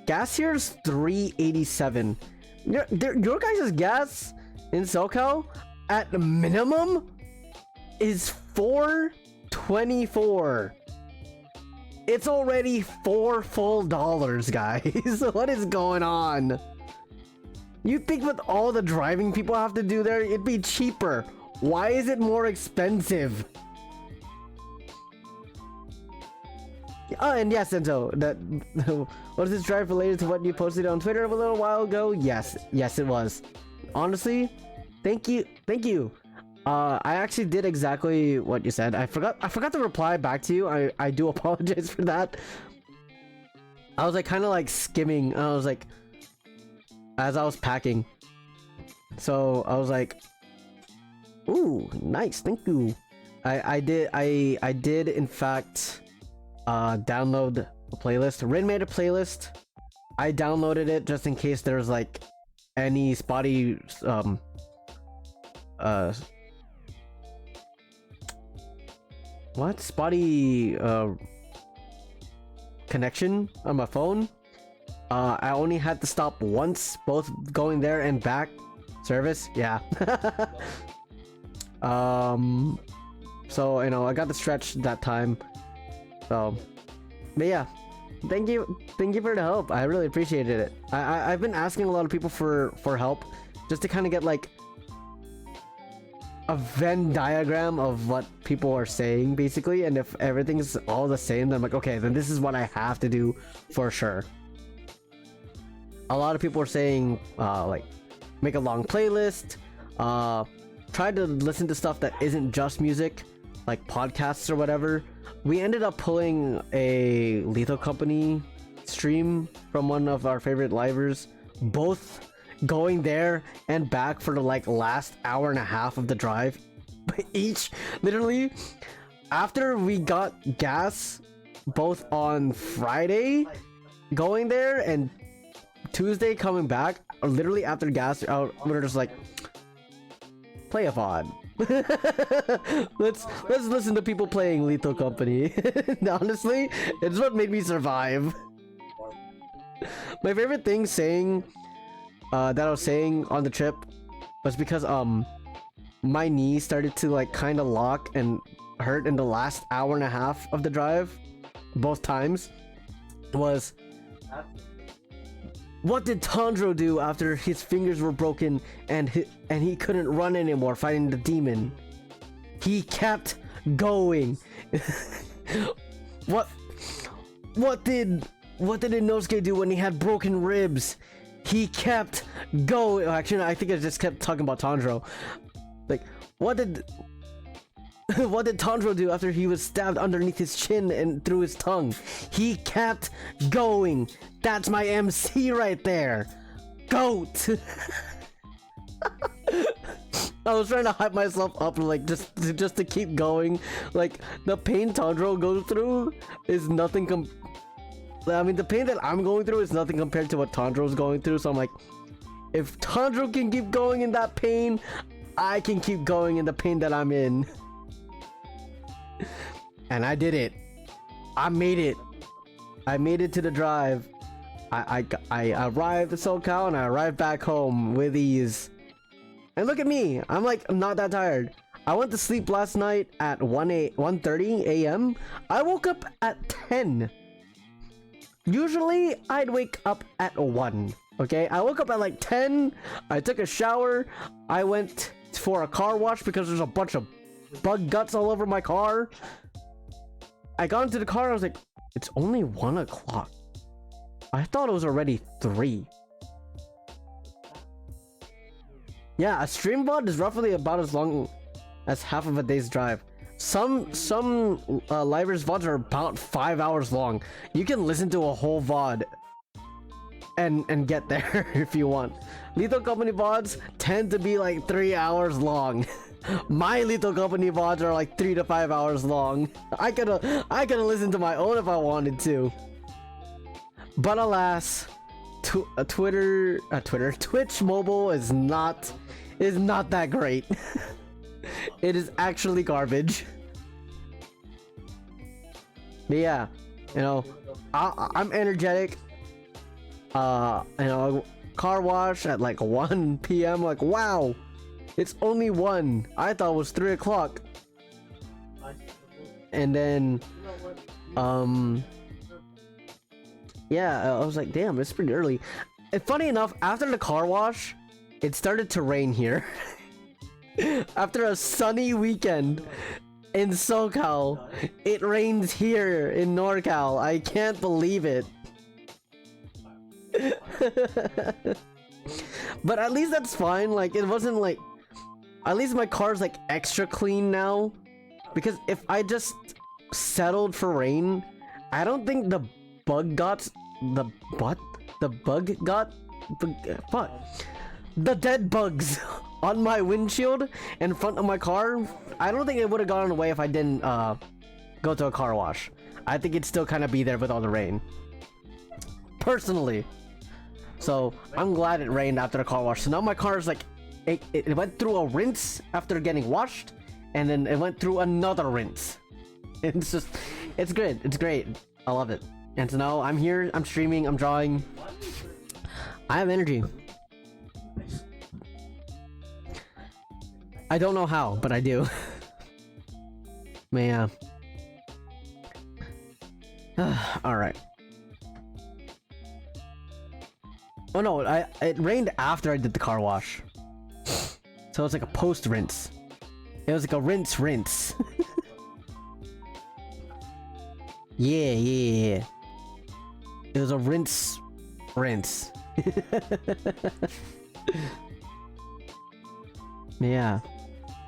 Gas here is $3.87. Your guys' gas in SoCal at minimum is $4.24. It's already $4 full, guys. What is going on? You think with all the driving people have to do there, it'd be cheaper? Why is it more expensive? Oh, and yes, Enzo, that was this drive related to what you posted on Twitter a little while ago? Yes, it was. Honestly, thank you. I actually did exactly what you said. I forgot to reply back to you. I do apologize for that. I was like kind of like skimming. I was like, as I was packing. So I was like, ooh, nice, thank you. I did in fact download a playlist. Rin made a playlist. I downloaded it just in case there's like any spotty spotty connection on my phone. I only had to stop once, both going there and back. Service, yeah. So you know, I got the stretch that time. So, but yeah, thank you for the help. I really appreciated it. I've been asking a lot of people for help, just to kind of get like a Venn diagram of what people are saying, basically. And if everything's all the same, then I'm like, okay, then this is what I have to do for sure. A lot of people are saying like make a long playlist, try to listen to stuff that isn't just music, like podcasts or whatever. We ended up pulling a Lethal Company stream from one of our favorite livers, both going there and back for the like last hour and a half of the drive. Each, literally, after we got gas both on Friday going there and Tuesday coming back, literally after gas out, we're just like, play a VOD. let's listen to people playing Lethal Company. Honestly, it's what made me survive. My favorite thing saying that I was saying on the trip was because my knee started to like kind of lock and hurt in the last hour and a half of the drive, both times. Was, what did Tanjiro do after his fingers were broken and he couldn't run anymore fighting the demon? He kept going. What did Inosuke do when he had broken ribs? He kept going. Actually, I think I just kept talking about Tanjiro. Like, what did Tanjiro do after he was stabbed underneath his chin and through his tongue? He kept going. That's my MC right there. Goat. I was trying to hype myself up, like just to keep going. Like, the pain Tanjiro goes through is nothing I mean, the pain that I'm going through is nothing compared to what Tanjiro's going through. So I'm like, if Tanjiro can keep going in that pain, I can keep going in the pain that I'm in. And I did it. I made it. I made it to the drive. I arrived at SoCal and I arrived back home with ease. And look at me. I'm like not that tired. I went to sleep last night at 1:30 a.m. I woke up at 10. Usually I'd wake up at 1. Okay, I woke up at like 10. I took a shower. I went for a car wash because there's a bunch of bug guts all over my car. I got into the car and I was like, it's only 1 o'clock. I thought it was already 3. Yeah, a stream VOD is roughly about as long as half of a day's drive. Some livers VODs are about 5 hours long. You can listen to a whole VOD and get there if you want. Lethal Company VODs tend to be like 3 hours long. My Lethal Company VODs are like 3 to 5 hours long. I could listen to my own if I wanted to. But alas, Twitch mobile is not that great. It is actually garbage. But yeah, you know, I'm energetic. You know, car wash at like 1 p.m. Like, wow, it's only 1. I thought it was 3 o'clock. And then, yeah, I was like, damn, it's pretty early. And funny enough, after the car wash, it started to rain here. After a sunny weekend in SoCal, it rains here in NorCal. I can't believe it. But at least that's fine. Like, it wasn't like, at least my car's like extra clean now. Because if I just settled for rain, I don't think the bug got Fuck. The dead bugs on my windshield in front of my car. I don't think it would have gone away if I didn't go to a car wash. I think it'd still kind of be there with all the rain. Personally. So I'm glad it rained after the car wash. So now my car is like, it went through a rinse after getting washed, and then it went through another rinse. It's just, it's good. It's great. I love it. And so now I'm here, I'm streaming, I'm drawing. I have energy. I don't know how, but I do. Man. Alright. Oh no, it rained after I did the car wash. So it's like a post rinse. It was like a rinse. Yeah. It was a rinse. Yeah.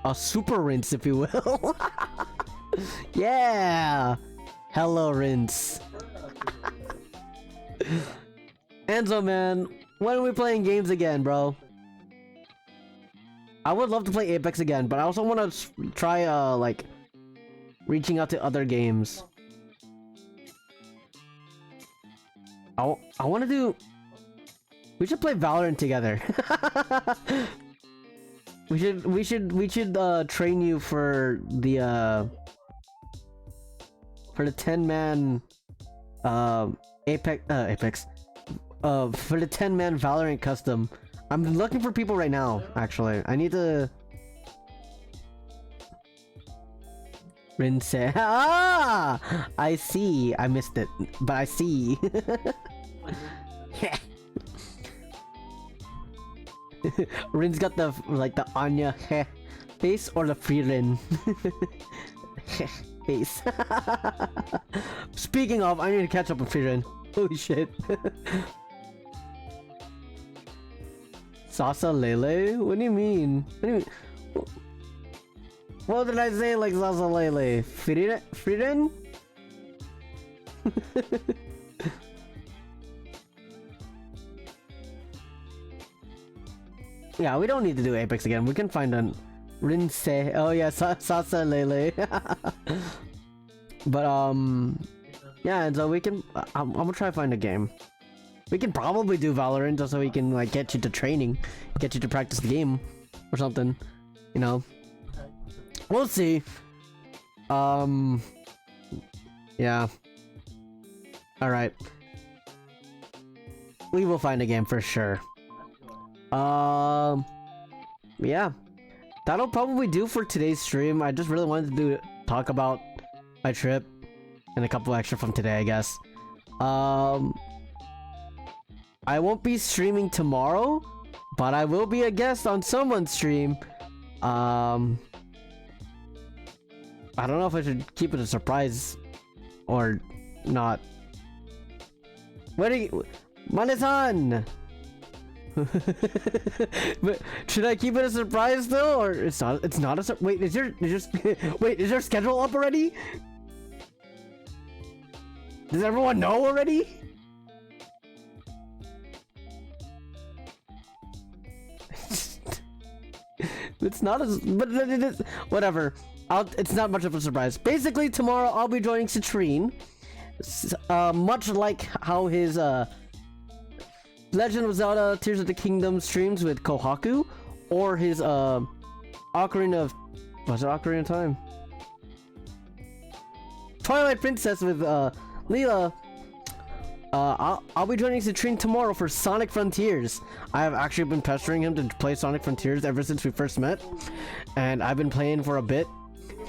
A super rinse, if you will. Yeah. Hello, rinse. Enzo, man, when are we playing games again, bro? I would love to play Apex again, but I also want to try, like, reaching out to other games. I want to do... We should play Valorant together. we should train you for the 10-man Apex for the 10-man Valorant custom. I'm looking for people right now, actually. I need to rinse. Ah, I see. I missed it, but I see. Rin's got the the Anya face or the Frieren face. Speaking of, I need to catch up with Frieren. Holy shit. Sasa Lele? What do you mean? What did I say like Sasa Lele? Frieren? Yeah, we don't need to do Apex again. We can find a Rinse. Oh yeah, Sasa Lele. But yeah, and so we can. I'm gonna try to find a game. We can probably do Valorant just so we can like get you to training, get you to practice the game, or something. You know. We'll see. Yeah. All right. We will find a game for sure. Yeah, that'll probably do for today's stream. I just really wanted to talk about my trip and a couple extra from today, I guess. I won't be streaming tomorrow, but I will be a guest on someone's stream. I don't know if I should keep it a surprise or not. Where do you... Mane-san! But should I keep it a surprise though, or it's not? It's not a wait. Is your wait? Is your schedule up already? Does everyone know already? It's not as, but it is, whatever. It's not much of a surprise. Basically, tomorrow I'll be joining Citrine. Much like how his Legend of Zelda Tears of the Kingdom streams with Kohaku, or his Ocarina of... Was it Ocarina of Time? Twilight Princess with Leela. I'll be joining Citrine tomorrow for Sonic Frontiers. I have actually been pestering him to play Sonic Frontiers ever since we first met, and I've been playing for a bit.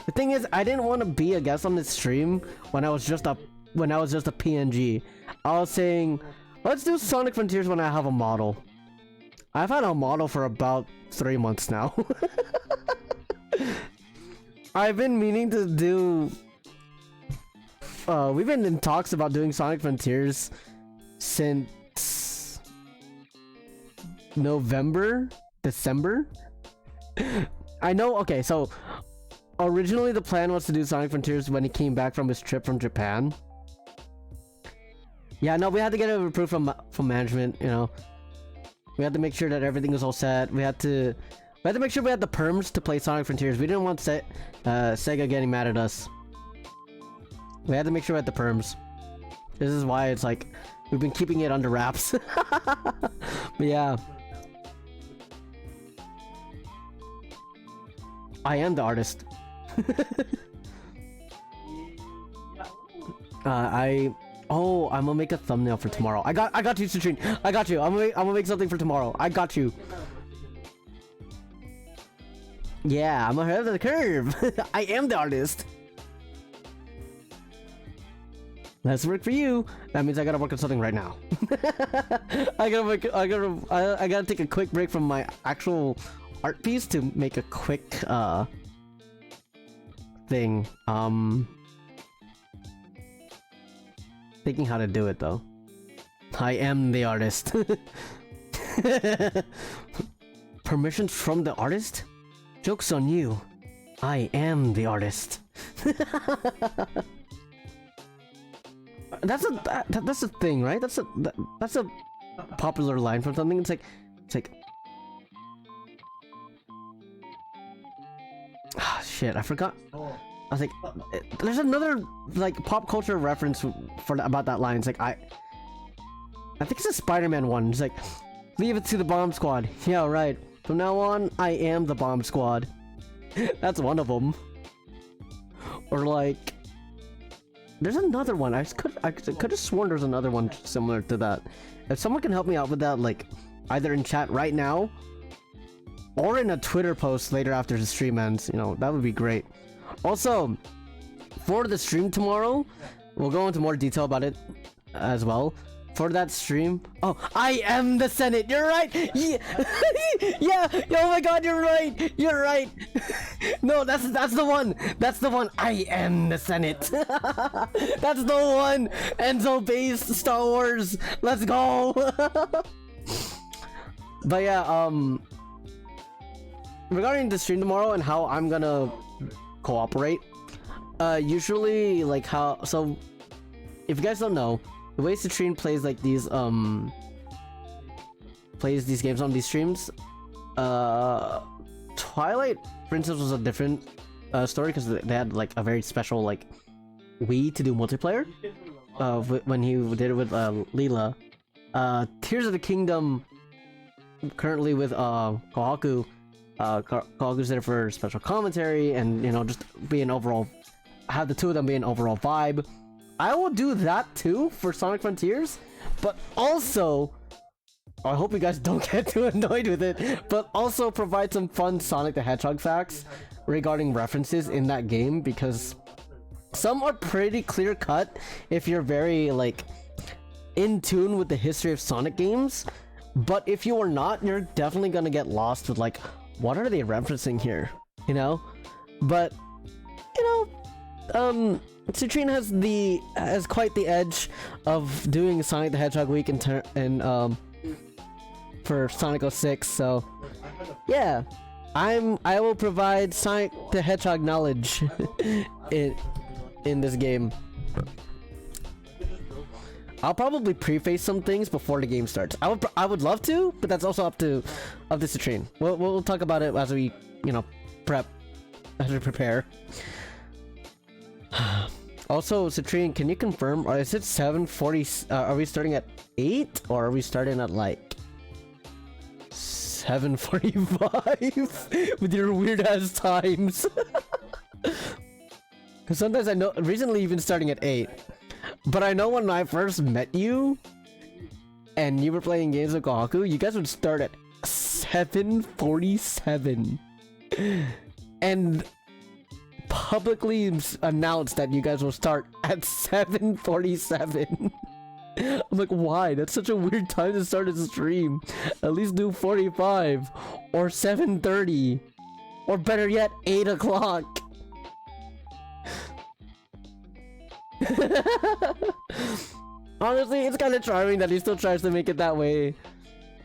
The thing is, I didn't want to be a guest on this stream when I was just a PNG. I was saying, let's do Sonic Frontiers when I have a model. I've had a model for about 3 months now. I've been meaning to do... we've been in talks about doing Sonic Frontiers since... December? I know, okay, so... Originally the plan was to do Sonic Frontiers when he came back from his trip from Japan. Yeah, no, we had to get it approved from management, you know. We had to make sure that everything was all set. We had to make sure we had the perms to play Sonic Frontiers. We didn't want Sega getting mad at us. We had to make sure we had the perms. This is why it's like we've been keeping it under wraps. But yeah. I am the artist. I'm gonna make a thumbnail for tomorrow. I got you, Citrine. I got you. I'm gonna make something for tomorrow. I got you. Yeah, I'm ahead of the curve. I am the artist. Let's work for you. That means I gotta work on something right now. I gotta take a quick break from my actual art piece to make a quick thing. Thinking how to do it though. I am the artist. Permissions from the artist? Joke's on you. I am the artist. That's a thing, right? That's a popular line from something. It's like ah, shit, I forgot. I was like, there's another like pop culture reference about that line. It's like I think it's a Spider-Man one. It's like, leave it to the bomb squad. Yeah, right. From now on, I am the bomb squad. That's one of them. Or like, there's another one. I could have sworn there's another one similar to that. If someone can help me out with that, like either in chat right now or in a Twitter post later after the stream ends, you know, that would be great. Also, for the stream tomorrow, we'll go into more detail about it as well. For that stream, oh, I am the Senate. You're right. Yeah, yeah. Oh my God, you're right. You're right. No, that's the one. That's the one. I am the Senate. That's the one. Enzo based Star Wars. Let's go. But yeah, regarding the stream tomorrow and how I'm gonna cooperate, usually like how, so if you guys don't know, the way Citrine plays like these games on these streams, Twilight Princess was a different story because they had like a very special like Wii to do multiplayer when he did it with Leela. Tears of the Kingdom currently with Kohaku. Kohaku's there for special commentary and, you know, just be an overall, have the two of them be an overall vibe. I will do that too for Sonic Frontiers, but also, I hope you guys don't get too annoyed with it, but also provide some fun Sonic the Hedgehog facts regarding references in that game, because some are pretty clear cut if you're very like in tune with the history of Sonic games, but if you are not, you're definitely gonna get lost with like, what are they referencing here, you know? But, you know, Citrine has quite the edge of doing Sonic the Hedgehog week for Sonic 06, so yeah, I will provide Sonic the Hedgehog knowledge in this game. I'll probably preface some things before the game starts. I would love to, but that's also up to Citrine. We'll talk about it as we, you know, prepare. Also, Citrine, can you confirm, or is it 7:40? Are we starting at 8, or are we starting at like 7:45 with your weird ass times? Because sometimes I know. Recently, you've been starting at 8, but I know when I first met you, and you were playing games with Kohaku, you guys would start at 7:47, and publicly announced that you guys will start at 7:47. I'm like, why? That's such a weird time to start a stream. At least do 45 or 7:30, or better yet, 8 o'clock. Honestly, it's kind of charming that he still tries to make it that way.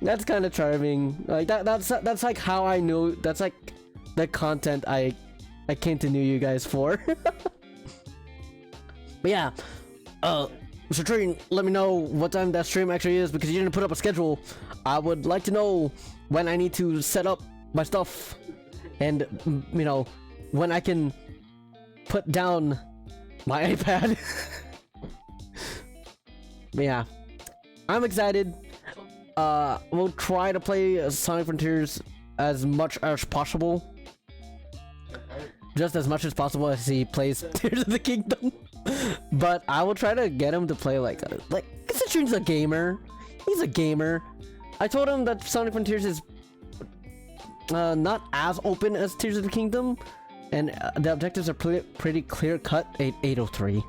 That's kind of charming. Like that's like how I knew. That's like the content I came to know you guys for. But yeah, Citrine, let me know what time that stream actually is, because you didn't put up a schedule. I would like to know when I need to set up my stuff, and you know, when I can put down my iPad. But yeah, I'm excited. We'll try to play Sonic Frontiers as much as possible. Just as much as possible as he plays Tears of the Kingdom. But I will try to get him to play like Citrine's a gamer. He's a gamer. I told him that Sonic Frontiers is not as open as Tears of the Kingdom, and the objectives are pretty clear cut at 803.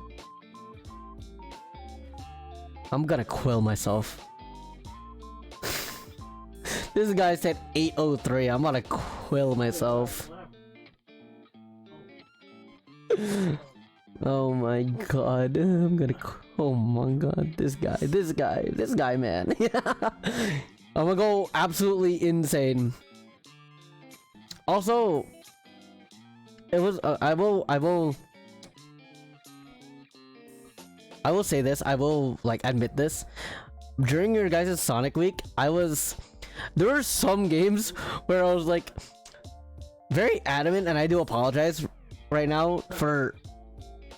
I'm gonna quill myself. This guy said 803. I'm gonna quill myself. Oh my god. I'm gonna. Oh my god. This guy, man. I'm gonna go absolutely insane. Also, it was. I will say this. I will admit this. During your guys' Sonic Week, there were some games where I was like very adamant, and I do apologize right now for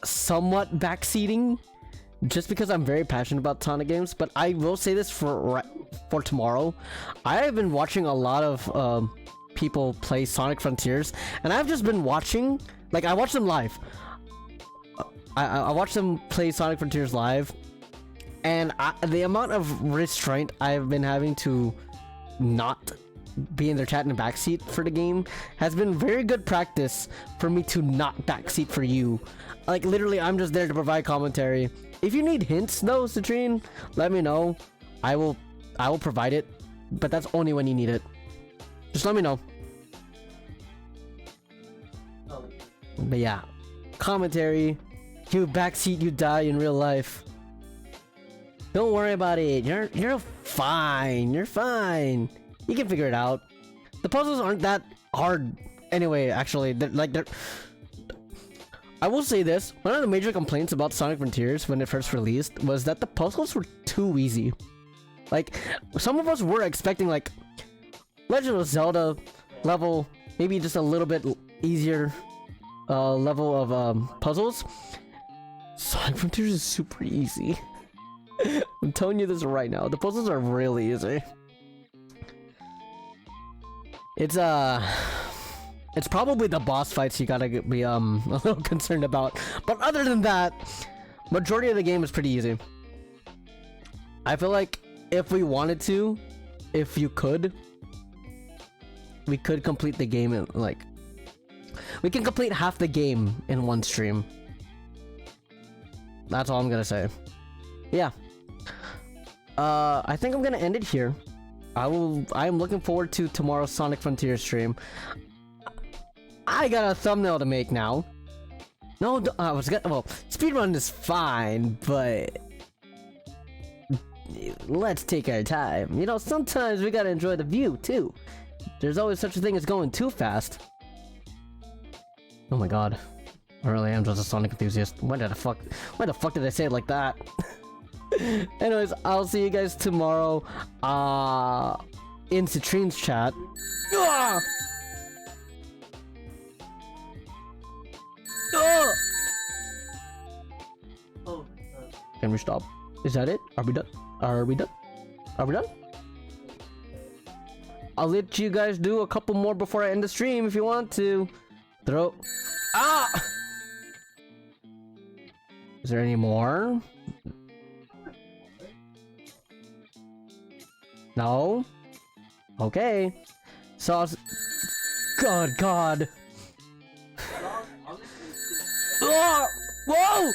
somewhat backseating, just because I'm very passionate about Sonic games. But I will say this for tomorrow. I have been watching a lot of people play Sonic Frontiers, and I've just been watching. I watched them live. I watched them play Sonic Frontiers live, and the amount of restraint I've been having to not be in their chat in the backseat for the game has been very good practice for me to not backseat for you. Literally, I'm just there to provide commentary. If you need hints though, Citrine, let me know. I will provide it, but that's only when you need it. Just let me know. But yeah, commentary. You backseat, you die in real life. Don't worry about it. You're fine. You're fine. You can figure it out. The puzzles aren't that hard anyway. Actually, I will say this. One of the major complaints about Sonic Frontiers when it first released was that the puzzles were too easy. Some of us were expecting Legend of Zelda level, maybe just a little bit easier level of puzzles. Sonic Frontiers is super easy. I'm telling you this right now. The puzzles are really easy. It's probably the boss fights you gotta be a little concerned about. But other than that, majority of the game is pretty easy. I feel like if we wanted to, if you could, we could complete the game in we can complete half the game in one stream. That's all I'm gonna say. Yeah. I think I'm gonna end it here. I am looking forward to tomorrow's Sonic Frontier stream. I got a thumbnail to make now. No, well, speedrun is fine, but let's take our time. You know, sometimes we gotta enjoy the view too. There's always such a thing as going too fast. Oh my god. I really am just a Sonic enthusiast. Why the fuck did I say it like that? Anyways, I'll see you guys tomorrow in Citrine's chat. Ah! Ah! Can we stop? Is that it? Are we done? Are we done? Are we done? I'll let you guys do a couple more before I end the stream if you want to. Throw. Ah! Is there any more? No? Okay. So God. Oh! Whoa!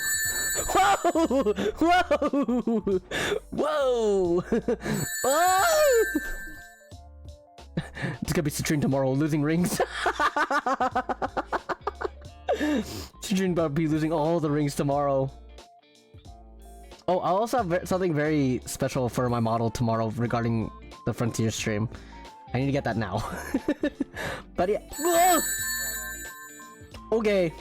Whoa! Oh! It's gonna be Citrine tomorrow, losing rings. Citrine about to be losing all the rings tomorrow. Oh, I also have something very special for my model tomorrow regarding the Frontier stream. I need to get that now. But yeah. Whoa! Okay,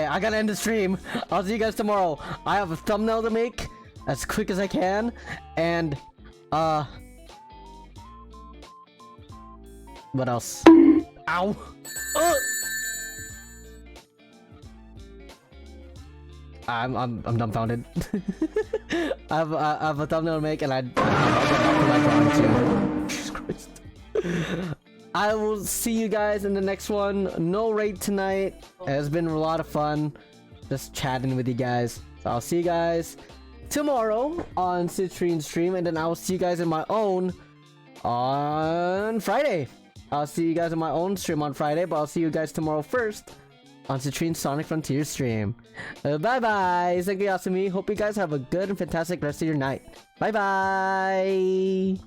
I gotta end the stream. I'll see you guys tomorrow. I have a thumbnail to make as quick as I can, and What else? Ow! I'm dumbfounded. I have a thumbnail to make, and I'll get back to my drawing too. Jesus Christ. I will see you guys in the next one. No raid tonight. It's been a lot of fun just chatting with you guys. So I'll see you guys tomorrow on Citrine stream, and then I'll see you guys in my own on Friday. I'll see you guys in my own stream on Friday, but I'll see you guys tomorrow first on Citrine Sonic Frontier stream. Bye bye. Thank you, Yasumi. Hope you guys have a good and fantastic rest of your night. Bye bye.